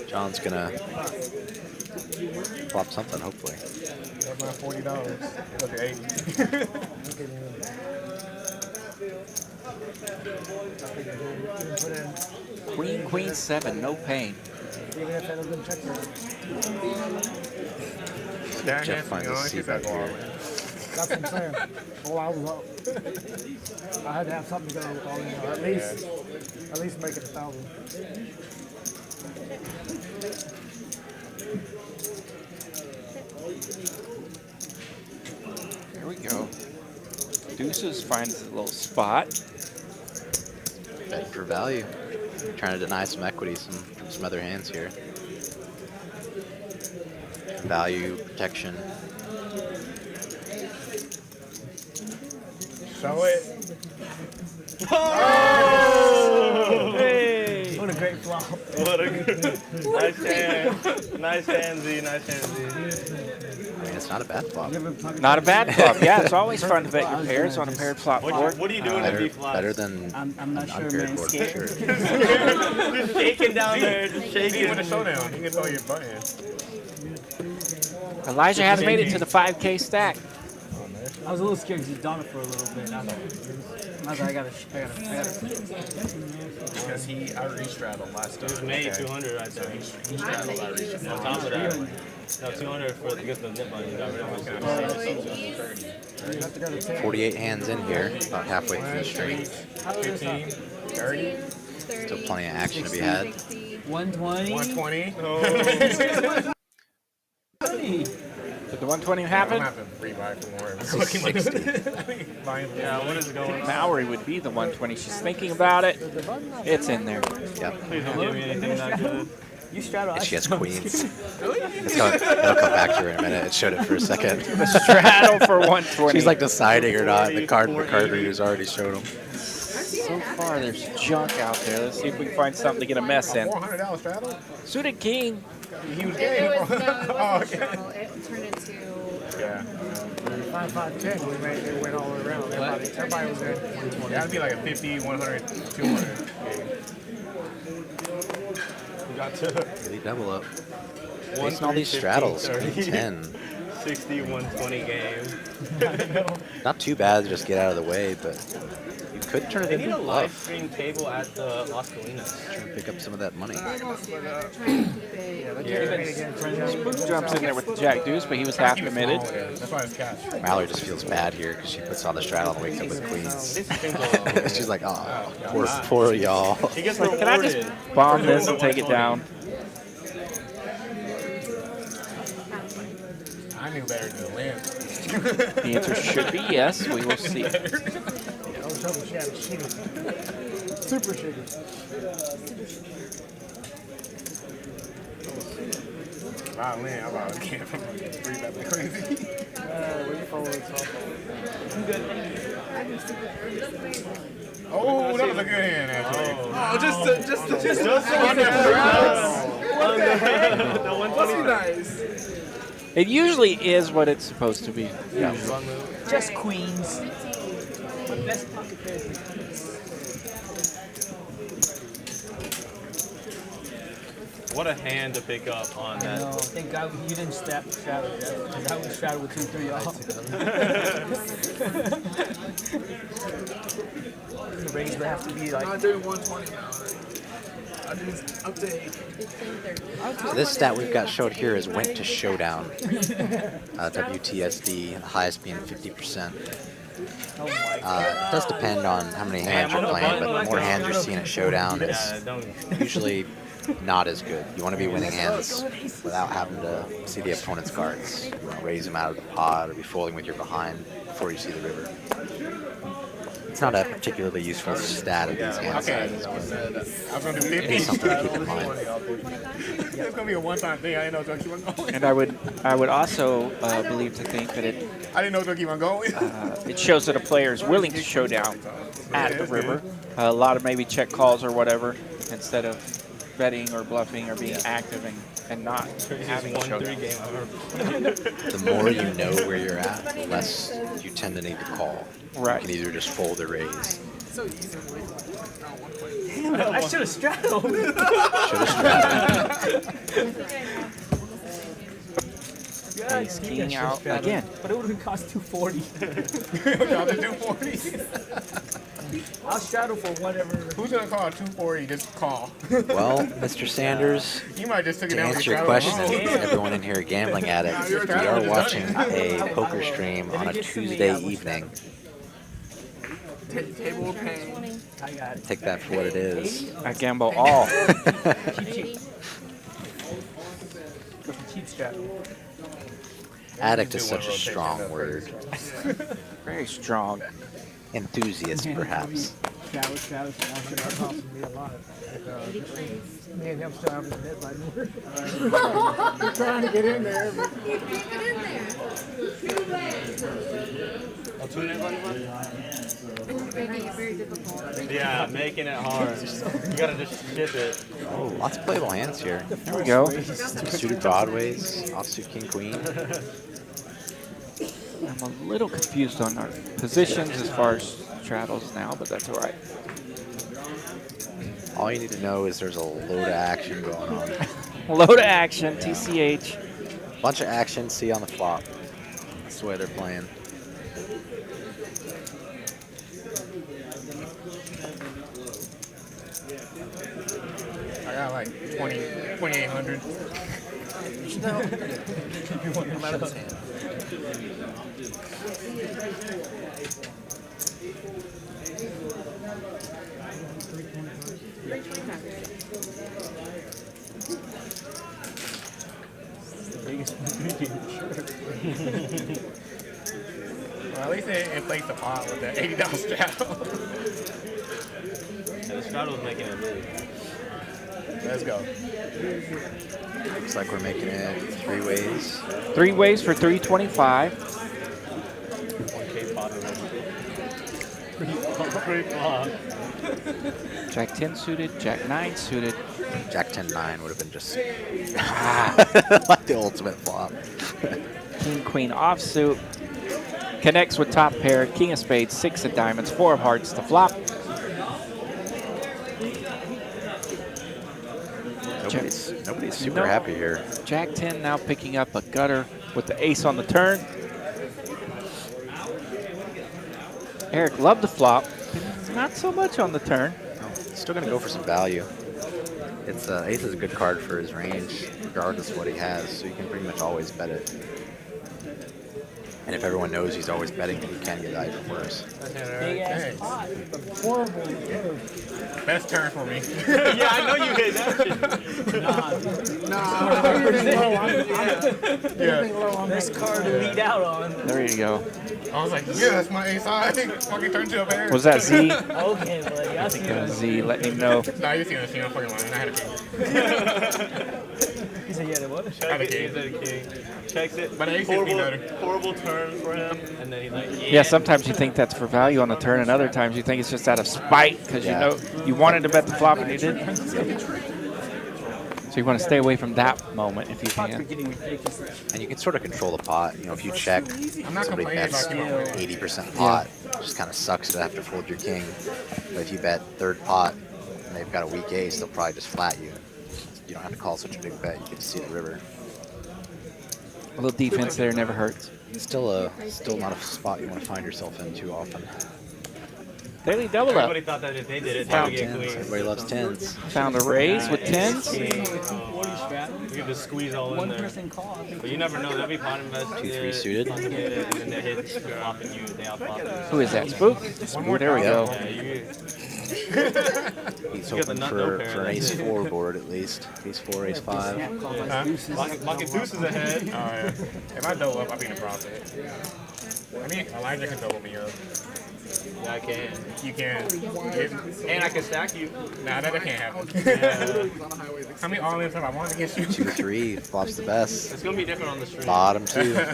John's going to flop something, hopefully. That's my $40. Look at 80. Queen, queen, 7, no pain. Even if that doesn't check her. Jeff finds a C-bet here. That's what I'm saying. Oh, I was up. I had to have something to go with all in, or at least make it 1,000. There we go. Deuces finds a little spot. Bet for value. Trying to deny some equity from some other hands here. Value, protection. Show it. Oh! Hey! What a great flop. What a good. Nice hand. Nice hand, Z. Nice hand, Z. I mean, it's not a bad flop. Not a bad flop. Yeah, it's always fun to bet your pairs on a paired flop board. What are you doing at B flop? Better than I'm not sure, unpaired man. board for Scared. sure. Just shaking down there. Just He shaking. win a showdown. He can throw your button. Elijah has made it to the 5K stack. I was a little scared because he's done it for a little bit. I was like, I gotta. Because I re-straddled last time. Made 200 right there. He straddled, I re-straddled. On top of that. No, 200 for because the nip money got rid of it. 48 hands in here, about halfway through the stream. 15, 30. Still plenty of action to be had. 120. 120. Did the 120 happen? I'm gonna have to rebuy for more. 60. Yeah, what is going on? Mallory would be the 120. She's thinking about it. It's in there. Yep. Please don't give me anything that good. You straddle. And she has queens. It'll come back to her in a minute. It showed it for a second. The straddle for 120. She's like deciding or not. The card reader's already showed him. So far, there's junk out there. Let's see if we can find something to get a mess in. $400 straddle? Suited king. He was It getting was, no, it Oh, wasn't okay. straddle. It turned into. Yeah. 5, 5, 10. We made it went all around. Everybody was there. That'd be like a 50, 100, 200. We got to Really double up. 1, Facing all these 3, straddles. 15, 10. 60, 120 game. Not too bad to just get out of the way, but you could turn it They need into a a live bluff. stream table at the Las Colinas. Try and pick up some of that money. Trying to keep it. Spook jumps in there with the jack deuce, but he was half committed. That's why it's cash. Mallory just feels bad here because she puts on the straddle and wakes up with queens. She's like, oh, poor y'all. He gets Can I just rewarded. bomb this and take it down? I knew better than to win. The answer should be yes. We will see. I was hoping she had a shitty. Super shitty. Violin, I'm about to camp from 3 back like crazy. Where you forward Oh, that was a good hand, actually. Oh, just What the heck? The 120 nice. It usually is what it's supposed to be. Yeah. Just queens. My best pocket pair. What a hand to pick up on No, that. thank God you didn't straddle that. Because I would straddle with 2, 3 off. The raise would have to be I'm like. not doing 120 now. I just update. So this stat we've got showed here is went to showdown. WTSD, the highest being 50%. It does depend on how many hands you're playing, but the more hands you're seeing at showdown is Yeah, don't. usually not as good. You want to be winning hands without having to see the opponent's cards. You want to raise them out of the pot or be folding with your behind before you see the river. It's not a particularly useful stat of these hand sizes, I was but going to do 50. it's something to keep in mind. It's going to be a one-time thing. I didn't know it was going to keep on going. And I would also believe to think that I didn't know it was going to keep on going. it shows that a player is willing to show down at the river. A lot of maybe check calls or whatever instead of betting or bluffing or being active and not having a showdown. game ever. The more you know where you're at, the less you tend to need to call. Right. You can either just fold or raise. I should have straddled. Should have straddled. Ace king out again. But it would have cost 240. Y'all did 240. I'll straddle for whatever. Who's going to call 240? Just call. Well, Mr. Sanders, You might just took it to down. answer your question, and everyone in here gambling addict, we are watching a poker stream on a Tuesday evening. Table of pain. I got it. Take that for what it is. I gamble all. Cheap straddle. Addict is such a strong word. Very strong. Enthusiast, perhaps. Straddle should have cost me a lot. Me and him still having a deadline. We're trying to get in there. But Making it very difficult. Yeah, making it hard. You gotta just ship it. Oh, lots of playable hands here. There we go. Suited broadways, offsuit king queen. I'm a little confused on our positions as far as straddles now, but that's all right. All you need to know is there's a load of action going on. Load of action, TCH. Bunch of action, see on the flop. That's the way they're playing. I got like 2,800. Come out of his hand. Biggest Well, at least it inflates the pot with that $80 straddle. And the straddle's making it big. Let's go. Looks like we're making it 3 ways. 3 ways for 325. 1K pot already. Jack 10 suited, Jack 9 suited. Jack 10-9 would have been just like the ultimate flop. King Queen offsuit. Connects with top pair. King of spades, 6 of diamonds, 4 of hearts to flop. Nobody's super happy here. Jack 10 now picking up a gutter with the ace on the turn. Eric loved the flop. Not so much on the turn. No, still going to go for some value. It's ace is a good card for his range, regardless of what he has, so you can pretty much always bet it. And if everyone knows he's always betting, then he can get that even worse. big ass pot. Horrible move. Best turn for me. Yeah, I know you hit that shit. This card to lead out on. There you go. I was like, yeah, that's my ace high. Fucking turn to a pair. Was that Z? Okay, buddy. I see you. Z, let him know. Nah, you see the I'm fucking lying. I had a king. He said, yeah, what? I had a king. He's a king. Checks it. But ace is me better. Horrible turn for him. And then he's like, Yeah, sometimes you think that's for value on the turn, and other times you think it's just out of spite because you know you wanted to bet the flop and you didn't. So you want to stay away from that moment if you can. And you can sort of control the pot. You know, if you check, I'm not somebody complaining bets if I come up with 80% pot, it just kind of sucks to have to fold your king. But if you bet third pot and they've got a weak ace, they'll probably just flat you. You don't have to call such a big bet. You get to see the river. A little defense there never hurts. Still not a spot you want to find yourself in too often. Daily double up. everybody thought that if they did it, they would get Tens. queen. Everybody loves tens. Found a raise with tens. You can just squeeze all in there. But you never know. They'll be pot invested. 2-3 suited. And then they hit flopping you. They outflop you. Who is that? Spook? Ooh, there we go. Yeah, you He's You got the hoping nut for no pair an then. ace 4 board at least. Ace 4, ace 5. Locking deuces ahead. Oh, yeah. If I double up, I'll be in the profit. I mean, Elijah can double me up. Yeah, I can. You can. And I can stack you. Nah, that can't happen. Yeah. How many all-ins have I won against you? 2-3, flops the best. It's going to be different on the stream. Bottom 2. And You're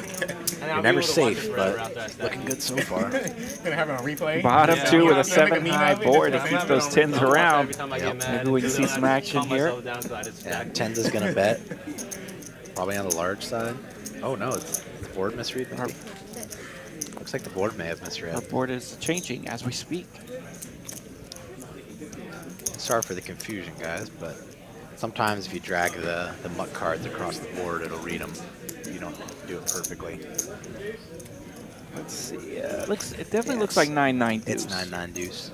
I'll be never able to watch safe, it but forever after I stack looking you. good so far. Gonna have it on replay. Bottom Yeah. 2 with a Yeah. 7 high board to I'm keep having those it on- tens I'll watch it around. every time I get mad Maybe we can until see I some calm action here. myself down so I just Yeah, stack. tens is gonna bet. Probably on the large side. Oh no, it's the board misread maybe. Looks like the board may have misread. Our board is changing as we speak. Sorry for the confusion, guys, but sometimes if you drag the muck cards across the board, it'll read them. You don't do it perfectly. Let's see. It definitely looks like 9-9 deuce. It's 9-9 deuce.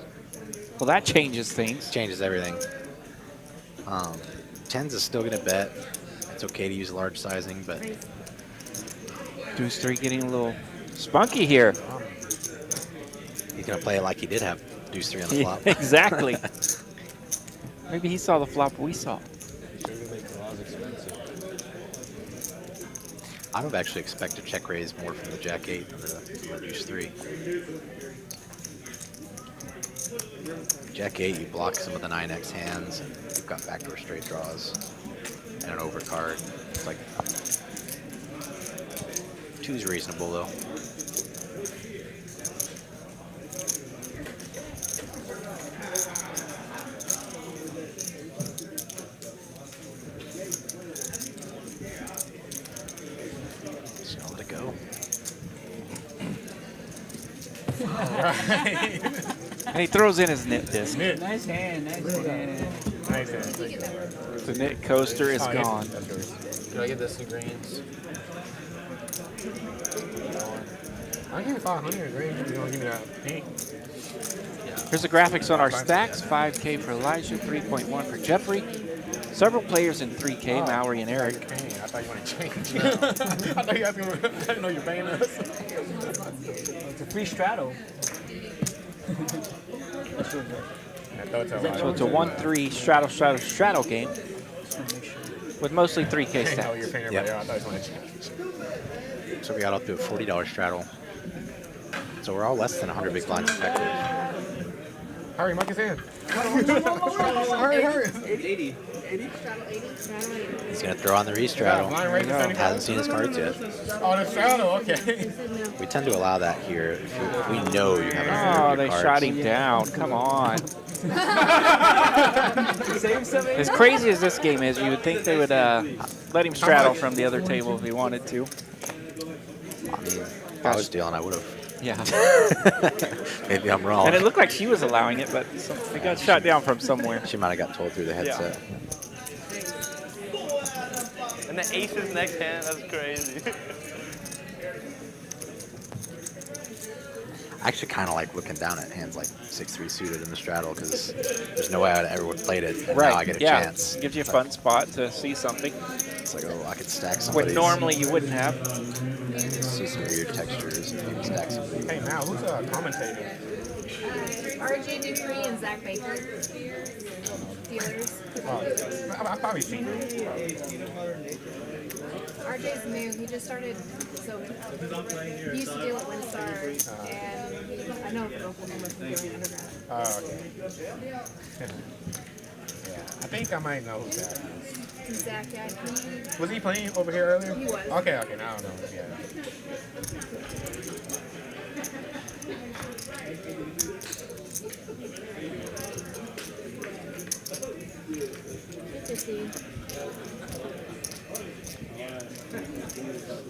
Well, that changes things. Changes everything. Tens is still gonna bet. It's okay to use large sizing, but Deuce 3 getting a little spunky here. he's gonna play it like he did have deuce 3 on the flop. Exactly. Maybe he saw the flop we saw. I would actually expect to check raise more from the jack 8 than the deuce 3. Jack 8, you block some of the 9x hands. You've got backdoor straight draws and an overcard. It's like 2's reasonable though. Just gonna let it go. And he throws in his knit disc. Nice hand, nice hand. Nice hand. The knit coaster is gone. Can I get this in greens? I'll give you 500 great. You don't give me that pink. Here's the graphics on our stacks. 5K for Elijah, 3.1 for Jeffrey, Several players in 3K, Mallory and Eric. I thought you wanted to change. I thought you guys I didn't know you're paying us. It's a free straddle. That's really good. So it's a 1-3 straddle game with mostly 3K stats. So we got up to a $40 straddle. So we're all less than 100 big blinds effective. Hurry, Mike is in. Hurry. 80. He's going to throw on the restraddle. Hasn't seen his cards yet. Oh, the straddle, okay. We tend to allow that here if we know you have a Oh, they shot him down. Come on. As crazy as this game is, you would think they would let him straddle from the other table if he wanted to. I mean, if I was dealing, I would have. Yeah. Maybe I'm wrong. And it looked like she was allowing it, but it got shot down from somewhere. She might have got told through the headset. And the aces next hand, that's crazy. I actually kind of like looking down at hands like 6-3 suited in the straddle because there's no way I ever would have played it. And now I get a chance. Gives you a fun spot to see something. It's like, oh, I could stack somebody. What normally you wouldn't have. See some weird textures and maybe stack somebody. Hey, now who's commentating? RJ Dupree and Zach Baker. Dealers. I've probably seen him. RJ's new. He just started, so he used to deal at Windstar, and I know a local number from doing undergrad. Oh, okay. Yeah, I think I might know who that is. Zach, yeah. Was he playing over here earlier? He was. Okay, now I don't know. Yeah.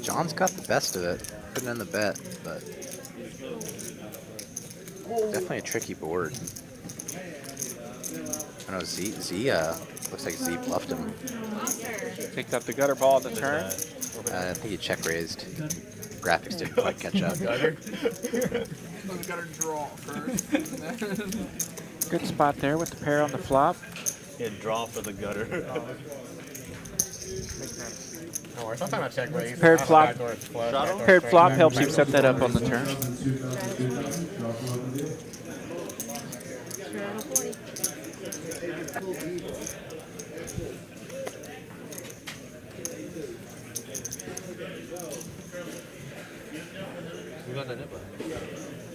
John's got the best of it, putting in the bet, but definitely a tricky board. I know Z looks like Z bluffed him. Picked up the gutter ball at the turn. I think he check raised. Graphics didn't quite catch up. Gutter draw first. Good spot there with the pair on the flop. Yeah, draw for the gutter. No worries. Sometimes I check raise. Paired flop. Paired flop straight, helps you set that up on the turn.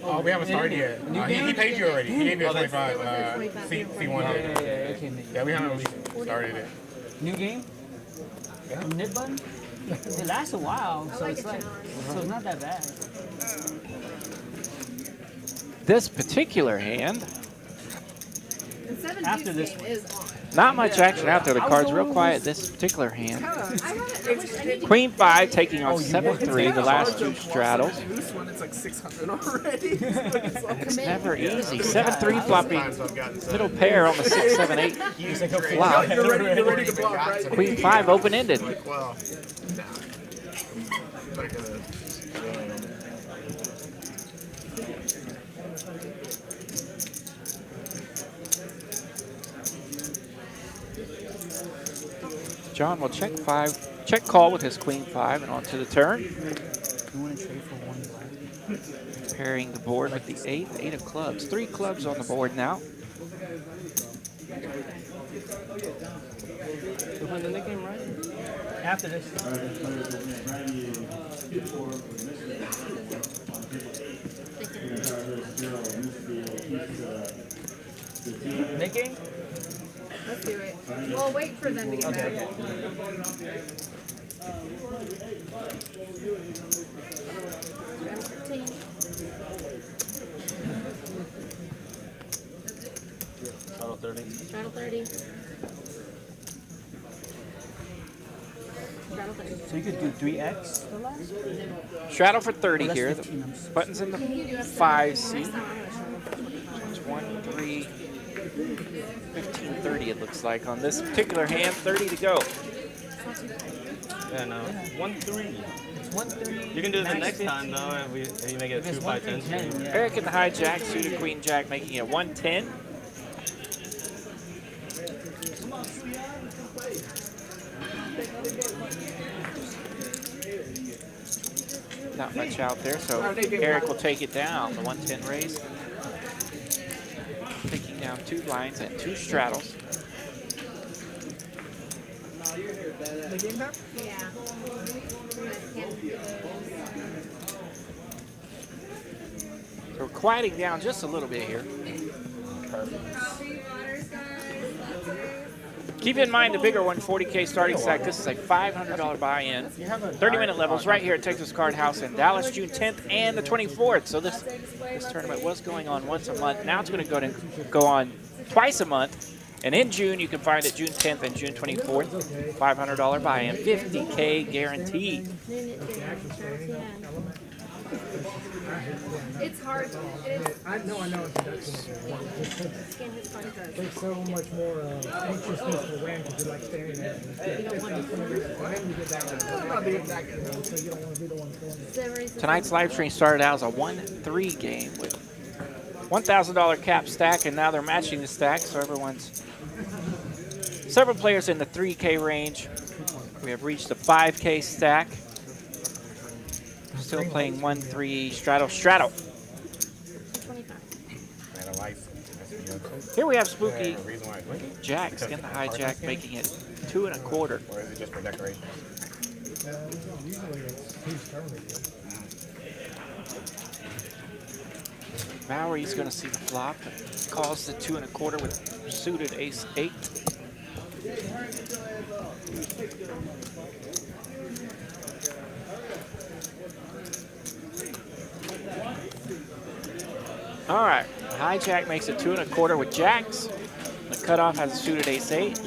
Oh, we haven't started yet. He paid you already. He gave you a 25. C100. Yeah, we haven't started it. New game? Nip button? It lasts a while, so it's like, so it's not that bad. This particular hand, After this game is on. not much action out there. The card's real quiet. This particular hand. Queen 5 taking on 7-3, the last two straddles. This one, it's like 600 already. It's never easy. 7-3 flopping middle pair on the 6-7-8 flop. You're ready to block, right? Queen 5 open-ended. Well, John will check call with his Queen 5 and onto the turn. You want to trade for one black? Pairing the board with the 8 of clubs. 3 clubs on the board now. We're playing the next game, right? After this. Next game? Let's do it. We'll wait for them to get back. Straddle 30. Straddle 30. Straddle 30. So you could do 3x the last? Straddle for 30 that's here. 15. The button's in the 5 seat. 1, 3, 15, 30 it looks like on this particular hand. 30 to go. Yeah, no. 1-3. It's 1-3. You can do it the next time, though, if you make it a 2-5-10. Yeah. Eric in the hijack, suited Queen Jack making it 110. Not much out there, so Eric will take it down. The 110 raise. Taking down 2 blinds and 2 straddles. The game time? Yeah. So we're quieting down just a little bit here. Keep in mind the bigger one, 40K starting stack. This is a $500 buy-in. 30-minute levels right here at Texas Card House in Dallas, June 10th and the 24th. So this tournament was going on once a month. Now it's going to go on twice a month. And in June, you can find it June 10th and June 24th. $500 buy-in, 50K guaranteed. It's hard. I know introduction. There's so much more anxiousness to win because you're like staring at it. You don't want to and then you get that one. So you don't want to be the one scoring it. Tonight's live stream started out as a 1-3 game with $1,000 cap stack, and now they're matching the stack, so everyone's several players in the 3K range. We have reached the 5K stack. Still playing 1-3 straddle. Here we have Spooky Jacks in the hijack, making it 2 1/4. Or is it just for decoration? Usually it's 2 stars. Mallory's going to see the flop. Calls the 2 1/4 with suited ace-8. All right, hijack makes it 2 1/4 with jacks. The cutoff has a suited ace-8.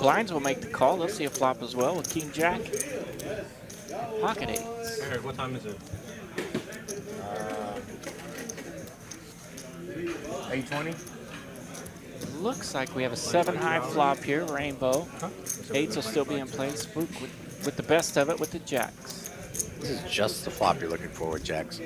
Blinds will make the call. They'll see a flop as well with king jack. Pocket eights. Eric, what time is it? 8:20. Looks like we have a 7-high flop here, rainbow. Eights will still be in place. Spook with the best of it with the jacks. This is just the flop you're looking for with jacks.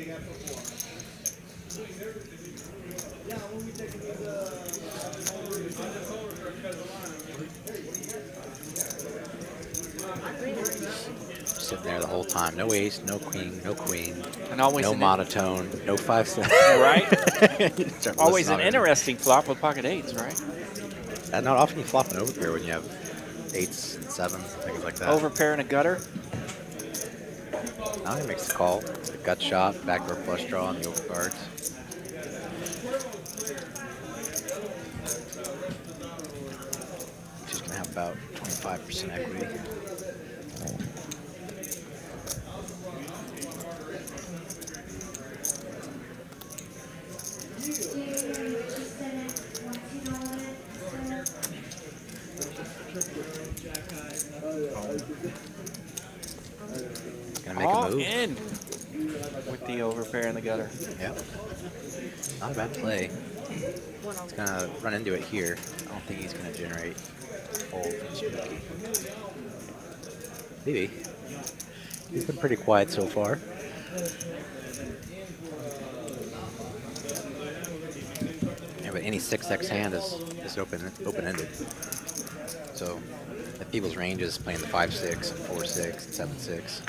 Sitting there the whole time. No ace, no queen, no queen. And always no monotone, no 5-7. Right? Always an interesting flop with pocket eights, right? And not often you flop an overpair when you have 8s and 7s, things like that. Overpair and a gutter. Now he makes the call. The gut shot, backdoor flush draw on the overcards. She's going to have about 25% equity. Gonna make All a move. in with the overpair and the gutter. Yep. Not a bad play. He's gonna run into it here. I don't think he's gonna generate fold from Spooky. Maybe. He's been pretty quiet so far. Yeah, but any 6x hand is open-ended. So if people's range is playing the 5-6 and 4-6 and 7-6,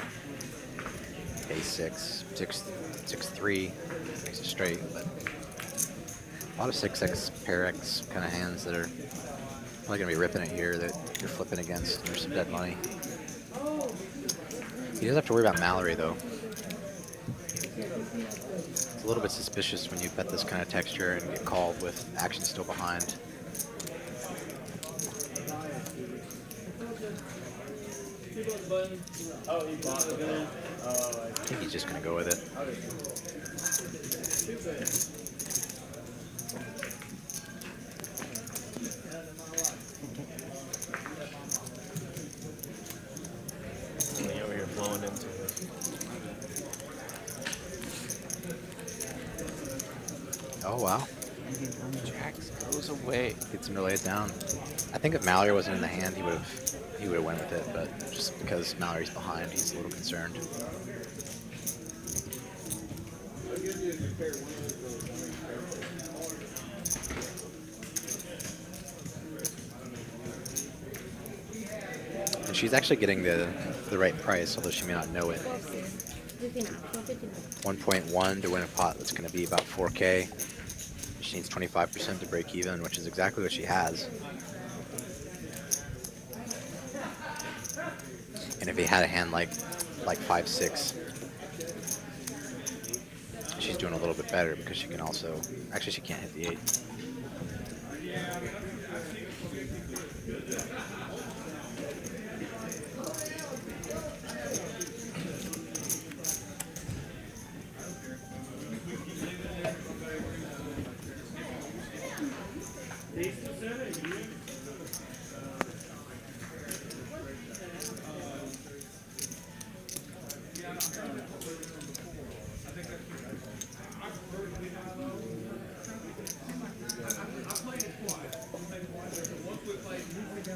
ace-6, 6-3 makes it straight, but a lot of 6x, pair X kind of hands that are only going to be ripping it here that you're flipping against. There's some dead money. He doesn't have to worry about Mallory, though. It's a little bit suspicious when you bet this kind of texture and get called with action still behind. I think he's just going to go with it. Over here blowing into it. Oh, wow. Jacks goes away. Gets him to lay it down. I think if Mallory wasn't in the hand, he would have went with it, but just because Mallory's behind, he's a little concerned. she's actually getting the right price, although she may not know it. 1.1 to win a pot that's going to be about 4K. She needs 25% to break even, which is exactly what she has. And if he had a hand like 5-6, she's doing a little bit better because she can also, actually she can't hit the 8.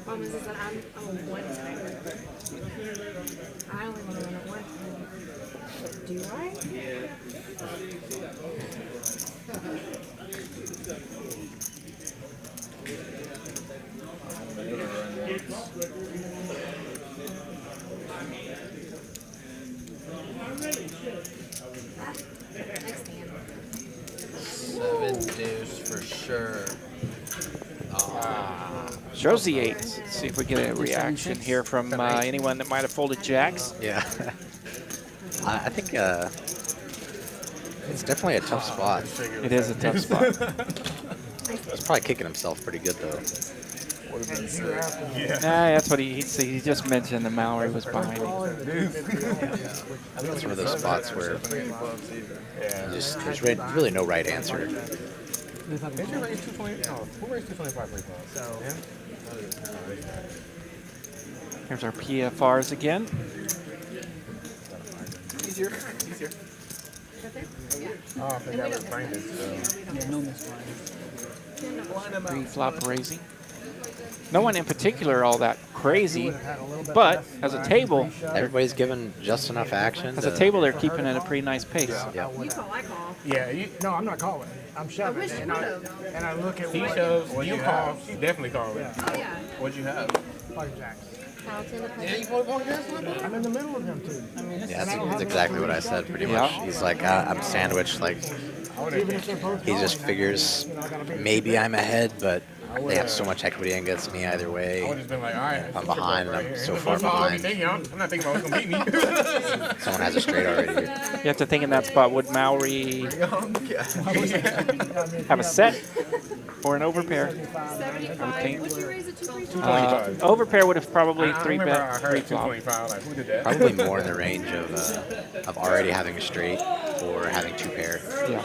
Problem is that I'm a one-timer. I only want to win at one time. Do I? Next hand. 7 deuce for sure. Shows the 8s. Let's see if we get a reaction here from anyone that might have folded jacks. Yeah. I think it's definitely a tough spot. It is a tough spot. He's probably kicking himself pretty good, though. That's what he just mentioned that Mallory was behind him. I think it's one of those spots where there's really no right answer. Did you raise 220? No, who raised 225 free throws? Here's our PFRs again. Easier. Oh, I forgot to find it. Yeah, no misfires. Pre-flop raising. No one in particular all that crazy, but as a table, everybody's given just enough action. As a table, they're keeping at a pretty nice pace. Yeah. You call, I call. Yeah, No, I'm not calling. I'm shoving. I wish you and would've. I look at he what shows, you call, she definitely called it. Oh, yeah. What'd you have? Pocket jacks. Yeah, you played one against one? I'm in the middle of them too. Yeah, that's exactly what I said, pretty much. He's like, I'm sandwiched. Like, he just figures maybe I'm ahead, but they have so much equity against me either way. I would have been like, all right. I'm behind, and I'm so far I'm behind. not thinking about who's going to beat me. Someone has a straight already. You have to think in that spot, would Mallory have a set or an overpair? 75. Would you raise it to Overpair would have probably I 3-bet, remember I heard 3-flop. 225. Like, who did that? Probably more in the range of already having a straight or having 2 pair. Yeah.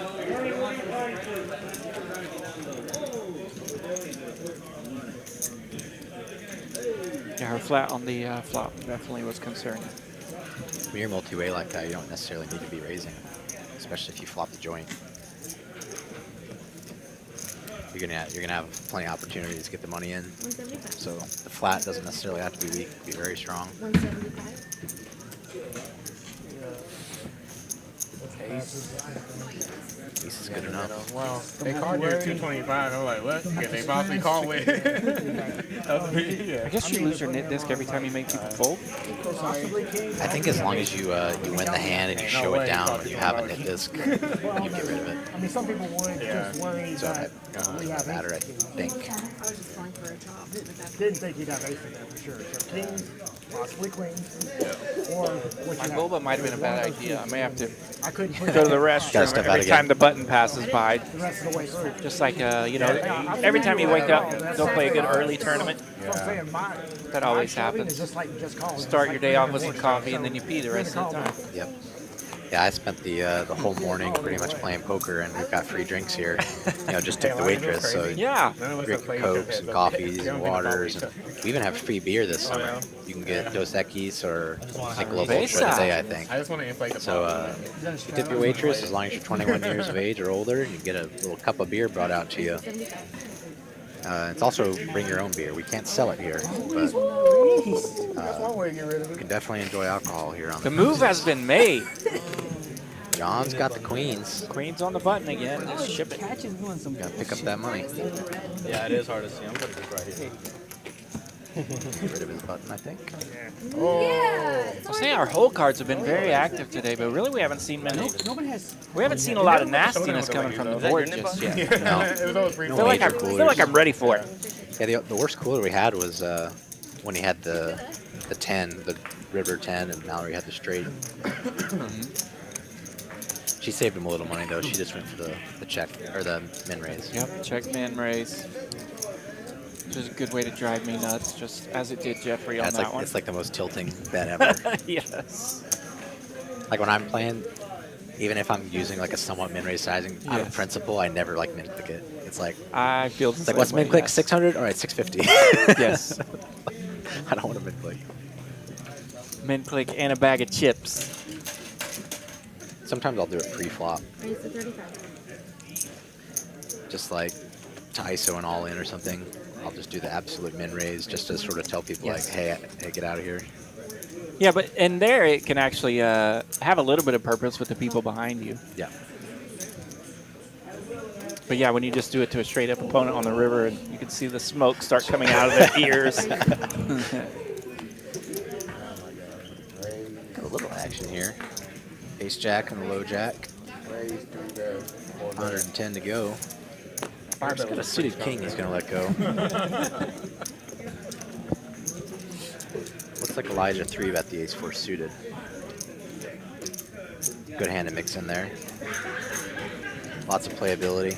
Yeah, her flat on the flop definitely was concerning. When you're multi-way like that, you don't necessarily need to be raising, especially if you flop the joint. You're gonna have plenty of opportunities to get the money in. 175. So the flat doesn't necessarily have to be weak; it can be very strong. 175. Ace is good enough. Well, they called you at 225. I'm like, what? Can they possibly call with? I guess you lose your knit disc every time you make people fold. I think as long as you win the hand and you show it down when you have a knit disc, you get rid of it. I mean, some people would just worry So that we have matter, I aces. think. I was just going for a chop. Didn't think you'd have aces there for sure. So kings, possibly queens, or what My you boba have. might have been a bad idea. I may have to I couldn't put go to the Gotta restroom step out every again. time the button passes by. the rest of the way through. Just like, every time you wake up, go play a good early tournament. That's what I'm saying. That always my shoving happens. is just like just calling. Start It's your like day off playing with some the coffee so and then you pee the rest of the time. Yep. Yeah, I spent the whole morning pretty much playing poker, and we've got free drinks here. Just tip the waitress, so Yeah. drink Cokes and coffees and waters. And we even have free beer this summer. You can get Dos Equis or Michelob Ultra today, I think. I just want to inflate the So you tip your waitress as long as you're 21 years of age or older. You get a little cup of beer brought out to you. It's also bring your own beer. We can't sell it here, but That's one way to get rid of you it. can definitely enjoy alcohol here on The move has been made. John's got the queens. Queen's on the button again. Just ship it. Catch is doing some Gotta pick up that money. Yeah, it is hard to see. I'm putting this right here. Get rid of his button, I think. Yeah. I'm saying our whole cards have been very active today, but really we haven't seen many. Nobody has. We haven't seen a lot of nastiness coming from the board just yet. No. It was always free. No I major feel like I'm ready for it. Yeah, the worst cooler we had was when he had the 10, the river 10, and Mallory had the straight. She saved him a little money though. She just went for the check or the min raise. Yep, check min raise. Which is a good way to drive me nuts, just as it did Jeffrey on that one. It's like the most tilting bet ever. Yes. Like when I'm playing, even if I'm using like a somewhat min raise sizing, out of principle, I never like min click it. It's like I feel the it's same like what's way, min click? yes. 600? All right, 650. Yes. I don't want to min click. Min click and a bag of chips. Sometimes I'll do it pre-flop, Raise to 35. just like to ISO and all in or something. I'll just do the absolute min raise just to sort of tell people like, hey, get out of here. Yeah, but and there it can actually have a little bit of purpose with the people behind you. Yeah. But yeah, when you just do it to a straight up opponent on the river and you can see the smoke start coming out of their ears. Got a little action here. Ace jack and the low jack. 110 to go. He's got a suited king he's going to let go. Looks like Elijah 3-bet the ace 4 suited. Good hand to mix in there. Lots of playability.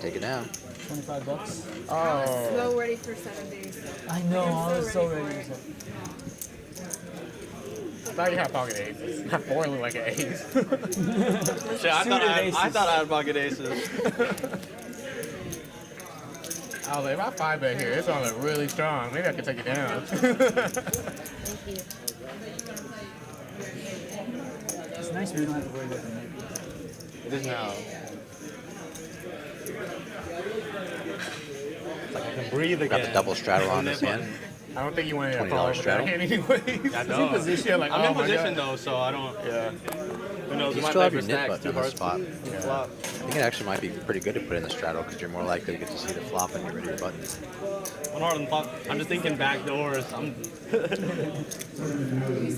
Take it down. $25. Oh. So ready for 7 days. I know, I was so ready. Now you have pocket aces. Not boiling like an ace. Shit, I thought I had pocket aces. I was like, if I 5-bet here, it's gonna look really strong. Maybe I can take it down. Thank you. It's nice we don't have to worry about the net. It is now. It's like I can breathe again. Got the double straddle on his hand. I don't think you wanted to $20 fall over that straddle. hand anyway. I know. Position, like, I'm oh in my position God. though, so I don't. Yeah. Who knows? You We might still have play your for nit snacks button too on the hard. spot. Flop. I think it actually might be pretty good to put in the straddle because you're more likely to get to see the flop and get rid of your button. One hard on the flop. I'm just thinking back doors. I used to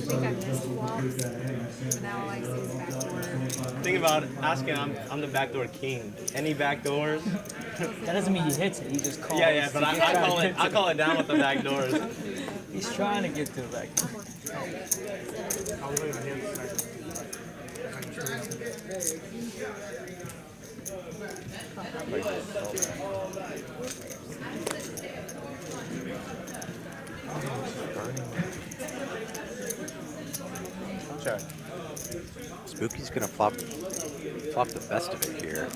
think I missed flops, but now all I see is back door. Think about it. Asking, I'm the backdoor king. Any back doors? That doesn't mean he hits it, he just calls. Yeah, but I call it down with the back doors. He's trying to get to the back door. Check. Spooky's gonna flop the best of it here.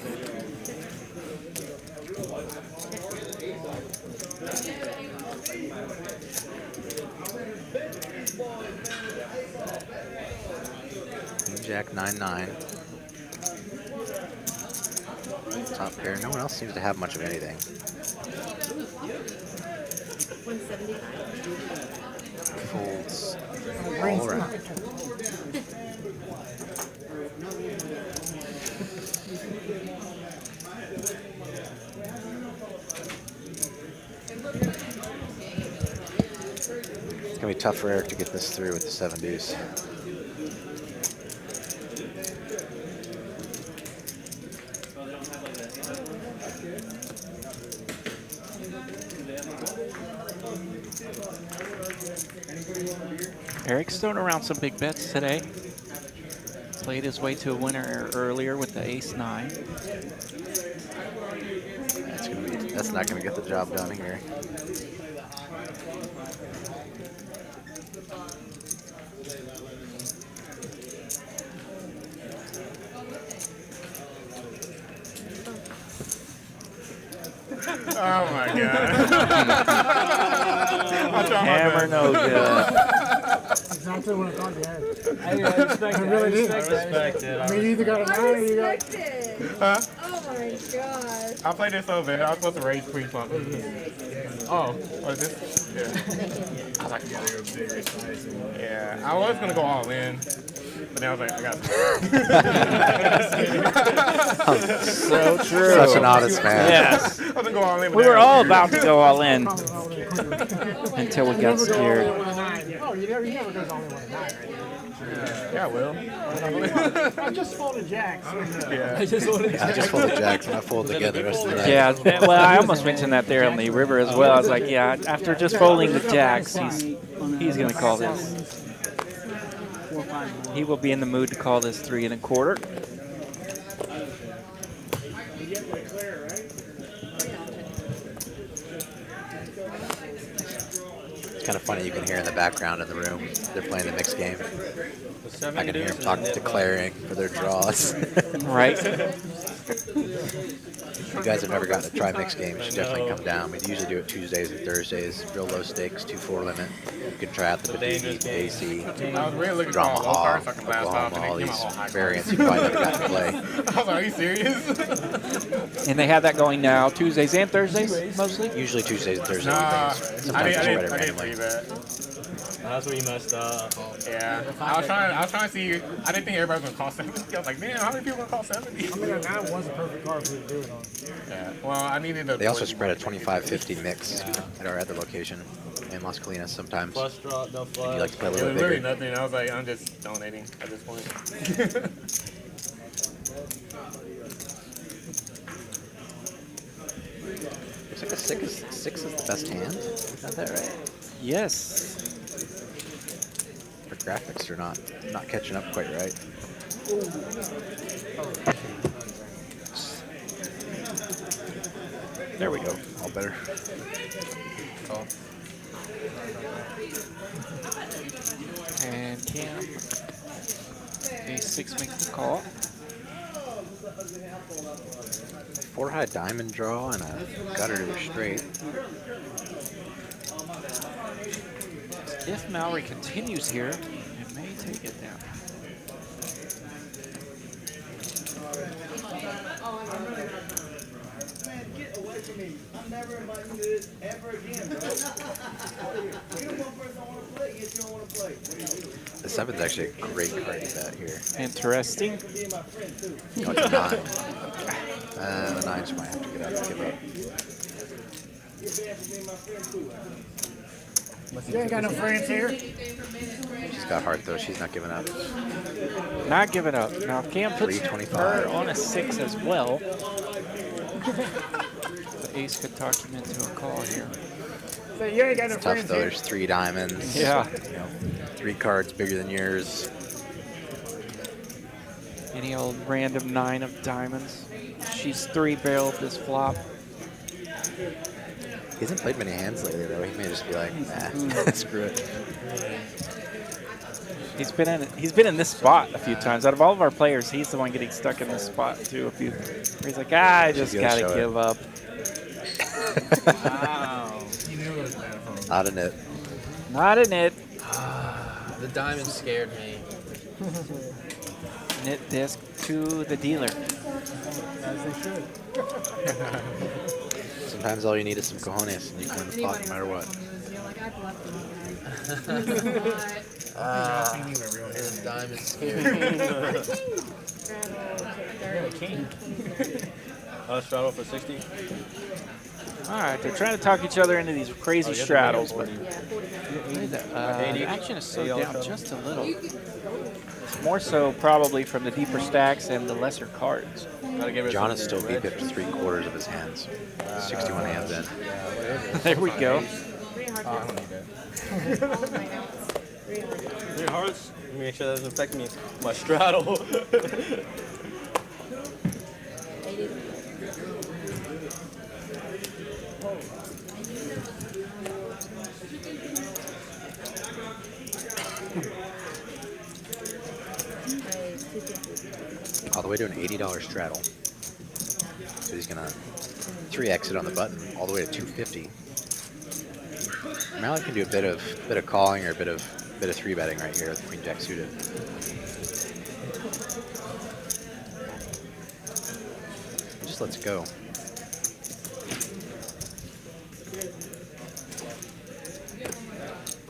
King Jack 9-9. Top pair. No one else seems to have much of anything. 175. Folds all around. It's gonna be tough for Eric to get this through with the 7 deuce. Eric's throwing around some big bets today. Played his way to a winner earlier with the ace-9. That's not gonna get the job done here. Oh my God. Hammer no good. Exactly what I thought you had. I respect it. really did. I respect it. I mean, you either got a 9 or you got. Respect it. Huh? Oh my gosh. I played this so bad. I was supposed to raise pre-flop. Oh, Oh, what is this? Yeah. I was like, yeah. I was gonna go all in, but then I was like, I got. So true. Such an honest man. Yes. I was gonna go all in. We were all about to go all in until we got scared. Oh, you never goes only 1 and 9, right? Yeah, I will. I just folded jacks. Yeah. I just folded jacks and I folded together the rest of the night. Yeah, well, I almost mentioned that there on the river as well. I was like, yeah, after just folding the jacks, he's going to call this. He will be in the mood to call this 3 1/4. It's kind of funny, you can hear in the background in the room, they're playing the mixed game. I can hear them declaring for their draws. Right. If you guys have never gotten to try mixed games, you should definitely come down. We usually do it Tuesdays and Thursdays, real low stakes, 2-4 limit. You can try out the Badini, AC, I was really looking for all low Dramaha, cards so I can blast off, Oklahoma, and all they came these out all high variants you probably never got to play. I was like, are you serious? And they have that going now, Tuesdays and Thursdays, mostly? Usually Tuesdays and Thursdays Nah, evenings. I Sometimes just write it didn't randomly. believe that. That's where you messed up. Yeah, I was trying to see. I didn't think everybody was gonna call 70. I was like, man, how many people gonna call 70? I mean, that was a perfect card for you to do it on. Yeah. Well, I needed to. They also spread a 25-50 mix at our other location in Las Colinas sometimes. Flush draw, no flush. You like to play a It little was bit really bigger. nothing. I was like, I'm just donating at this point. Looks like a 6 is the best hand. Is that right? Yes. Our graphics are not catching up quite right. There we go. All better. And Cam, A6 makes the call. 4 high diamond draw and a gutter to a straight. If Mallory continues here, it may take it down. Get away from me. I'm never inviting you to this ever again, bro. You're one person I want to play against, you don't want to play. The 7's actually a great card to bet here. Interesting. Oh, it's a 9. The 9's might have to get up and give up. You ain't got no friends here. She's got heart though, she's not giving up. Not giving up. Now, if Cam puts 325. her on a 6 as well, the ace could talk him into a call here. So you ain't got no It's tough friends though, here. there's 3 diamonds. Yeah. You know, 3 cards bigger than yours. Any old random 9 of diamonds. She's 3-barreled this flop. He hasn't played many hands lately though, he may just be like, nah, screw it. He's been in this spot a few times. Out of all of our players, he's the one getting stuck in this spot too. Where he's like, I just gotta give up. Wow. Not in it. Not in it. The diamond scared me. Knit disc to the dealer. As they should. Sometimes all you need is some cojones and you can win the pot no matter what. You're like, I bluffed him, guys. The diamond scared me. Straddle for 60. All right, they're trying to talk each other into these crazy straddles, but the action is slowed down just a little. It's more so probably from the deeper stacks and the lesser cards. John is still beat up to 3/4 of his hands. 61 hands in. There we go. 3 hearts. Let me make sure that doesn't affect me. My straddle. All the way to an $80 straddle. So he's gonna 3x it on the button all the way to 250. Mallory can do a bit of calling or a bit of 3-betting right here with Queen Jack suited. Just let's go.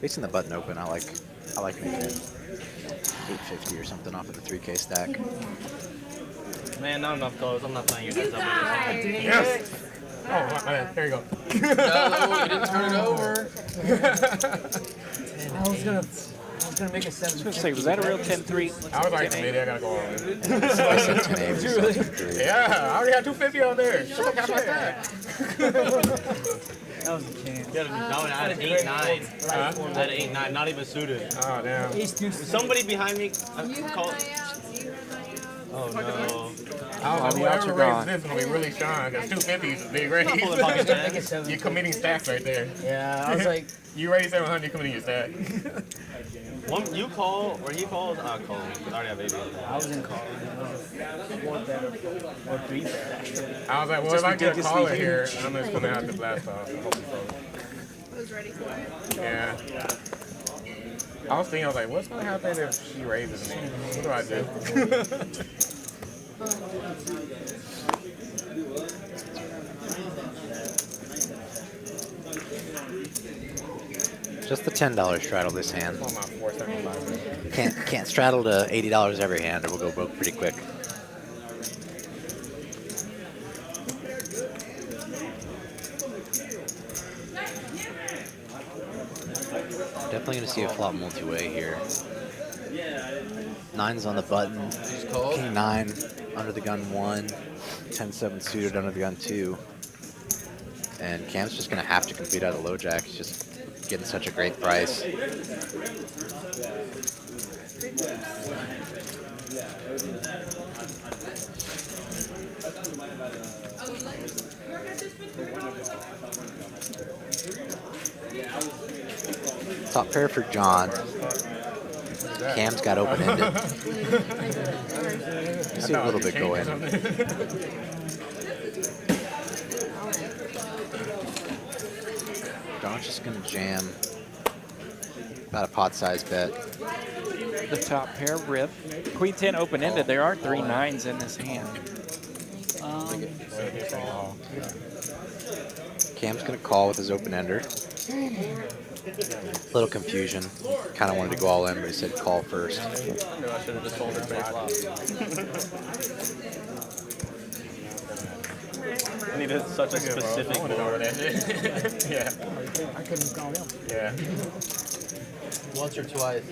Facing the button open, I like making it 850 or something off of the 3K stack. Man, not enough goes. I'm not playing your heads up with this. Yes. Oh, man, there you go. No, you didn't turn it over. I was gonna make a 7. I was gonna say, was that a real 10-3? I was like, maybe I gotta go on. Yeah, I already had 250 on there. Shut up, like that. That was a chance. No, I had an 8-9. I had an 8-9, not even suited. Oh, damn. Somebody behind me You had my outs. You had my outs. Oh, no. I was like, whoever raises this is going to be really strong, because 250 is a big raise. You're committing stacks right there. Yeah, I was like... You raise 700, you're committing your stack. One, you call, or he calls, I'll call him, because I already have 80. I was in call. 1 bet or 3 bet, actually. I was like, well, if I get a caller here, I'm just going to have to blast off. I hope so. I was ready for it. Yeah. I was thinking, I was like, what's going to happen if she raises me? What do I do? Just the $10 straddle this hand. Can't straddle to $80 every hand, or we'll go broke pretty quick. Definitely gonna see a flop multi-way here. 9's on the button. King 9 under the gun 1. 10-7 suited under the gun 2. And Cam's just gonna have to compete out of low jack. He's just getting such a great price. Top pair for John. Cam's got open-ended. See a little bit go in. John's just gonna jam about a pot-sized bet. The top pair rip. Queen 10 open-ended. There are 3 9s in this hand. Cam's gonna call with his open-ender. Little confusion. Kind of wanted to go all in, but he said call first. I should have just folded flop. I needed such a specific board. Yeah. I couldn't call him. Yeah. Once or twice.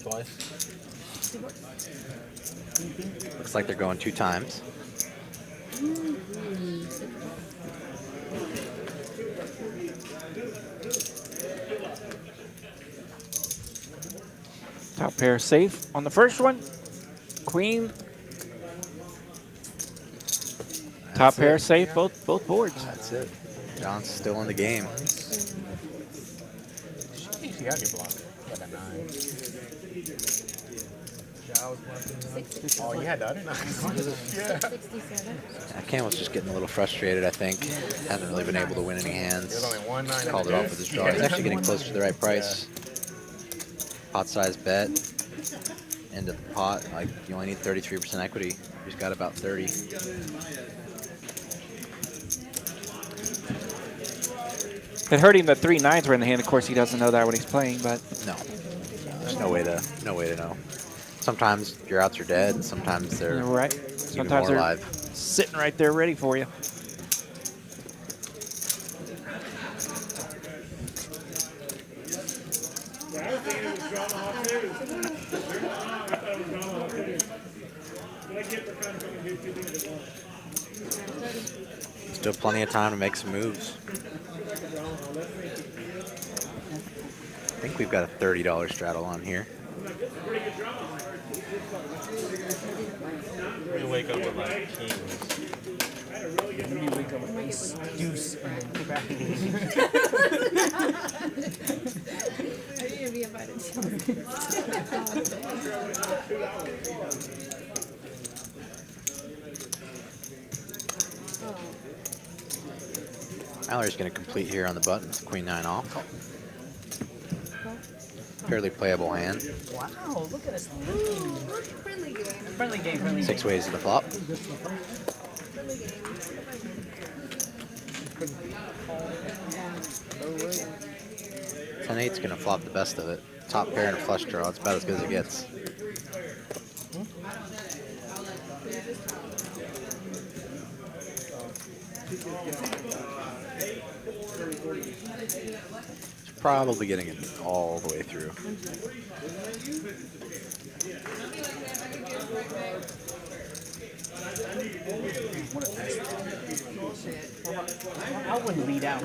Twice. Looks like they're going 2 times. Top pair safe on the first one. Queen. Top pair safe, both boards. That's it. John's still in the game. She got to be blocked. Got that 9. Oh, you had the other 9. Yeah. Cam was just getting a little frustrated, I think. Hasn't really been able to win any hands. There's only 1 9. Called it off with his draw. He's actually getting closer to the right price. Pot-sized bet. End of the pot. Like, you only need 33% equity. He's got about 30. It hurt him that 3 9s were in the hand. Of course, he doesn't know that when he's playing, but no, there's no way to know. Sometimes your outs are dead, and sometimes they're right. Sometimes more they're alive. Sitting right there, ready for you. Still plenty of time to make some moves. I think we've got a $30 straddle on here. We wake up with like kings. You wake up with ace, deuce, and go back. I didn't be invited to. Mallory's going to complete here on the button. Queen 9 off. Fairly playable hand. Wow, look at us. Friendly game. Friendly game. 6 ways to the flop. Friendly game. 10-8's gonna flop the best of it. Top pair and a flush draw. It's about as good as it gets. It's probably getting it all the way through. I wouldn't lead out.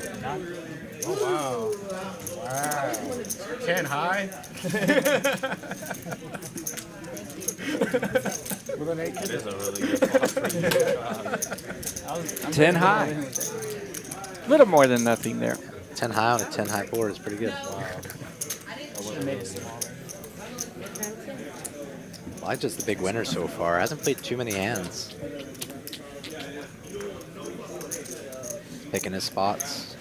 Oh, wow. Wow. 10 high? With an 8. That is a really good flop for you. 10 high. Little more than nothing there. 10 high on a 10 high board is pretty good. Elijah's the big winner so far. Hasn't played too many hands. Picking his spots.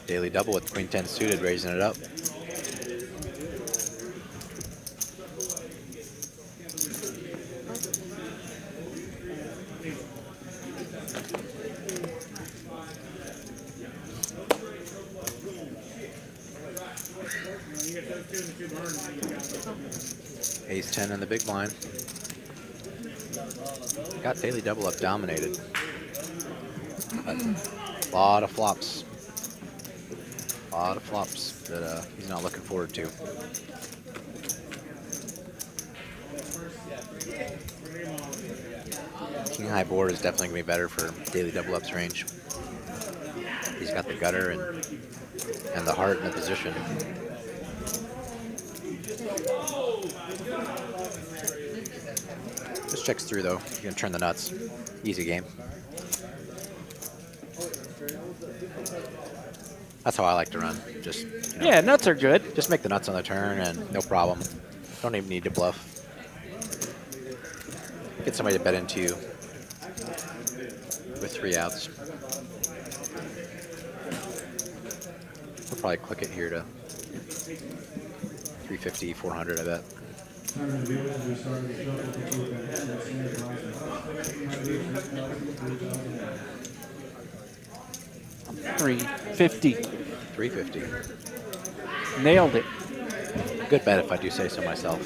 Daily double with Q10 Suited, raising it up. Ace 10 in the big blind. Got daily double up dominated. But a lot of flops. A lot of flops that he's not looking forward to. King high board is definitely going to be better for daily double up's range. He's got the gutter and the heart in the position. Just checks through though. You're going to turn the nuts. Easy game. That's how I like to run. Just you know, yeah, nuts are good. Just make the nuts on the turn and no problem. Don't even need to bluff. Get somebody to bet into you with 3 outs. We'll probably click it here to 350, 400, I bet. 350. 350. Nailed it. Good bet if I do say so myself.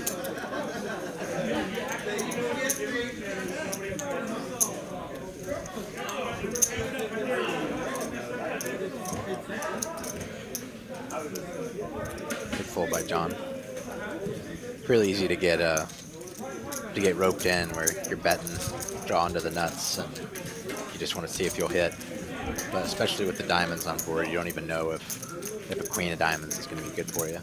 Good fold by John. Really easy to get roped in where you're betting, drawn to the nuts, and you just want to see if you'll hit. But especially with the diamonds on board, you don't even know if a queen of diamonds is going to be good for you.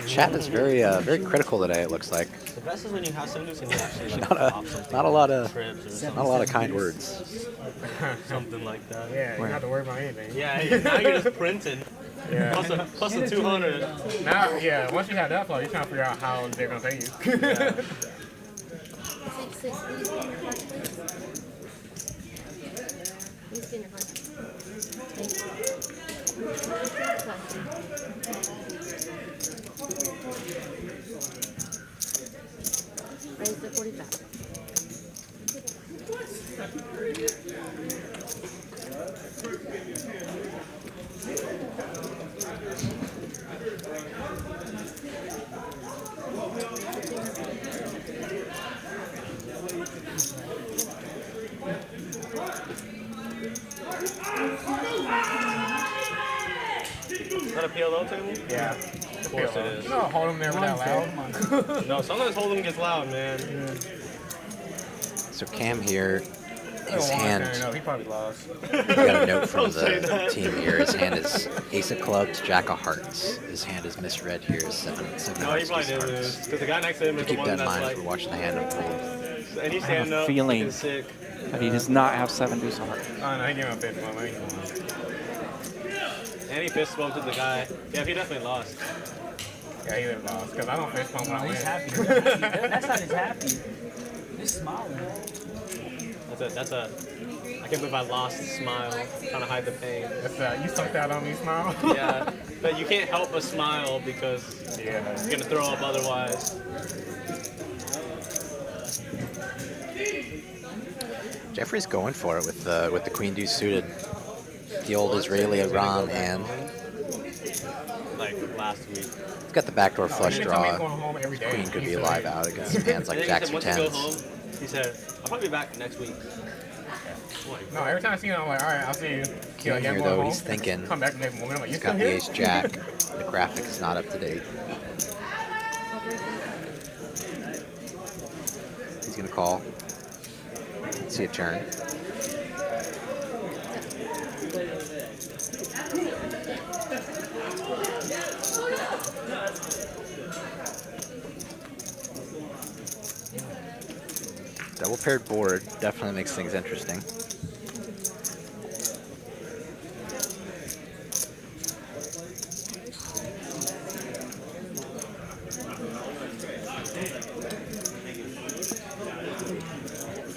Chat is very critical today. It looks like. The best is when you have some news and you actually like not a lot of kind something. words. Something like that. Yeah, you don't have to worry about anything. Yeah, now you're just printing. Yeah. Plus the 200. Now, yeah, once you have that flow, you're trying to figure out how they're gonna pay you. Yeah. Raise the 45. Is that a PLO table? Yeah. Of course it is. You know, hold them there without loud. No, sometimes hold'em gets loud, man. So Cam here His hand. No, he probably lost. We got a note from the team here. His hand is Ace of Clubs, Jack of Hearts. His hand is misread here as seven No, he hearts, probably ace did of lose. hearts. Because the guy next to him is the Keep one that in that's mind like. if we're watching the hand unfold. And he's I have standing a up. feeling looking sick. that he does not have 7 deuce of hearts. Oh, no, he gave him a fist bump. And he fist bumped to the guy. Yeah, he definitely lost. Yeah, he would have lost. Because I don't fist bump when I win. He's happy. That's not his happy. He's smiling. That's a. I can't believe I lost the smile. Trying to hide the pain. That's you sucked out on me, smile. Yeah, but you can't help but smile because yeah, you're gonna throw up otherwise. Jeffrey's going for it with the Queen Deuce suited. The old Israeli Iran hand. Like last week. He's got the backdoor flush draw. Queen could be alive out against some hands like Jacks or Once you go home, tens. he said, "I'll probably be back next week." No, every time I see him, I'm like, all right, I'll see you. King here though, he's thinking. Come back the next moment. I'm like, He's got the Ace Jack. The graphic is not up to date. He's gonna call. See a turn. Double paired board definitely makes things interesting.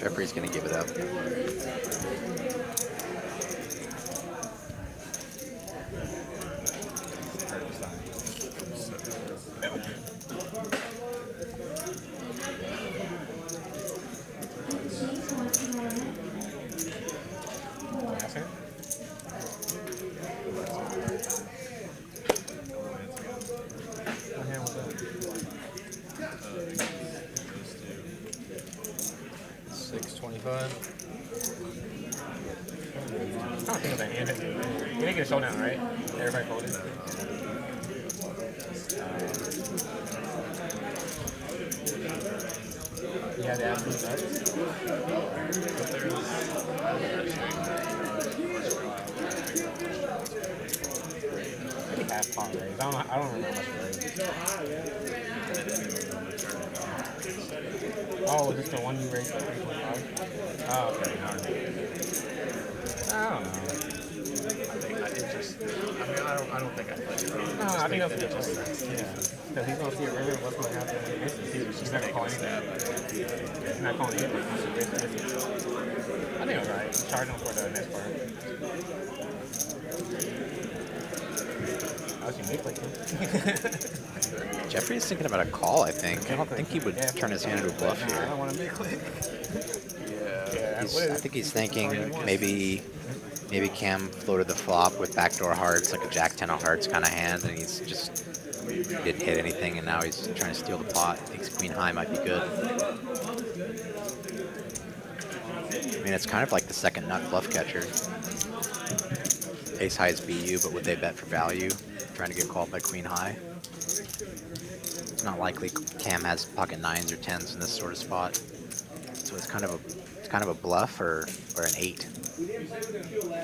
Jeffrey's gonna give it up. You didn't get a showdown, right? Everybody folded. You had the absolute nuts. Maybe half pot raise. I don't remember how much raise. Oh, is this the one you raised at 3.5? Oh, okay. I don't know. I don't think I played. No, I think that's just, yeah. Because he's going to see a river, what's going to happen when he misses. He's not going to call anything. He's not calling anything. I think it was right. Charge him for the next part. I was unique like him. Jeffrey's thinking about a call, I think. I don't think he would turn his hand into a bluff here. I don't want to make quick. I think he's thinking maybe Cam floated the flop with backdoor hearts, like a Jack 10 of hearts kind of hand, and he's just didn't hit anything, and now he's trying to steal the pot. Thinks Queen High might be good. I mean, it's kind of like the second nut bluff catcher. Ace High is BU, but would they bet for value? Trying to get called by Queen High. It's not likely Cam has pocket 9s or 10s in this sort of spot. So it's kind of a bluff or an 8.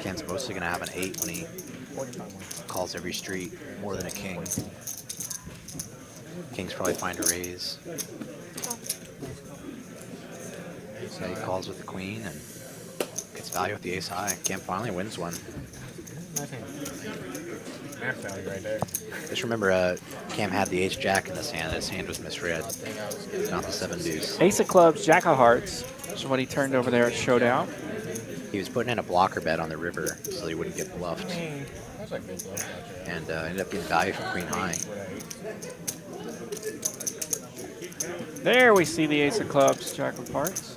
Cam's mostly going to have an 8 when he calls every street more than a king. Kings probably find a raise. So he calls with the queen and gets value with the ace high. Cam finally wins one. Max value right there. Just remember, Cam had the ace jack in his hand. His hand was misread. Not the 7 deuce. Ace of clubs, Jack of hearts. That's what he turned over there at showdown. He was putting in a blocker bet on the river so he wouldn't get bluffed. And ended up getting value from Queen High. There we see the ace of clubs, Jack of hearts.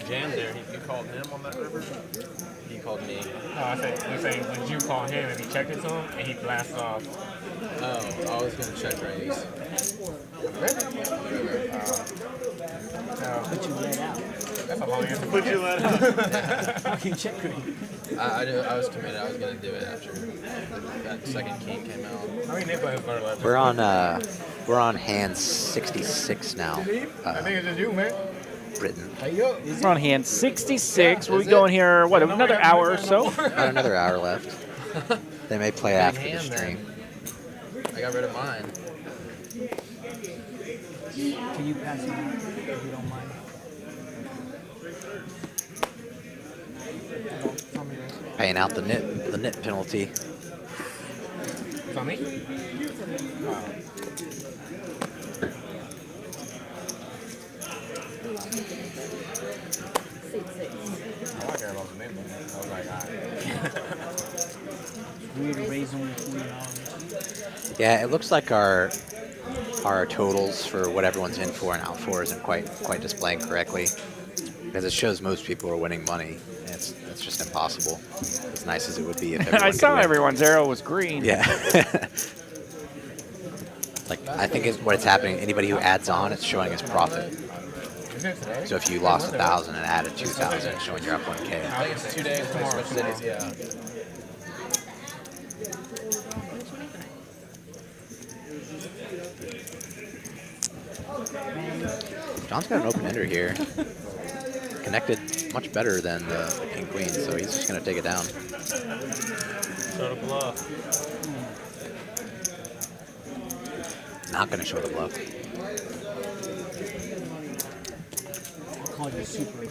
Jam there. You called him on that river? He called me. No, I'm saying when you call him and he checked it to him and he blasts off. Oh, I was going to check raise. Really? But you let out. That's a long answer. Would you let up? Fucking check green. I was committed. I was gonna do it after that second king came out. I mean, they play his better left. We're on hand 66 now. I think it's just you, man. Britain. We're on hand 66. We'll be going here, what, another hour or so? About another hour left. They may play after the hand, stream. I got rid of mine. Can you pass me out if you don't mind? Paying out the nit penalty. It's on me? I like that about the name. I was like, Weird raising Yeah, it looks like our totals for what everyone's in for and out for isn't quite displaying correctly, because it shows most people are winning money. And it's just impossible. As nice as it would be if everyone I could saw win. everyone's arrow was green. Yeah. Like, I think what it's happening, anybody who adds on, it's showing as profit. So if you lost 1,000 and added 2,000, it's showing you're up 1K. I think it's 2 days tomorrow. Cities, yeah. John's got an open ender here. Connected much better than the king queen, so he's just gonna take it down. Show the bluff. Not gonna show the bluff. call you super. I'm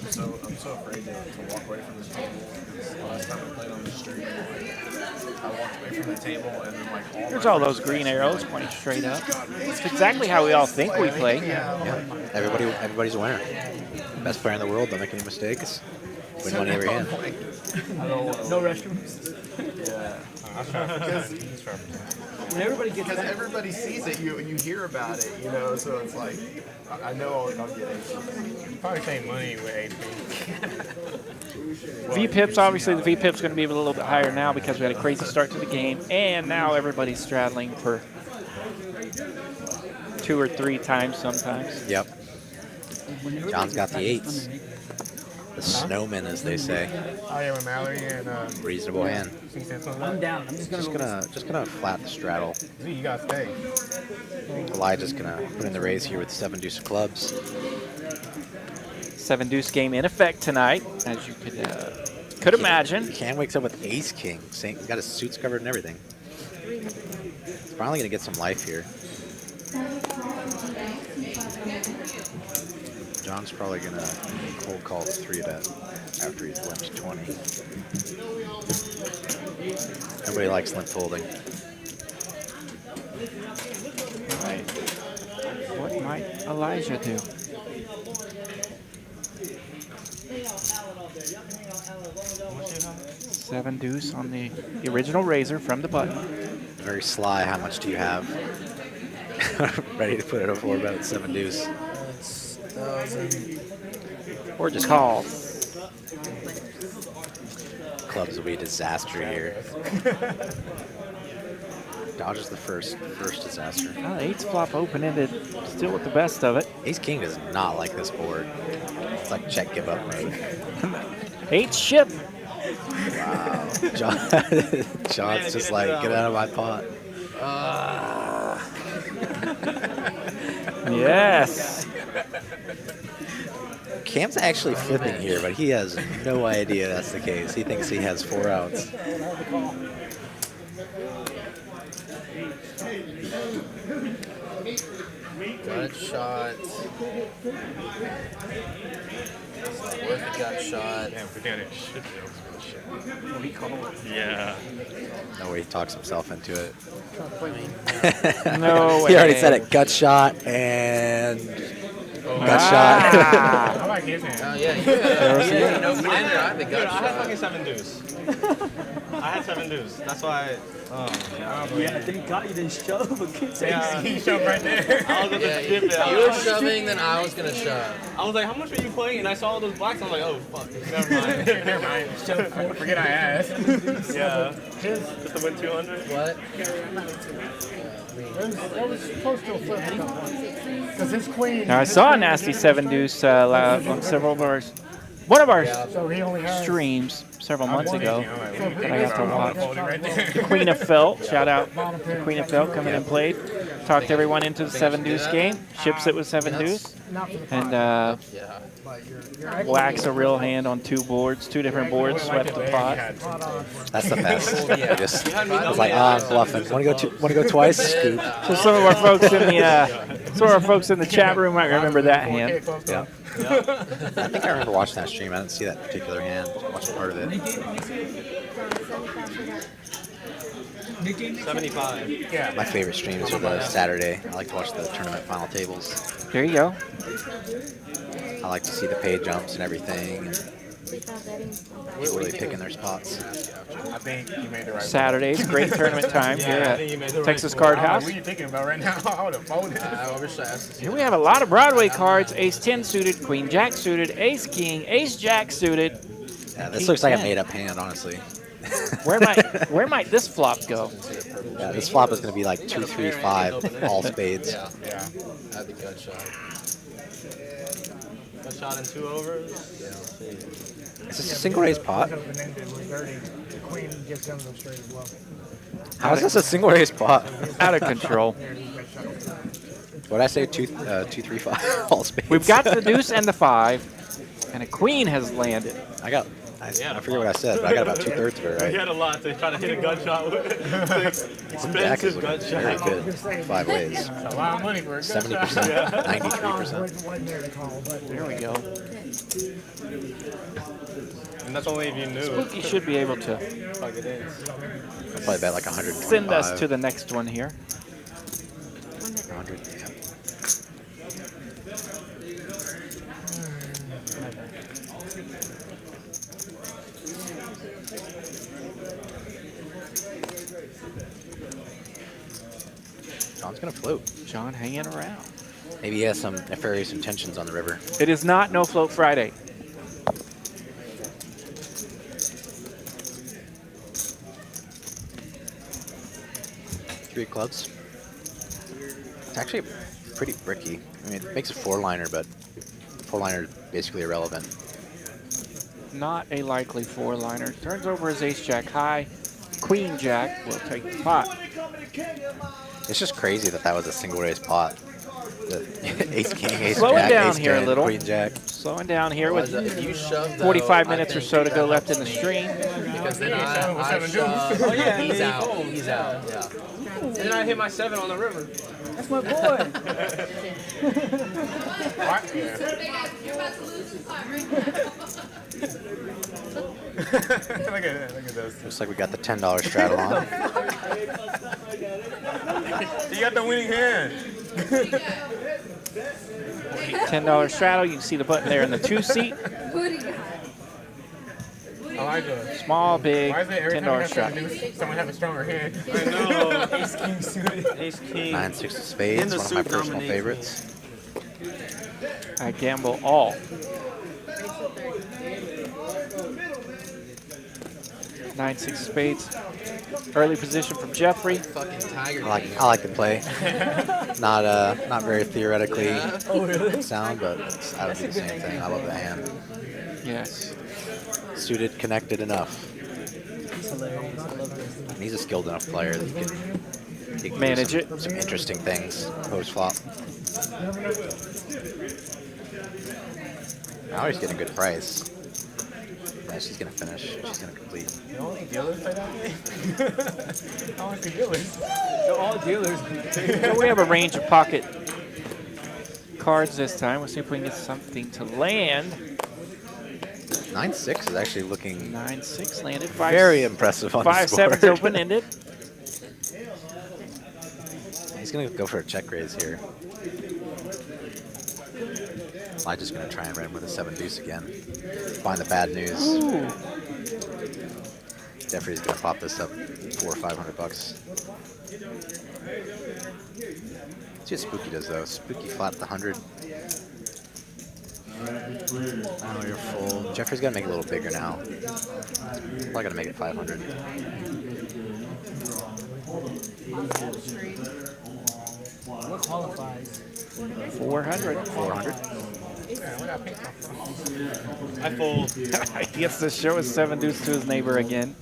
so afraid to walk away from this table. Last time I played on the street, I walked away from the table and then like There's all those green arrows pointing straight up. It's exactly how we all think we play. Yeah. Everybody's a winner. Best player in the world, don't make any mistakes. Win money every hand. No restrooms. Yeah. When everybody gets because everybody sees it, you hear about it, you know. So it's like I know I'll get it. Probably same money with AP. V-Pips, obviously the V-Pip's going to be a little bit higher now because we had a crazy start to the game, and now everybody's straddling for 2 or 3 times sometimes. Yep. John's got the 8s. The snowman, as they say. Oh yeah, with Mallory and reasonable hand. I'm down. I'm just gonna flat the straddle. You gotta stay. Elijah's gonna put in the raise here with 7 deuce of clubs. 7 deuce game in effect tonight, as you could imagine. Cam wakes up with ace king. He's got his suits covered and everything. He's finally gonna get some life here. John's probably gonna cold call 3 bet after he's limped 20. Everybody likes limp folding. Right. What might Elijah do? Seven deuce on the original razor from the button. Very sly. How much do you have? Ready to put it a 4 bet at 7 deuce. Or just call. Clubs will be a disaster here. Dodges the first disaster. Well, 8's flop open-ended, still with the best of it. Ace king does not like this board. It's like check, give up mode. 8 ship. Wow. John's just like, get out of my pot. Yes. Cam's actually flipping here, but he has no idea that's the case. He thinks he has 4 outs. Gut shot. Worth a gut shot. Damn, we got it. Shit, What do you call it? Yeah. No way he talks himself into it. No way. He already said it. Gut shot and gut I shot. like his hand. Oh yeah, you had no contender. I had the gut Dude, I had shot. fucking 7 deuce. I had 7 deuce. That's why. Yeah, thank God you didn't shove. Yeah. He shoved right there. I was gonna skip it. You were shoving, then I was gonna shove. I was like, how much are you playing? And I saw all those blacks. I was like, oh fuck, never mind. Never mind. Forget I asked. Yeah. Just to win 200. What? That was close to a flip. Because his queen. Now I saw a nasty 7 deuce on several of our one of our So he only has. streams several months ago that I got to watch. Right there. The Queen of Felt, shout out the Queen of Felt coming and played. Talked everyone into the 7-deuce game. Ships it with 7-deuce. And whacks a real hand on 2 boards, 2 different boards, swept the pot. That's the best. Just was like, I'm bluffing. Want to go twice? Scoop. So some of our folks in the chat room might remember that hand. Yeah. I think I remember watching that stream. I didn't see that particular hand. I watched part of it. 75. Yeah. My favorite streams are the Saturday. I like to watch the tournament final tables. There you go. I like to see the pay jumps and everything. And people really picking their spots. I think you made the right Saturdays, great tournament time here I think you made the at right Texas choice. Card I don't know House. What are you thinking about right now? I would have folded. I wish I asked. Here we have a lot of Broadway cards: Ace 10 suited, Queen Jack suited, Ace King, Ace Jack suited. Yeah, this looks like a made-up hand, honestly. Where might this flop go? Yeah, this flop is going to be like 2, 3, 5, all spades. Yeah. I had the gut shot. Gut shot in 2 overs. Yeah, let's see. Is this a single raise pot? The queen gets down to the straight as well. How is this a single raise pot? Out of control. What did I say? 2, 3, 5, all spades. We've got the deuce and the 5, and a queen has landed. I forget what I said, but I got about 2/3 of it, He right? had a lot to try to hit a gut shot with. Jack is Expensive looking gut very shot. good. 5 ways. That's a lot of money for a good 70%, shot. 93%. There we go. And that's only if you knew. Spooky should be able to Plug it in. I'll probably bet like 125. send us to the next one here. 100, yeah. John's gonna float. John hanging around. Maybe he has some nefarious intentions on the river. It is not No Float Friday. Three of clubs. It's actually pretty bricky. I mean, it makes a 4-liner, but 4-liner is basically irrelevant. Not a likely 4-liner. Turns over his Ace Jack high. Queen Jack will take the pot. It's just crazy that was a single raise pot. The Ace King, Ace Slowing Jack, down Ace here a 10, little. Queen Jack. Slowing down here with If you shoved 45 minutes or so to go left in the stream. Because then I shoved. Oh, yeah, He's and out. then He's out. Yeah. And then I hit my 7 on the river. That's my boy. Look at those. Looks like we got the $10 straddle on. You got the winning hand. $10 straddle. You can see the button there in the 2 seat. I like it. Small, big, Why is it every time $10 you straddle. have to someone have a stronger hand? I know. Ace King suited. Ace King. 9, 6 of spades, In the one of my suit personal dominates. favorites. I gamble all. Nine, 6 spades. Early position from Jeffrey. Fucking tiger. I like the play. Not very theoretically sound, but I would do the same thing. I love the hand. Yes. Suited, connected enough. He's hilarious. I love this. And he's a skilled enough player that he can Manage do it. some interesting things post flop. Now he's getting a good price. Yeah, she's gonna finish. She's gonna complete. The only dealers play that game? I want to see dealers. All dealers. So we have a range of pocket cards this time. We'll see if we can get something to land. 9-6 is actually looking 9-6 landed. very impressive on the 5-7's score. open-ended. He's gonna go for a check raise here. I'm just gonna try and run with a 7-deuce again. Find the bad news. Ooh. Jeffrey's gonna pop this up $400 or $500. Let's see what Spooky does though. Spooky flapped 100. Oh, you're full. Jeffrey's gotta make it a little bigger now. Probably gonna make it 500. What qualifies? 400. 400. I fold. He gets to show his 7 deuce to his neighbor again.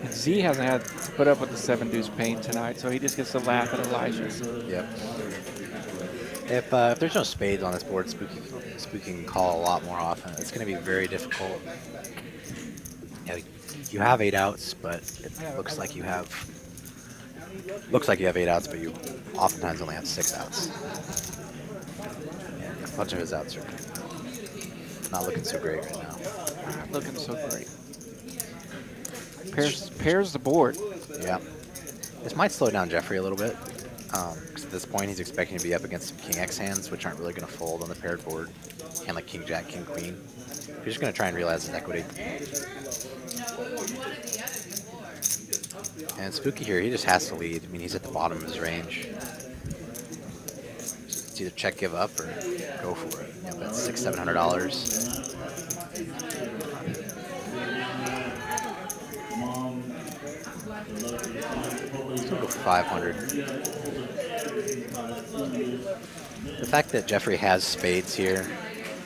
And Z hasn't had to put up with the 7 deuce pain tonight, so he just gets to laugh at Elijah's. Yep. If there's no spades on this board, Spooky can call a lot more often. It's going to be very difficult. Yeah, you have 8 outs, but it looks like you have 8 outs, but you oftentimes only have 6 outs. Yeah, a bunch of his outs are not looking so great right now. Not looking so great. Pairs the board. Yeah. This might slow down Jeffrey a little bit. Because at this point, he's expecting to be up against some King X hands, which aren't really going to fold on the paired board. Hand like King Jack, King Queen. He's just going to try and realize his equity. And Spooky here, he just has to lead. I mean, he's at the bottom of his range. It's either check, give up, or go for it. Yeah, that's $600–700. Let's go 500. The fact that Jeffrey has spades here,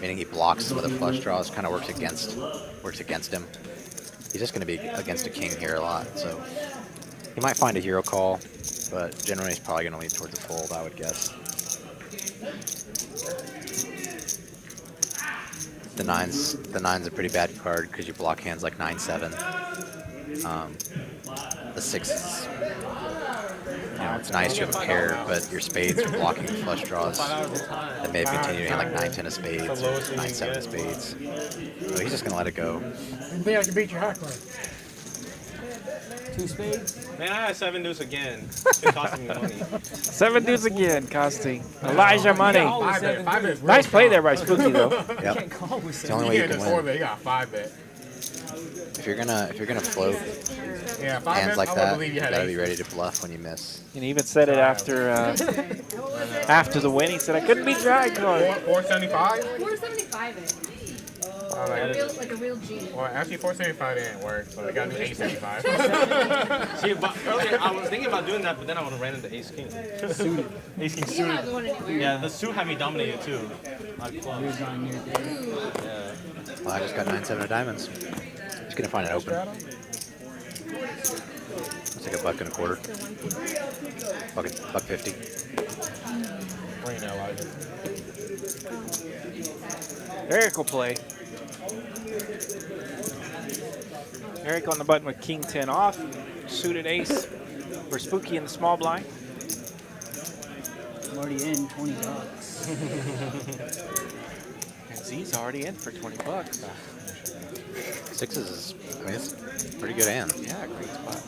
meaning he blocks some of the flush draws, kind of works against him. He's just going to be against a king here a lot, so he might find a hero call, but generally he's probably going to lean towards a fold, I would guess. The nine's a pretty bad card because you block hands like 9-7. The 6 is, it's nice you have a pair, but your spades are blocking the flush draws that may have continued to hand like 9-10 of spades, 9-7 of spades. So he's just going to let it go. I think I can beat your high card. 2 spades? Man, I had 7 deuce again. It's costing me money. 7 deuce again, costing Elijah money. Nice play there by Spooky though. Yep. It's the only way you can win. You got 5-bet. If you're gonna float hands like that, you gotta be ready to bluff when you miss. And he even said it after after the win. He said, "I couldn't beat your high card." 475. 475 it. Like a real G. Well, actually, 475 didn't work, so I gotta do 875. See, but earlier I was thinking about doing that, but then I would have ran into ace king. Suited. Ace king You're not suited. going anywhere. Yeah, the suit had me dominated too. Like clubs. Yeah. Well, I just got 9-7 of diamonds. He's gonna find it open. It's like $1.25. $1.50. Bring that, Elijah. Eric will play. Eric on the button with King 10 off. Suited ace for Spooky in the small blind. I'm already in $20. And Z's already in for $20. 6s is, it's a pretty good hand. Yeah, great spot.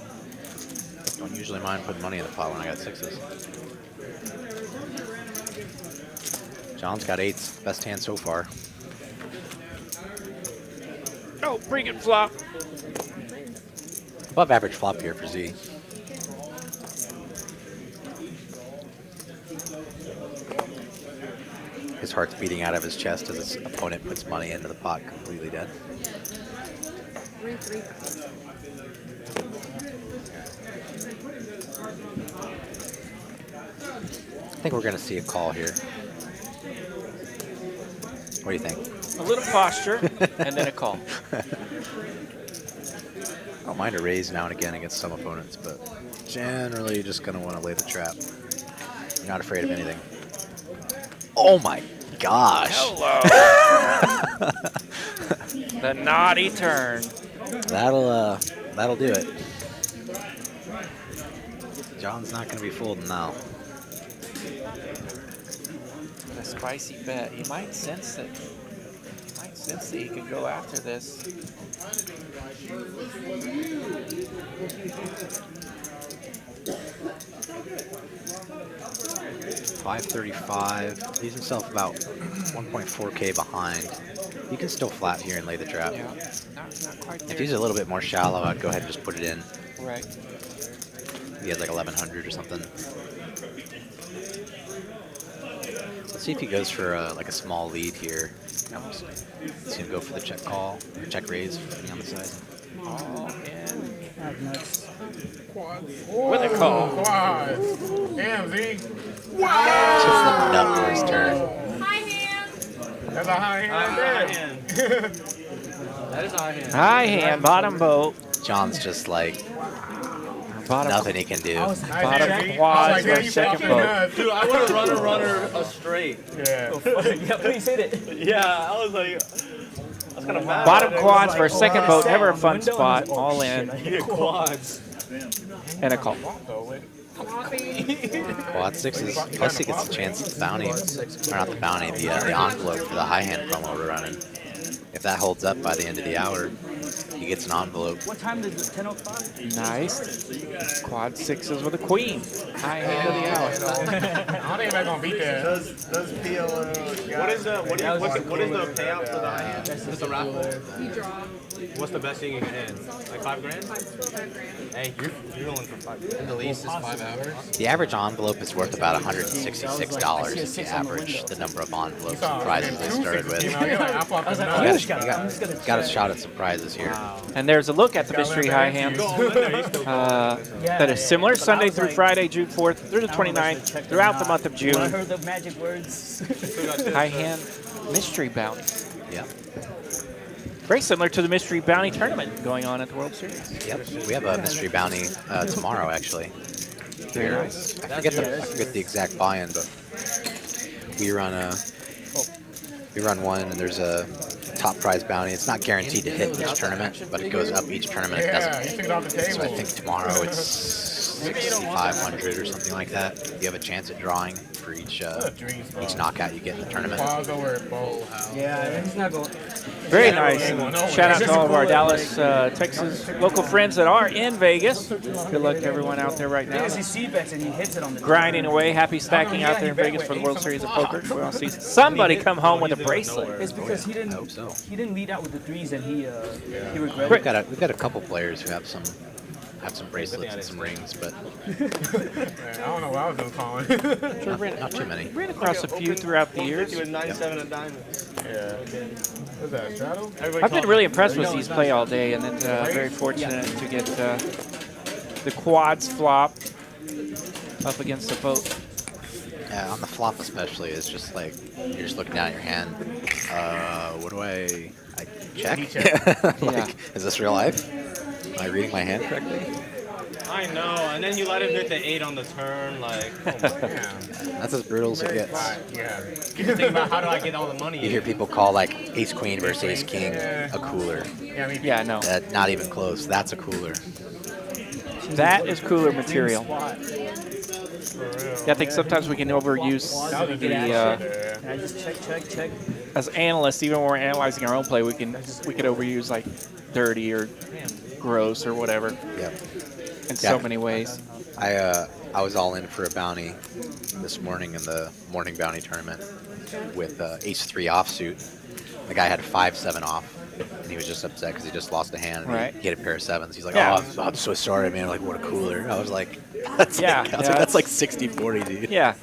Don't usually mind putting money in the pot when I got 6s. John's got 8s. Best hand so far. Oh, bring it flop. Above average flop here for Z. His heart's beating out of his chest as his opponent puts money into the pot completely dead. 3-3. I think we're going to see a call here. What do you think? A little posture and then a call. I don't mind a raise now and again against some opponents, but generally you're just going to want to lay the trap. You're not afraid of anything. Oh my gosh. Hello. The naughty turn. That'll do it. John's not going to be folding now. A spicy bet. He might sense that. That he could go after this. $535. Leaves himself about 1.4K behind. You can still flat here and lay the trap. Yeah, not quite there. If he's a little bit more shallow, I'd go ahead and just put it in. Right. He has like 1100 or something. Let's see if he goes for like a small lead here. He's gonna go for the check call, or check raise, depending on the size. That's nuts. With a call. Quads. Damn, Z. Just the nut for his turn. High hand. That's a high hand right there. That is a high hand. High hand, bottom boat. John's just like Bottom, nothing he can do. Nice bottom hand, Z. quads I was like, for yeah, a you second popping boat. nuts. Dude, I want to runner straight. Yeah. Yeah, please hit it. Yeah, I was like, I was kind of mad. Bottom about it. quads for a second I boat, sat never a on the fun window spot. and I was like, oh, All shit, in I hit Yeah, quads. and a call. Quad sixes. Plus he gets a chance at the bounty, or not the bounty, the envelope for the high hand promo we're running. If that holds up by the end of the hour, he gets an envelope. What time is it? 10 o'clock? Nice. Quad sixes with a queen. High hand of the hour. I don't think they're gonna beat that. Does PLO? What is the what is the payout for the high hand? Is it the raffle? You draw. What's the best thing you can hit? Like $5 grand? 5 grand. Hey, you're going for $5 grand. And the lease is 5 hours. The average envelope is worth about $166 if you average the number of envelopes and prizes they started with. You know, you're like, I fucking was like, nuts. oh, You got a shot at some prizes here. And there's a look at the mystery high hands. That is similar Sunday through Friday, June 4th through the 29th, throughout the month of When I June. heard the magic words. High hand mystery bounty. Yeah. Very similar to the mystery bounty tournament going on at the World Series. Yep. We have a mystery bounty tomorrow, actually. Very nice. I forget the exact buy-in, but we run one, and there's a top prize bounty. It's not guaranteed to hit each tournament, but it goes up each tournament. It Yeah, you doesn't. took it off the So I table. think tomorrow it's 6,500 or something like that. You have a chance at drawing for each knockout you get in the tournament. Quads over at bowl. Yeah, he's not going. Very nice. Shout out to all of our Dallas, Texas local friends that are in Vegas. Good luck to everyone out there right now. Because he c-bets and he hits it on the Grinding away, happy stacking out there in Vegas for the World Series of Poker. We want to see somebody come home with a bracelet. It's because he didn't. I hope so. He didn't lead out with the threes, and he regretted. We've got a couple players who have some bracelets and some rings, but Man, I don't know what I was doing calling. not too many. Ran across a few throughout the years. With 9-7 and diamonds. Yeah. What's that, straddle? I've been really impressed with these play all day, and then very fortunate to get the quads flop up against the boat. Yeah, on the flop especially, it's just like you're just looking down at your hand. What do I check? Like, is this real life? Am I reading my hand correctly? I know, and then you let him hit the 8 on the turn, like, oh my God. That's as brutal as it gets. Yeah. You think about how do I get all the money You hear people call like ace queen versus ace king a cooler. Yeah, I mean, Yeah, no. Not even close. That's a cooler. That is cooler material. Yeah, I think sometimes we can overuse the And I just check. as analysts, even when we're analyzing our own play, we could overuse like dirty or gross or whatever. Yep. In so many ways. I was all in for a bounty this morning in the morning bounty tournament with ace-3 offsuit. The guy had 5-7 off, and he was just upset because he just lost a hand. And Right. he had a pair of sevens. He's like, Yeah. "Oh, I'm so sorry, man. Like, what a cooler." I was like, "That's Yeah, like, yeah, that's like 60-40, dude." Yeah.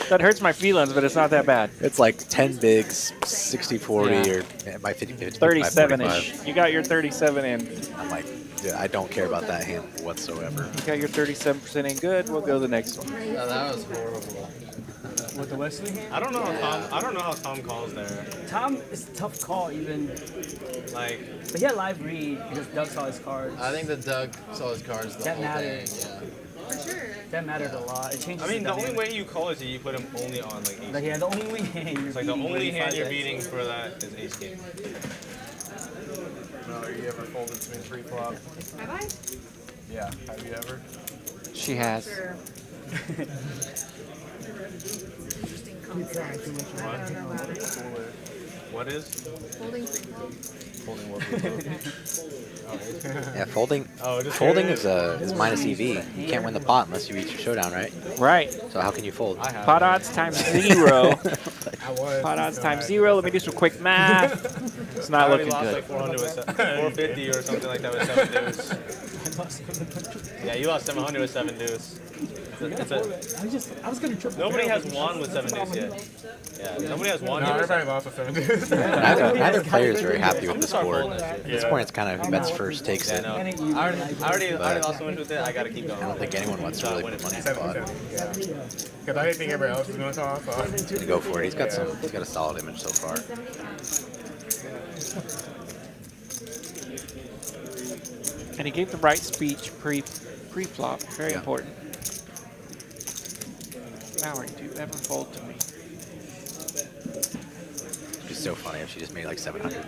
That hurts my feelings, but it's not that bad. It's like 10 bigs, 60-40, Yeah. or by 50, 37-ish. You got your 37 in. I'm like, dude, I don't care about that hand whatsoever. You got your 37% in. Good. We'll go to the next one. No, that was horrible. With the Wesley hand. I don't know how Tom calls there. Tom is a tough call even. Like, But he had live read because Doug saw his cards. I think that Doug saw his cards the That whole mattered. thing. Yeah. For sure. That mattered a lot. It changes. I mean, the only dynamic. way you call is you put him only on like ace. Like, yeah, the only hand you're It's like the beating only when hand you're 5x. beating for that is ace king. No, are you ever folded between 3 flop? Have I? Yeah. Have you ever? She has. Sure. Interesting concept. I don't know about it. What is? Holding 3 flop. Folding what? Yeah, folding just is minus EV. You can't win the pot unless you reach your showdown, right? Right. So how can you fold? Pot odds times 0. I was. Pot odds times 0. Let me do some quick math. It's not looking lost good. like 400 with 450 or something like that with 7 deuce. Yeah, you lost 700 with 7 deuce. I was gonna triple. Nobody has won with 7 deuce yet. Yeah, nobody has won. No, everybody lost with 7 deuce. Neither player is very happy with this board. folding At this this point, it's kind of who bets first takes it. No, I I already lost so much with it. I gotta keep going. don't think anyone wants to really put money in the pot. Because I didn't think everybody else was going to talk. So. He's gonna go for it. He's got a solid image so far. And he gave the right speech pre-flop. Very important. Mallory, do you ever fold to me? It'd be so funny if she just made like 700. I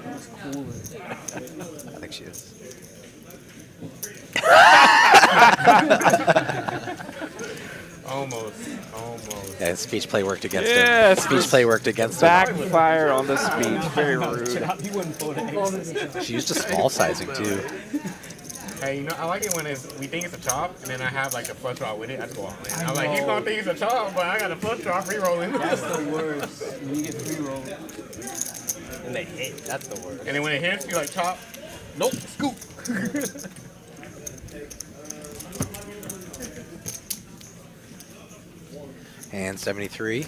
think she is. Almost. Yeah, speech play worked against Yes, him. Speech play worked against him. Backfire on the speech. Very rude. He wouldn't fold it. She used a small sizing too. Hey, you know, I like it when we think it's a chop, and then I have like a flush draw with it. I just go all in. I'm like, he's gonna think it's a chop, but I got a flush draw free rolling. That's the worst. When you get free roll. And they hit. That's the worst. And then when it hits, you like chop. Nope, scoop. And 73.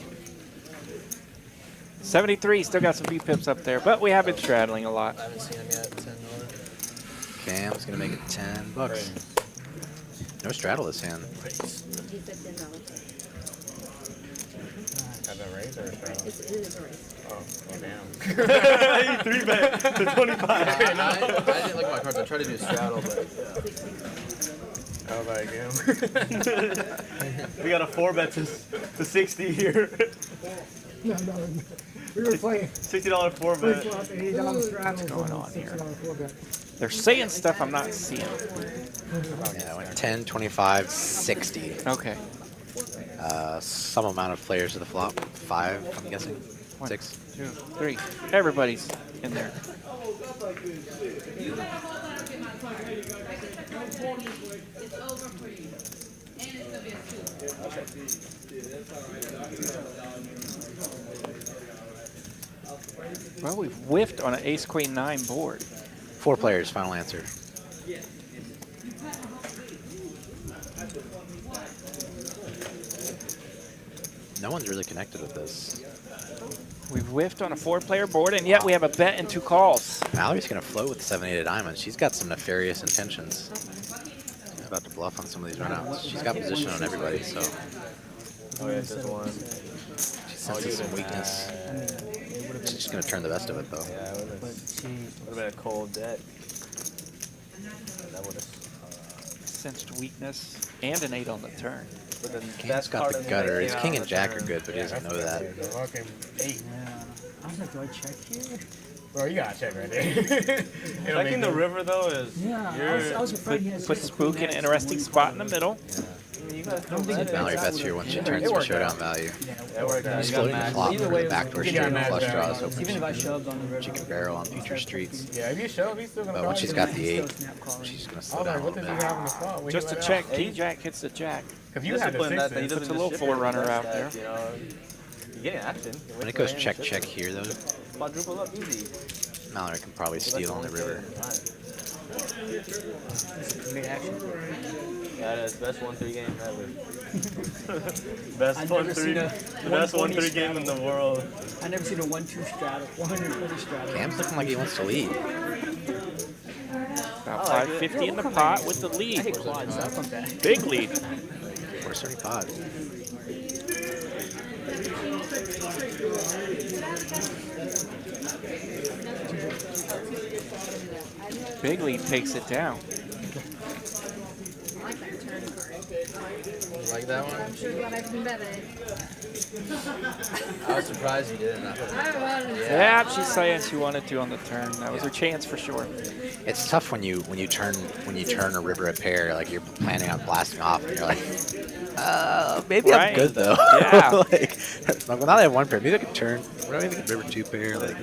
73, still got some V pips up there, but we have been straddling a lot. I haven't seen him yet. Cam's gonna make it $10. No straddle this hand. Is As a raise or a straddle? It is a race. Oh, damn. He 3-bet to 25. I didn't like my cards. I tried to do a straddle, but I was like, yeah. We got a 4-bet to 60 here. No. We were playing. $60 4-bet. $80 straddles. What's going on here? $6 4-bet. They're saying stuff I'm not seeing. Yeah, I went 10, 25, 60. Okay. Some amount of players to the flop. 5, I'm guessing. 6. 2, 3. Everybody's in there. Well, we've whiffed on an ace-queen-9 board. 4 players, final answer. No one's really connected with this. We've whiffed on a 4-player board, and yet we have a bet and 2 calls. Mallory's going to float with the 7-8 of diamonds. She's got some nefarious intentions. She's about to bluff on some of these runouts. She's got position on everybody, so Oh, yeah, just one. she senses some weakness. She's just going to turn the best of it, though. Yeah, it would have been a cold debt. That would have. Sensed weakness and an 8 on the turn. But the Cam's best got card the of gutter. day His out king on and the jack are turn. good, but he doesn't know that. The fucking 8. Yeah. I was like, do I check here? Bro, you gotta check right there. Checking the river though is Yeah, I was afraid he has Put Spook in an interesting spot in the middle. you guys don't think Mallory bets here once she turns to showdown value. That worked out. She's You got floating the mad. flop Either for way, the backdoor you straight got and mad flush back. draws, hoping Even if I shoved on the river, she can barrel on future streets. Yeah, if you shove, he's still gonna But call once you. she's got the Still 8, snap calling. she's going to I slow was down like, a what little does he bit. have in the spot? When Just he to let check, out? T-Jack hits the jack. If you had the Discipline that 6, he then puts doesn't a little just ship it, forerunner he out does there. that, you know. You get action. You When win it goes for check, him, check here, though, Quadruple up easy. Mallory can probably steal on the river. Yeah, that's best 1-3 game ever. Best I've never 1-3, seen a the best 120 1-3 game in the world. I never seen a 1-2 straddle, 120 straddle. Cam's looking like he wants to lead. About 550 in the pot with the I lead. hate quads, so I'll come back. Big lead. 430 pot. Big lead takes it down. I like that turn card. like that one. I'm sure glad I've been betting. I was surprised you didn't. I wanted to. Yeah, she's saying she wanted to on the turn. That was her chance for sure. It's tough when you turn a river a pair, like you're planning on blasting off, and you're like, maybe Right. I'm good though. Yeah. like now that I have one pair, maybe I could turn. Maybe I could river 2 pair. Like,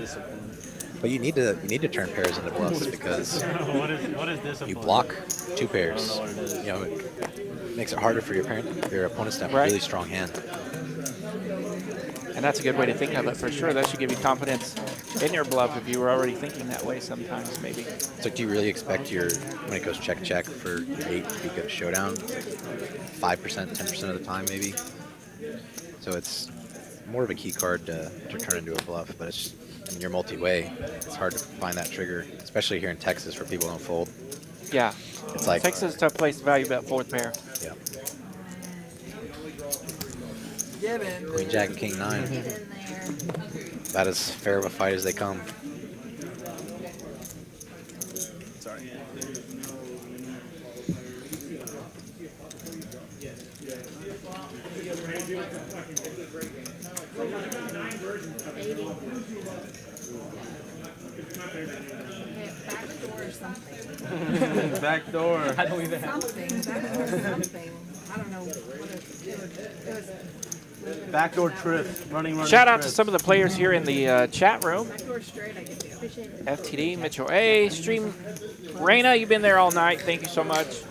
but you need to turn pairs into bluffs because What is this? you block 2 pairs. You know, it makes it harder for your opponents to have a Right. really strong hand. And that's a good way to think of it for sure. That should give you confidence in your bluff if you were already thinking that way sometimes, maybe. So do you really expect when it goes check for your 8 to be good at showdown? 5%, 10% of the time maybe? So it's more of a key card to turn into a bluff, but it's I mean, you're multi-way. It's hard to find that trigger, especially here in Texas where people don't fold. Yeah. It's like Texas is a tough place to value bet fourth pair. Yeah. Queen Jack and King 9. About as fair of a fight as they come. Sorry. Backdoor or something. Backdoor. I don't even have Something. Something. I don't know what it was. Backdoor trip. Running. Shout out to some of the players here in the chat room. Backdoor straight, I can do. Appreciate it. FTD, Mitchell A, Stream. Raina, you've been there all night. Thank you so much.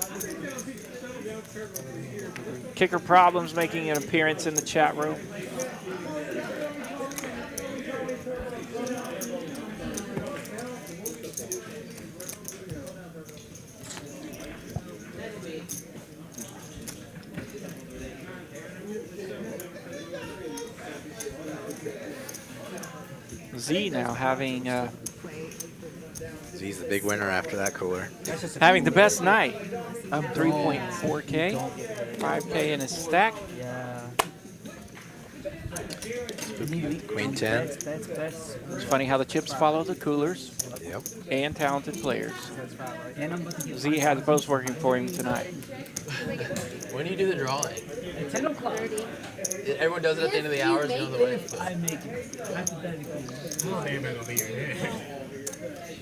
Kicker Problems making an appearance in the chat room. Z now having Z's the big winner after that cooler. having the best night. 3.4K, 5K in his stack. Yeah. Queen 10. It's funny how the chips follow the coolers. Yep. And talented players. And I'm looking Z had both working for him tonight. When do you do the drawing? at 10 o'clock. Everyone does it at the end of the hour. Is the way. I make it. Hypothetically. I think I'm gonna be here.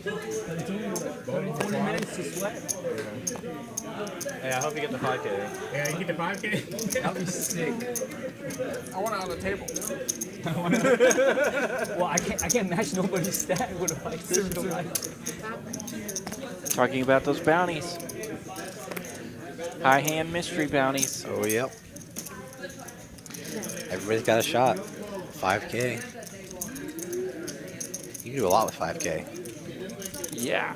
But it's only what, 40 minutes to sweat. Hey, I hope you get the 5K. Yeah, you get the 5K? That'd be sick. I want it on the table. Well, I can't match nobody's stat with a 5 Talking about those bounties. High hand mystery bounties. Oh, yep. Everybody's got a shot. 5K. You can do a lot with 5K. Yeah.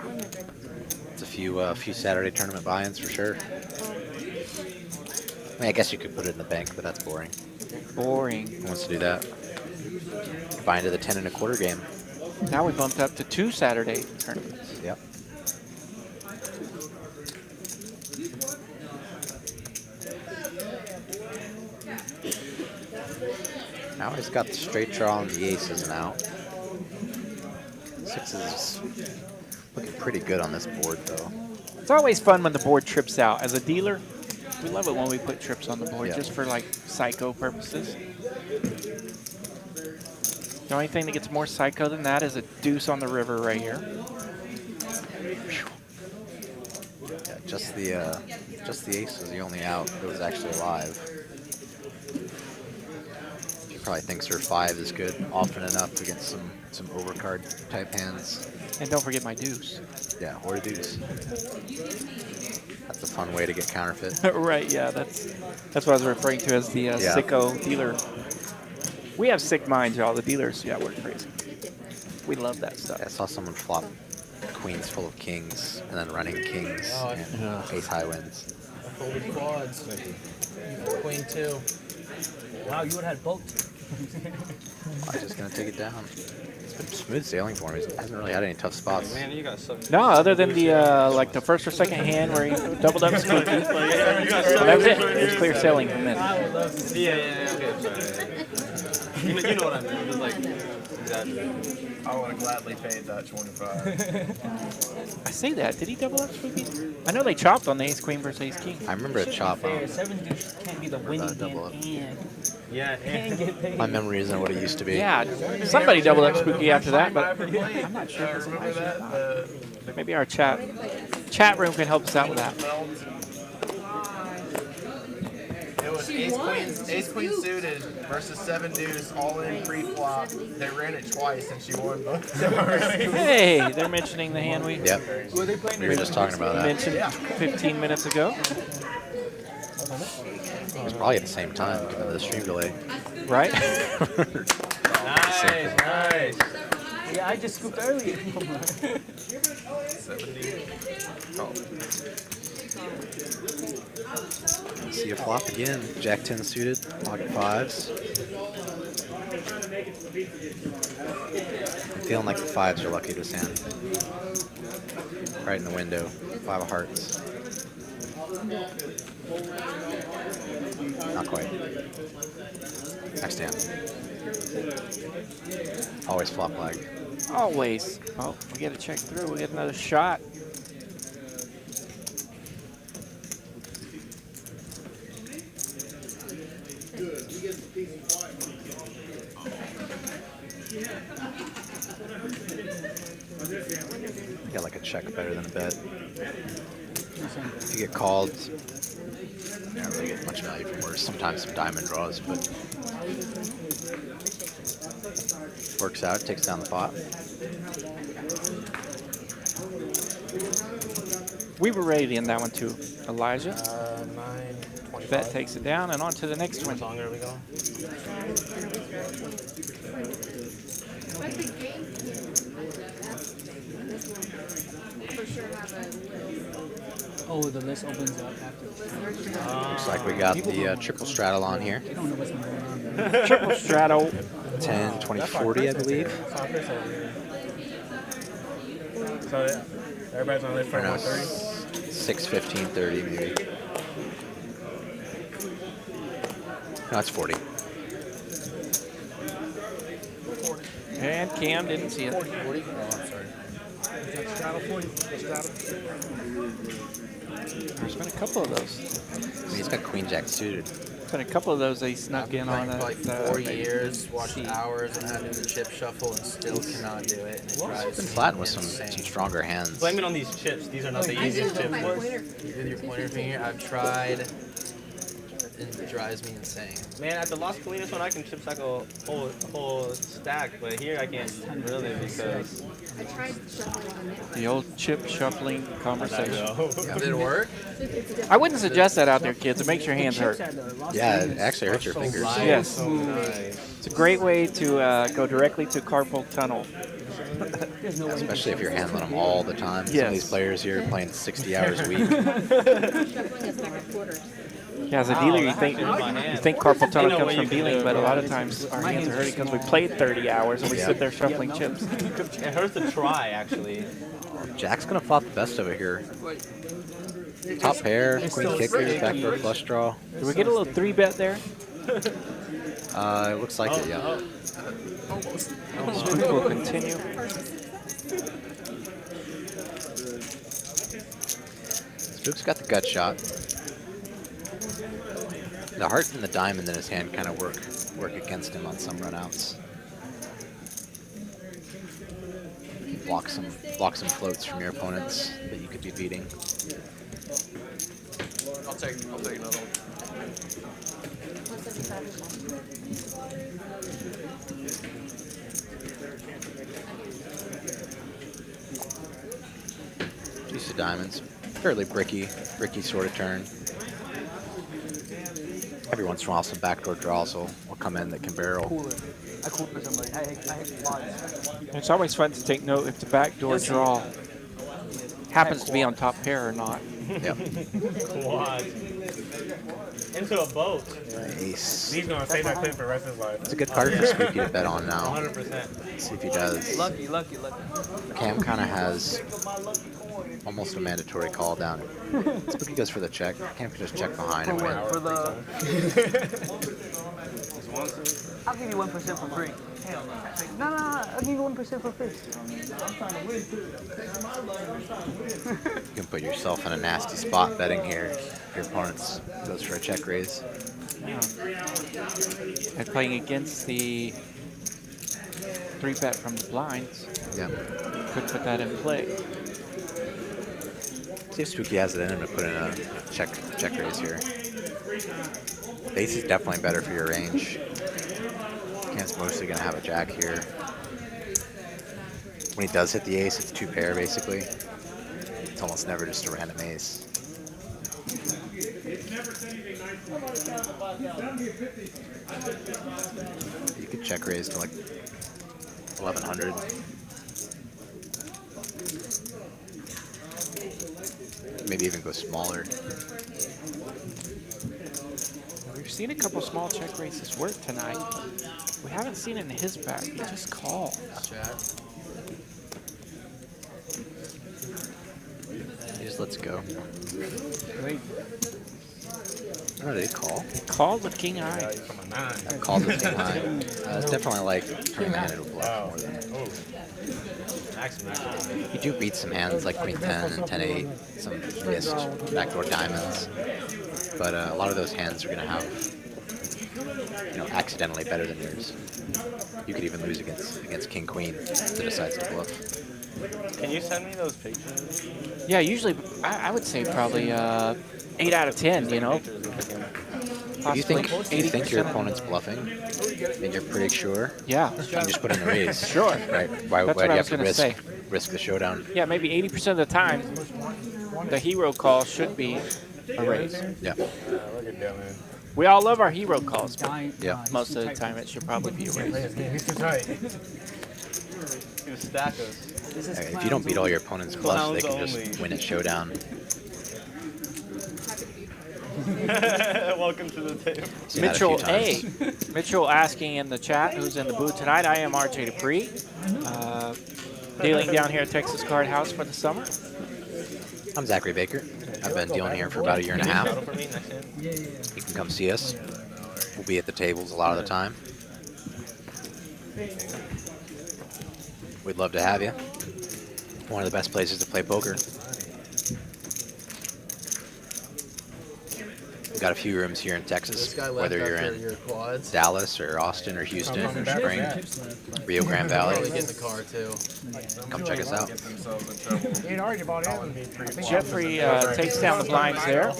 It's a few Saturday tournament buy-ins for sure. I mean, I guess you could put it in the bank, but that's boring. Boring. Who wants to do that? Buy into the 10 1/4 game. Now we bumped up to 2 Saturday tournaments. Yep. Now he's got the straight draw on the aces now. Sixes looking pretty good on this board, though. It's always fun when the board trips out. As a dealer, we love it when we put trips on the board Yeah. just for like psycho purposes. The only thing that gets more psycho than that is a deuce on the river right here. Yeah, just the ace was the only out that was actually alive. She probably thinks her 5 is good often enough against some overcard type hands. And don't forget my deuce. Yeah, or a deuce. That's a fun way to get counterfeit. Right, yeah, that's what I was referring to as the sicko dealer. We have sick minds, y'all. The dealers, yeah, we're crazy. We love that stuff. I saw someone flop queens full of kings and then running kings and ace high wins. I folded quads. Queen 2. Wow, you would have had both. I'm just gonna take it down. It's been smooth sailing for him. He hasn't really had any tough spots. Man, you got suck. No, other than the like the first or second hand where he doubled up spooky. That's it. It's clear sailing from then. Yeah, okay, sorry. You know what I mean. Just like, exactly. I would have gladly paid that 25. I say that. Did he double up spooky? I know they chopped on the ace queen versus ace king. I remember a chop on. 7 deuce can't be the winning double up. hand Yeah, and get paid. My memory isn't what it used to be. Yeah, somebody doubled up spooky after that, but I'm not sure. Remember that? Maybe our chat room can help us out with that. It was ace queen suited versus 7 deuce all in pre-flop. They ran it twice and she won both times. Hey, they're mentioning the hand we Yep. We were just talking about that. mentioned 15 minutes ago. It was probably at the same time, given the stream delay. Right? nice. Yeah, I just scooped earlier. 70. Call. See a flop again. Jack 10 suited, pocket fives. I'm feeling like the fives are lucky this hand. Right in the window. 5 of hearts. Not quite. Next hand. Always flop lag. Always. Oh, we got to check through. We get another shot. I got like a check better than a bet. If you get called, you don't really get much value from worse. Sometimes some diamond draws, but works out, takes down the pot. We were ready to end that one too, Elijah. 9:25. Bet takes it down and on to the next one. How much longer we go? But the game for sure have a list. Oh, the list opens up after. Looks like we got the triple straddle on here. I don't know what's going on. Triple straddle. 10, 20, 40, I believe. So everybody's on the list for Or no, 130? 6, 15, 30 maybe. No, it's 40. And Cam didn't see it. 40? Oh, I'm sorry. Straddle 40. Straddle. There's been a couple of those. I mean, he's got queen jack suited. There's been a couple of those they snuck in on Playing for like that. 4 years, watched hours on how to do the chip shuffle, and still cannot do it. And it drives Been me flattened with some insane. stronger hands. Blame it on these chips. These are not the easiest chips. With your pointer finger, I've tried, and it drives me insane. Man, at the Las Colinas one, I can chip stack a whole stack, but here I can't really because. I tried shuffling on it. The old chip shuffling conversation. Did it work? I wouldn't suggest that out there, kids. It makes your hands hurt. Yeah, it actually hurts your fingers. Yes. It's a great way to go directly to carpal tunnel. Especially if you're handling them all the time. Some of these players here are playing 60 hours a week. Shuffling a stack of quarters. Yeah, as a dealer, you think carpal tunnel comes from dealing, but a lot of times our hands are hurting because we played 30 hours and we sit there shuffling chips. It hurts to try, actually. Jack's gonna flop the best of it here. Top pair, queen kicker, backdoor flush draw. Did we get a little 3-bet there? It looks like it, yeah. Spook will continue. Spook's got the gut shot. The heart and the diamond in his hand kind of work against him on some runouts. Block some floats from your opponents that you could be beating. I'll take another one. Deuce of diamonds. Fairly bricky sort of turn. Every once in a while, some backdoor draws will come in that can barrel. I cool for somebody. I hit odds. It's always fun to take note if the backdoor draw happens to be on top pair or not. Yep. Quad. Into a boat. Ace. He's going to save that clip for the rest of his life. It's a good card for Spooky to bet on now. 100%. See if he does. Lucky. Cam kind of has almost a mandatory call down. Spooky goes for the check. Cam can just check behind and win. For the. I'll give you 1% for free. No, I'll give you 1% for free. I'm trying to win. You can put yourself in a nasty spot betting here. Your opponent goes for a check raise. And playing against the 3-bet from the blinds. Yeah. Could put that in play. See if Spooky has it in him to put in a check raise here. Ace is definitely better for your range. Cam's mostly going to have a jack here. When he does hit the ace, it's 2 pair basically. It's almost never just a random ace. You could check raise to like 1100. maybe even go smaller. We've seen a couple small check raises work tonight. We haven't seen it in his back. He just called. He just lets go. Wait. Oh, did he call? Called with king high. Called with king high. It's definitely like turning the hand into a bluff more than. You do beat some hands like queen 10 and 10-8, some missed backdoor diamonds, but a lot of those hands are going to have, accidentally better than yours. You could even lose against king queen that decides to bluff. Can you send me those pictures? Yeah, usually I would say probably 8 out of 10. You know. If you think your opponent's bluffing, and you're pretty sure, yeah, you can just put in the raise. Sure. Right? Why do you have to say. risk the showdown? Yeah, maybe 80% of the time, the hero call should be a raise. Yeah. We all love our hero calls, but yeah. Most of the time it should probably be a raise. He's too tight. Stack us. If you don't beat all your opponent's bluffs, they can just win at showdown. Welcome to the table. Mitchell A. Mitchell asking in the chat who's in the booth tonight. I am RJ Dupree, dealing down here at Texas Card House for the summer. I'm Zachary Baker. I've been dealing here for about a year and a half. You can come see us. We'll be at the tables a lot of the time. We'd love to have you. One of the best places to play poker. We've got a few rooms here in Texas, whether you're in Dallas or Austin or Houston or Spring, Rio Grande Valley. Come check us out. Jeffrey takes down the blinds there.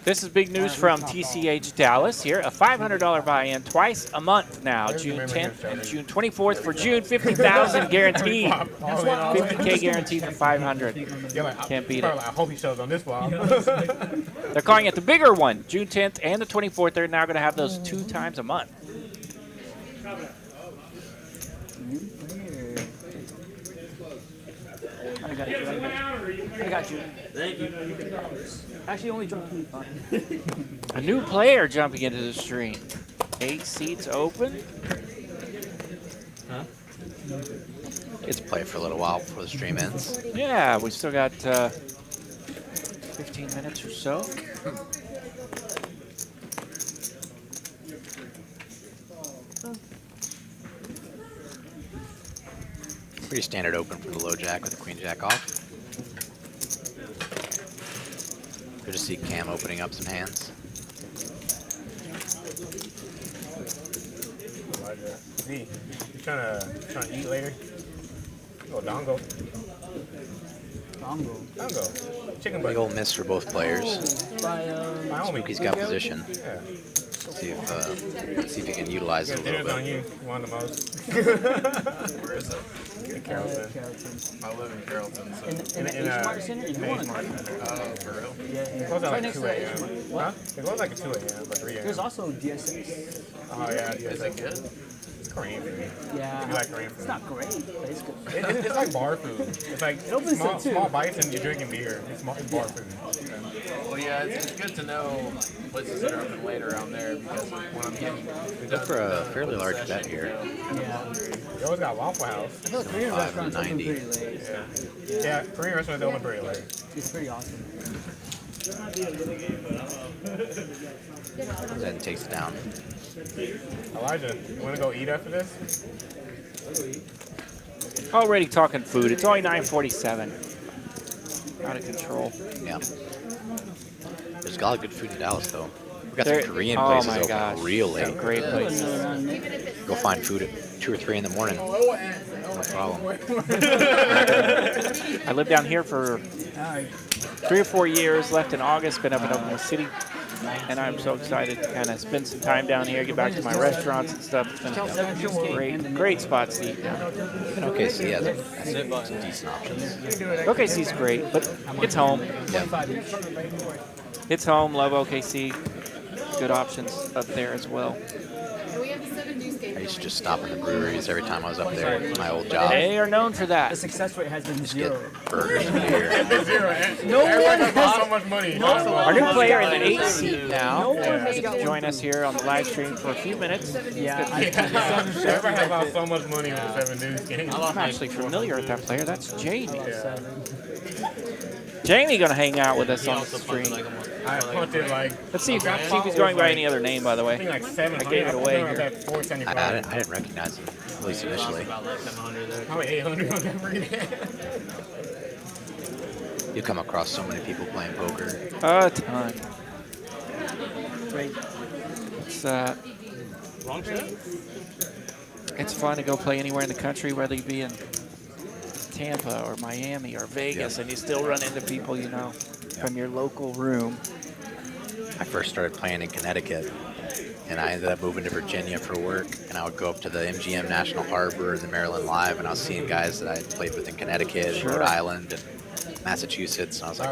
This is big news from TCH Dallas here. A $500 buy-in twice a month now. June 10th and June 24th for June. 50,000 guaranteed. 50K guaranteed for 500. Can't beat it. I hope he shows on this one. They're calling it the bigger one. June 10th and the 24th. They're now going to have those 2 times a month. I got you. I got you. Thank you. Actually, only dropped 25. A new player jumping into the stream. 8 seats open. Huh? It's play for a little while before the stream ends. Yeah, we still got 15 minutes or so. Pretty standard open for the low jack with the queen jack off. Good to see Cam opening up some hands. Z, you trying to eat later? Oh, dongo. Dongo. Chicken butt. Big old miss for both players. Spooky's got position. Yeah. See if he can utilize it a little bit. On you. You want the most. Where is it? In Carrollton. I live in Carrollton. So. In the H-Mart Center? In Oh, for real? Yeah. It goes at like 2 a.m. Huh? It goes like 2 a.m. but 3 a.m. There's also DSX. Oh, yeah. Is that good? It's Korean food. Yeah. You like Korean food? It's not great, but it's good. It's like bar food. It's like small bites and you're drinking beer. It's bar food. Well, yeah, it's good to know places that are open late around there because when I'm getting Look for a fairly large bet here. Yeah. You always got Waffle House. I feel Korean restaurants open 90. pretty late. Yeah, Korean restaurants open pretty late. It's pretty awesome. Then takes it down. Elijah, you want to go eat after this? Already talking food. It's only 9:47. Out of control. Yeah. There's a lot of good food in Dallas, though. We got There- some Korean oh places my open gosh. real late. Great places. Go find food at 2 or 3 in the morning. No problem. I lived down here for 3 or 4 years, left in August, been up in Oklahoma City, and I'm so excited to kind of spend some time down here, get back to my restaurants and stuff. It's been a great spots to eat now. Even OKC has some decent options. OKC's great, but it's home. Yeah. It's home, love OKC. Good options up there as well. We have the 7 deuce game. Are you used to just stop in the breweries every time I was up there at my old job. They are known for that. The success rate has been zero. Burgers and beer. No one has so much money. Our new player in the 8th seat now to join us here on the live stream for a few minutes. Yeah, Everybody has lost so much money on the 7 Deuce game. I'm actually familiar with that player. That's Jamie. Jamie gonna hang out with us on the stream. I punted like. Let's see if he's going by any other name, by the way. Like 700. I gave it away here. I didn't recognize him, at least initially. Probably 800 on that. You come across so many people playing poker. A ton. It's fun to go play anywhere in the country, whether you be in Tampa or Miami or Vegas, and you still run into people you know from your local room. I first started playing in Connecticut, and I ended up moving to Virginia for work, and I would go up to the MGM National Harbor and the Maryland Live, and I was seing guys that I had played with in Connecticut and Rhode Island and Massachusetts, and I was like,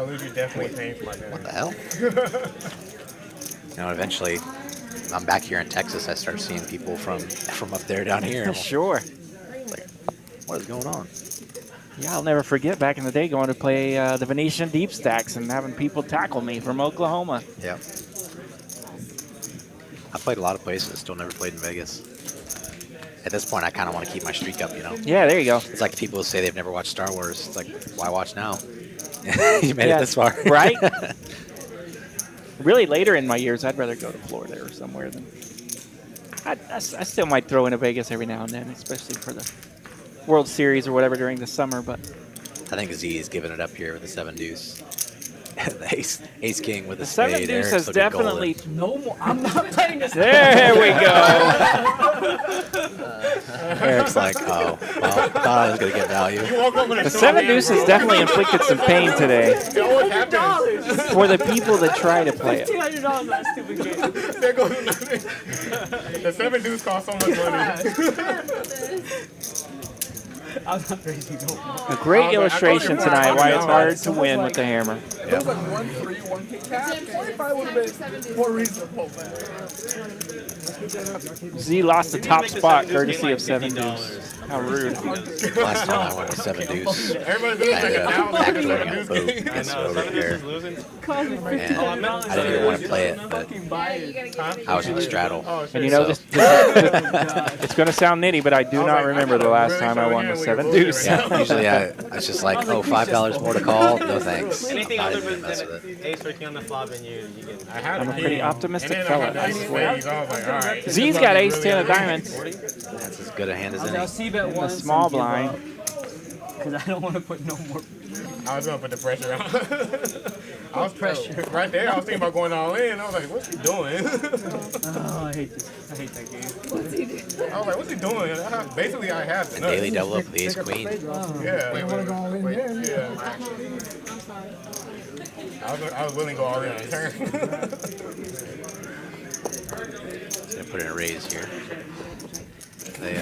what the hell? You know, eventually, I'm back here in Texas, I start seeing people from up there down here. Sure. Like, what is going on? Yeah, I'll never forget back in the day going to play the Venetian Deep Stacks and having people tackle me from Oklahoma. Yeah. I played a lot of places, still never played in Vegas. At this point, I kind of want to keep my streak up, you know? Yeah, there you go. It's like people who say they've never watched Star Wars. It's like, why watch now? You made it this far. Right? Really, later in my years, I'd rather go to Florida or somewhere than... I still might throw into Vegas every now and then, especially for the World Series or whatever during the summer, but... I think Z is giving it up here with the 7 Deuce. The ace king with the spade. 7 Deuce has definitely... No more. I'm not playing this. There we go. Eric's like, oh, well, thought I was going to get value. The 7 Deuce has definitely inflicted some pain today for the people that try to play it. $1,500 on that stupid game. There goes nothing. The 7 Deuce cost so much money. I'm not crazy. A great illustration tonight why it's hard to win with the hammer. It was like 1-3, 1 kick cap. 45 would have been more reasonable, man. Z lost the top spot courtesy of 7 Deuce. How rude. Last time I went with 7 Deuce, I ended up actually against over here. And I didn't even want to play it, but I was in the straddle. And you know, it's going to sound nitty, but I do not remember the last time I won with 7 Deuce. Yeah, usually I was just like, oh, $5 more to call? No thanks. Anything other than ace working on the flop and you get... I'm a pretty optimistic fella, I swear. Z's got ace 10 of diamonds. That's as good a hand as any. I'll c-bet In the once small and give blind. up, 'cause I don't want to put no more. I was going to put the pressure on. I was pressure. Right there, I was thinking about going all in. I was like, what's he doing? Oh, I hate this. I hate that game. What's he doing? I was like, what's he doing? Basically, I had And daily double up with the ace queen. Yeah. Wait. Yeah. I'm sorry. I was willing to go all in on a turn. Just gonna put in a raise here. They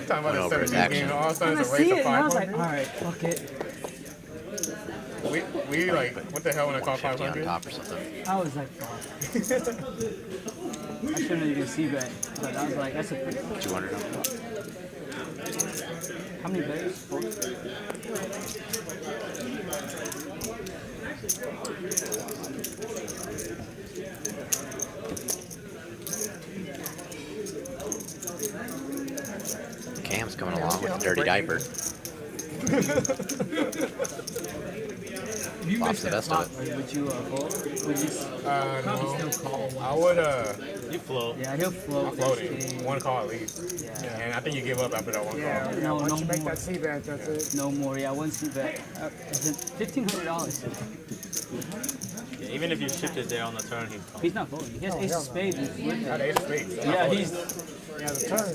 Talking about went the over his 7 action. game, all of a sudden I it's a see race it, of and I was like, 500. all right, fuck it. We like, what the hell when I call 150 on 500? top or something. I was like, fuck. I shouldn't have even c-bet, but I was like, that's a pretty... 200 on top. How many betters? 4? Cam's coming along with the dirty diaper. Flops the best of it. Would you fold? Would you... No. I would, You float. Yeah, he'll float. I'm floating. One call at least. Yeah. And I think you give up after that one call. No, Once no you make more. that C-bet, that's it. No more. Yeah, one c-bet. $1,500. Yeah, even if you shift it there on the turn, He's not folding. He has ace of spades. Had ace of spades. Yeah, he's... Yeah, the turn.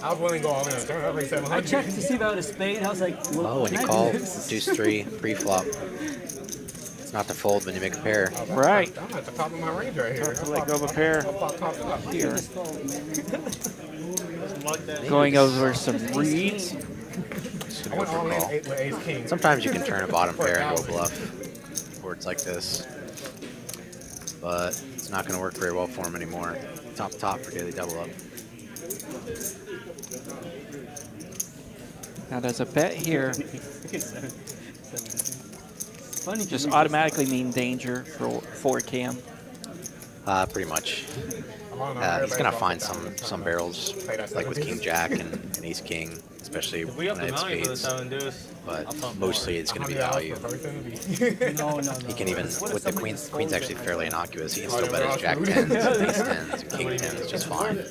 I was willing to go all in on a turn. I was like 700. I checked to see about a spade. I was like, well, Oh, when you can I call do this? deuce 3 pre-flop, it's not to fold when you make a pair. Right. I'm at the top of my range right here. To let go of a pair I'll top it up. here. Just fold, man. Going over some reads. Just I gonna went go all for a in call. with ace king. Sometimes you can turn a bottom pair into a bluff, boards like this. But it's not going to work very well for him anymore. Top for daily double up. Now there's a bet here. Just automatically mean danger for Cam. Pretty much. He's gonna find some barrels, like with King Jack and Ace King, especially when I have spades. But mostly it's gonna be value. He can even with the queen's actually fairly innocuous. He can still bet his Jack 10s, Ace 10s, and King 10s just fine. And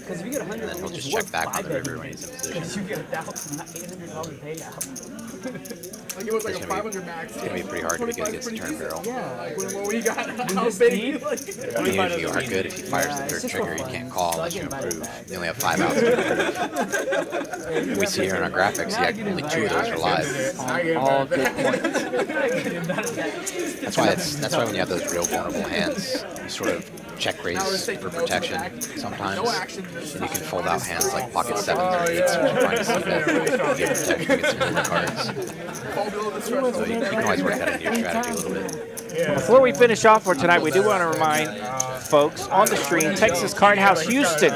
then he'll just check back on the river when he's in position. You get $800 payout. Like it was like a 500 max. It's gonna be pretty hard to get against the turn barrel. Yeah, like what we got. How big? I mean, if you are good, if he fires the third trigger, you can't call unless you improve. You only have 5 outs to improve. We see here in our graphics, only 2 of those are live. All good points. That's why when you have those real vulnerable hands, you sort of check raise for protection sometimes, and you can fold out hands like pocket 7s or 8s or trying to see that get protection against your cards. So you can always work that into your strategy a little bit. Before we finish off for tonight, we do want to remind folks on the stream, Texas Card House Houston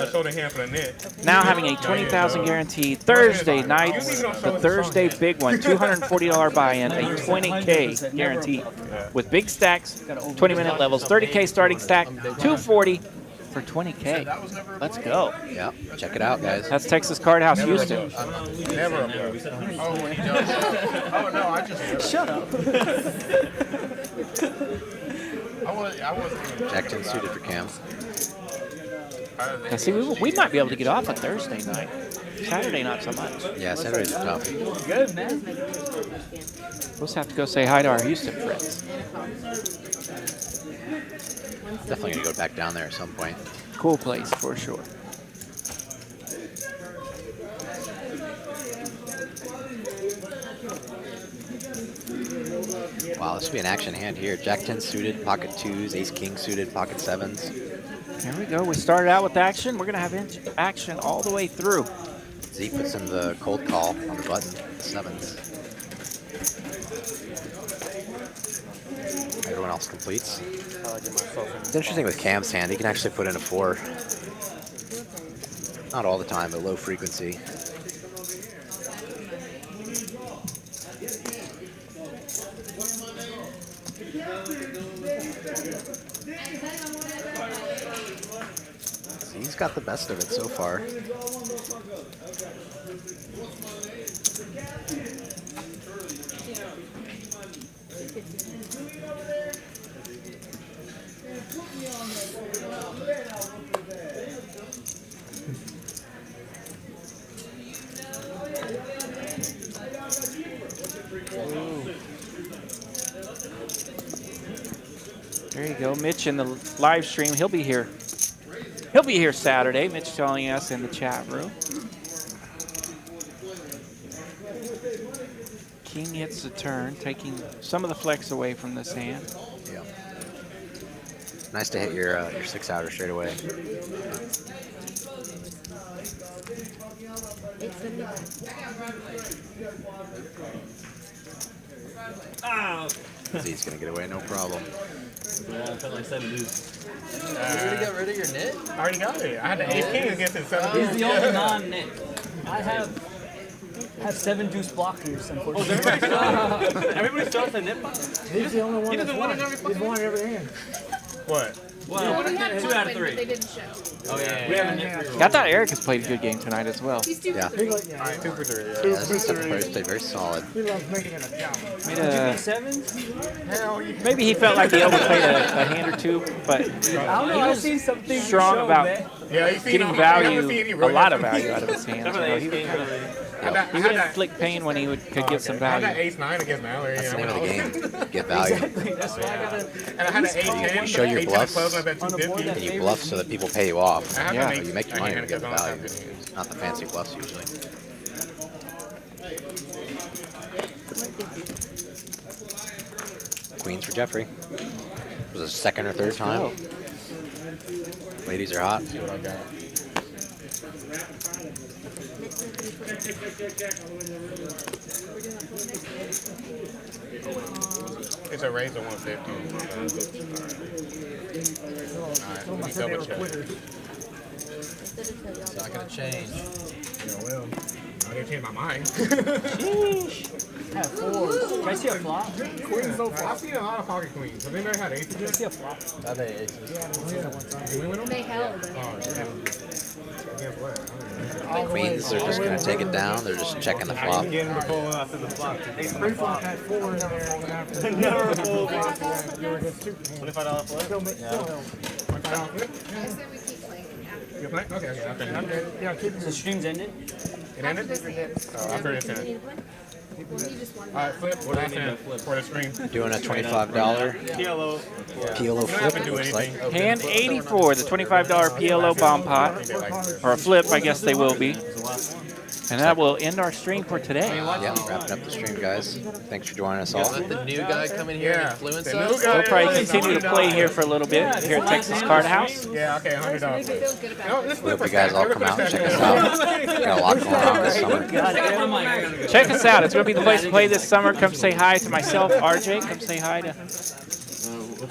now having a $20,000 guaranteed Thursday nights, the Thursday big one, $240 buy-in, a $20K guaranteed with big stacks, 20-minute levels, $30K starting stack, $240 for $20K. Let's go. Yeah, check it out, guys. That's Texas Card House Houston. Never. Oh, no, I just shut up. I was Jack 10 suited for Cam. Now, see, we might be able to get off on Thursday night. Saturday, not so much. Yeah, Saturday's tough. Good, man. We'll just have to go say hi to our Houston friends. Definitely gonna go back down there at some point. Cool place for sure. Wow, this would be an action hand here. Jack 10 suited, pocket 2s, Ace King suited, pocket 7s. Here we go. We started out with action. We're going to have action all the way through. Z puts in the cold call on the button, 7s. Everyone else completes. It's interesting with Cam's hand, he can actually put in a 4. Not all the time, but low frequency. He's got the best of it so far. There you go. Mitch in the live stream. He'll be here. He'll be here Saturday. Mitch telling us in the chat room. King hits the turn, taking some of the flex away from this hand. Yeah. Nice to hit your 6-outer straight away. Z's gonna get away, no problem. Yeah, I felt like 7 deuce. You already got rid of your knit? I already got it. I had the Ace King against it. He's the only non-knit. I have 7 deuce blockers, unfortunately. Everybody still has a knit box? He's the only one He that's doesn't won. win in every He's won every hand. What? Well, We had 2 one out of win, 3. but they didn't show. Oh, yeah. We have a knit. I thought Eric has played a good game tonight as well. He's 2 Yeah. for 3. All right, 2 for 3. Yeah, this is second player stayed very solid. He loves making an account. Made Did you a, get 7s? Hell yeah. maybe he felt like he overplayed a hand or two, but I don't know. I've seen something strong about Yeah, you see, getting value, a lot of value out of his hands. Except for the You know, Ace he would King, kinda- really. he would inflict pain when he could get some I had that value. Ace 9 against Mallory. That's the name of the game. Get value. Exactly. That's why I gotta. And I had an 8-10. You show your bluffs. I bet On a board 250. that And you bluff so that people pay you off. I had Yeah. an You make your money when you get the value. It's Not the fancy bluffs usually. Queens for Jeffrey. Was it second or third time? Ladies are hot. See what I got. It's a razor 150. Alright, let me double check. It's not gonna change. Yeah, well, I didn't change my mind. Have fours. Can I see a flop? Queens so far. I've seen a lot of pocket queens. Have they never had aces? Can I see a flop? Are they aces? Do we win them? They held. Oh, yeah. Against what? Queens, they're just going to take it down. They're just checking the flop. Getting the pull after the flop. Pre-flop had 4 in there, and after Never pulled. you were against 2 hands. $25 flip? Still make, still held. I said we keep playing. Yeah. You playing? Okay, okay. Yeah, keep The stream's ended. It ended? After this, Oh, after it's you ended. need to play? Well, he just won. All right, flip. What do I send for the screen? Doing a $25 PLO. PLO flip, it looks like. Hand 84, the $25 PLO bomb pot, or a flip, I guess they will be. And that will end our stream for today. Yeah, wrapping up the stream, guys. Thanks for joining us all. Let the new guy come in here and influence us. We'll probably continue to play here for a little bit here at Texas Card House. Yeah, okay, $100. Feel good about it. We hope you guys all come out and check us out. Got a lot going on this summer. Check us out. It's going to be the place to play this summer. Come say hi to myself, RJ. Come say hi to...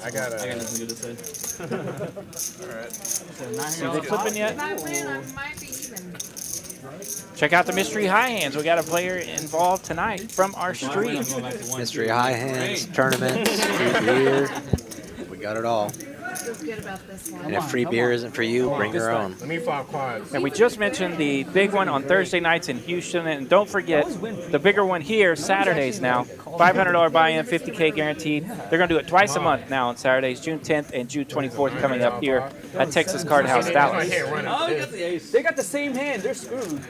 I got nothing good to say. Are they flipping yet? If I win, I might be even. Check out the Mystery High Hands. We got a player involved tonight from our stream. Mystery high hands, tournaments, free beer. We got it all. Feel good about this one. And if free beer isn't for you, bring your own. Let me flop quads. And we just mentioned the big one on Thursday nights in Houston. And don't forget the bigger one here, Saturdays now. $500 buy-in, $50K guaranteed. They're going to do it twice a month now on Saturdays, June 10th and June 24th coming up here at Texas Card House, Dallas. They got the same hand. They're screwed.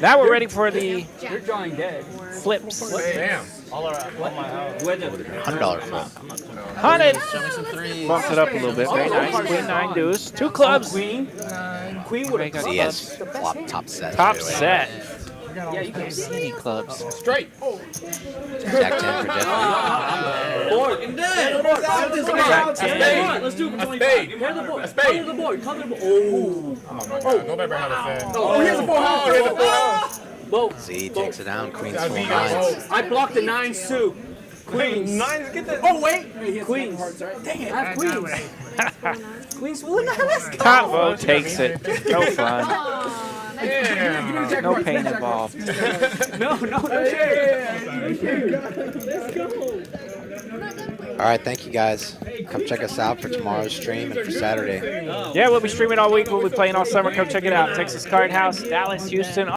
Now we're ready for the You're drawing dead. flips. Damn. $100 flip. 100. Show me some threes. Bumped it up a little bit. Very nice. Queen 9 deuce. 2 clubs. Queen would have Okay, CS flop top set. top straight away. set. Yeah, you can see. Any clubs. Straight. Jack 10 for Jeffrey. Board. Let's do it. A spade. A spade. Color the board. Color the board. Oh. Oh my God. Go back behind the set. Oh, here's a full house. Oh, here's a full house. Whoa. Z takes it down. Queen's That's full V. nines. I blocked the 9s too. Queens. Nines, get that. Oh, wait. Queens. Dang it. I have queens. Queens full of 9. Let's go. Tavo takes it. No fun. Damn. No pain involved. No. Let's go. All right, thank you guys. Come check us out for tomorrow's stream and for Saturday. Yeah, we'll be streaming all week. We'll be playing all summer. Come check it out. Texas Card House, Dallas, Houston.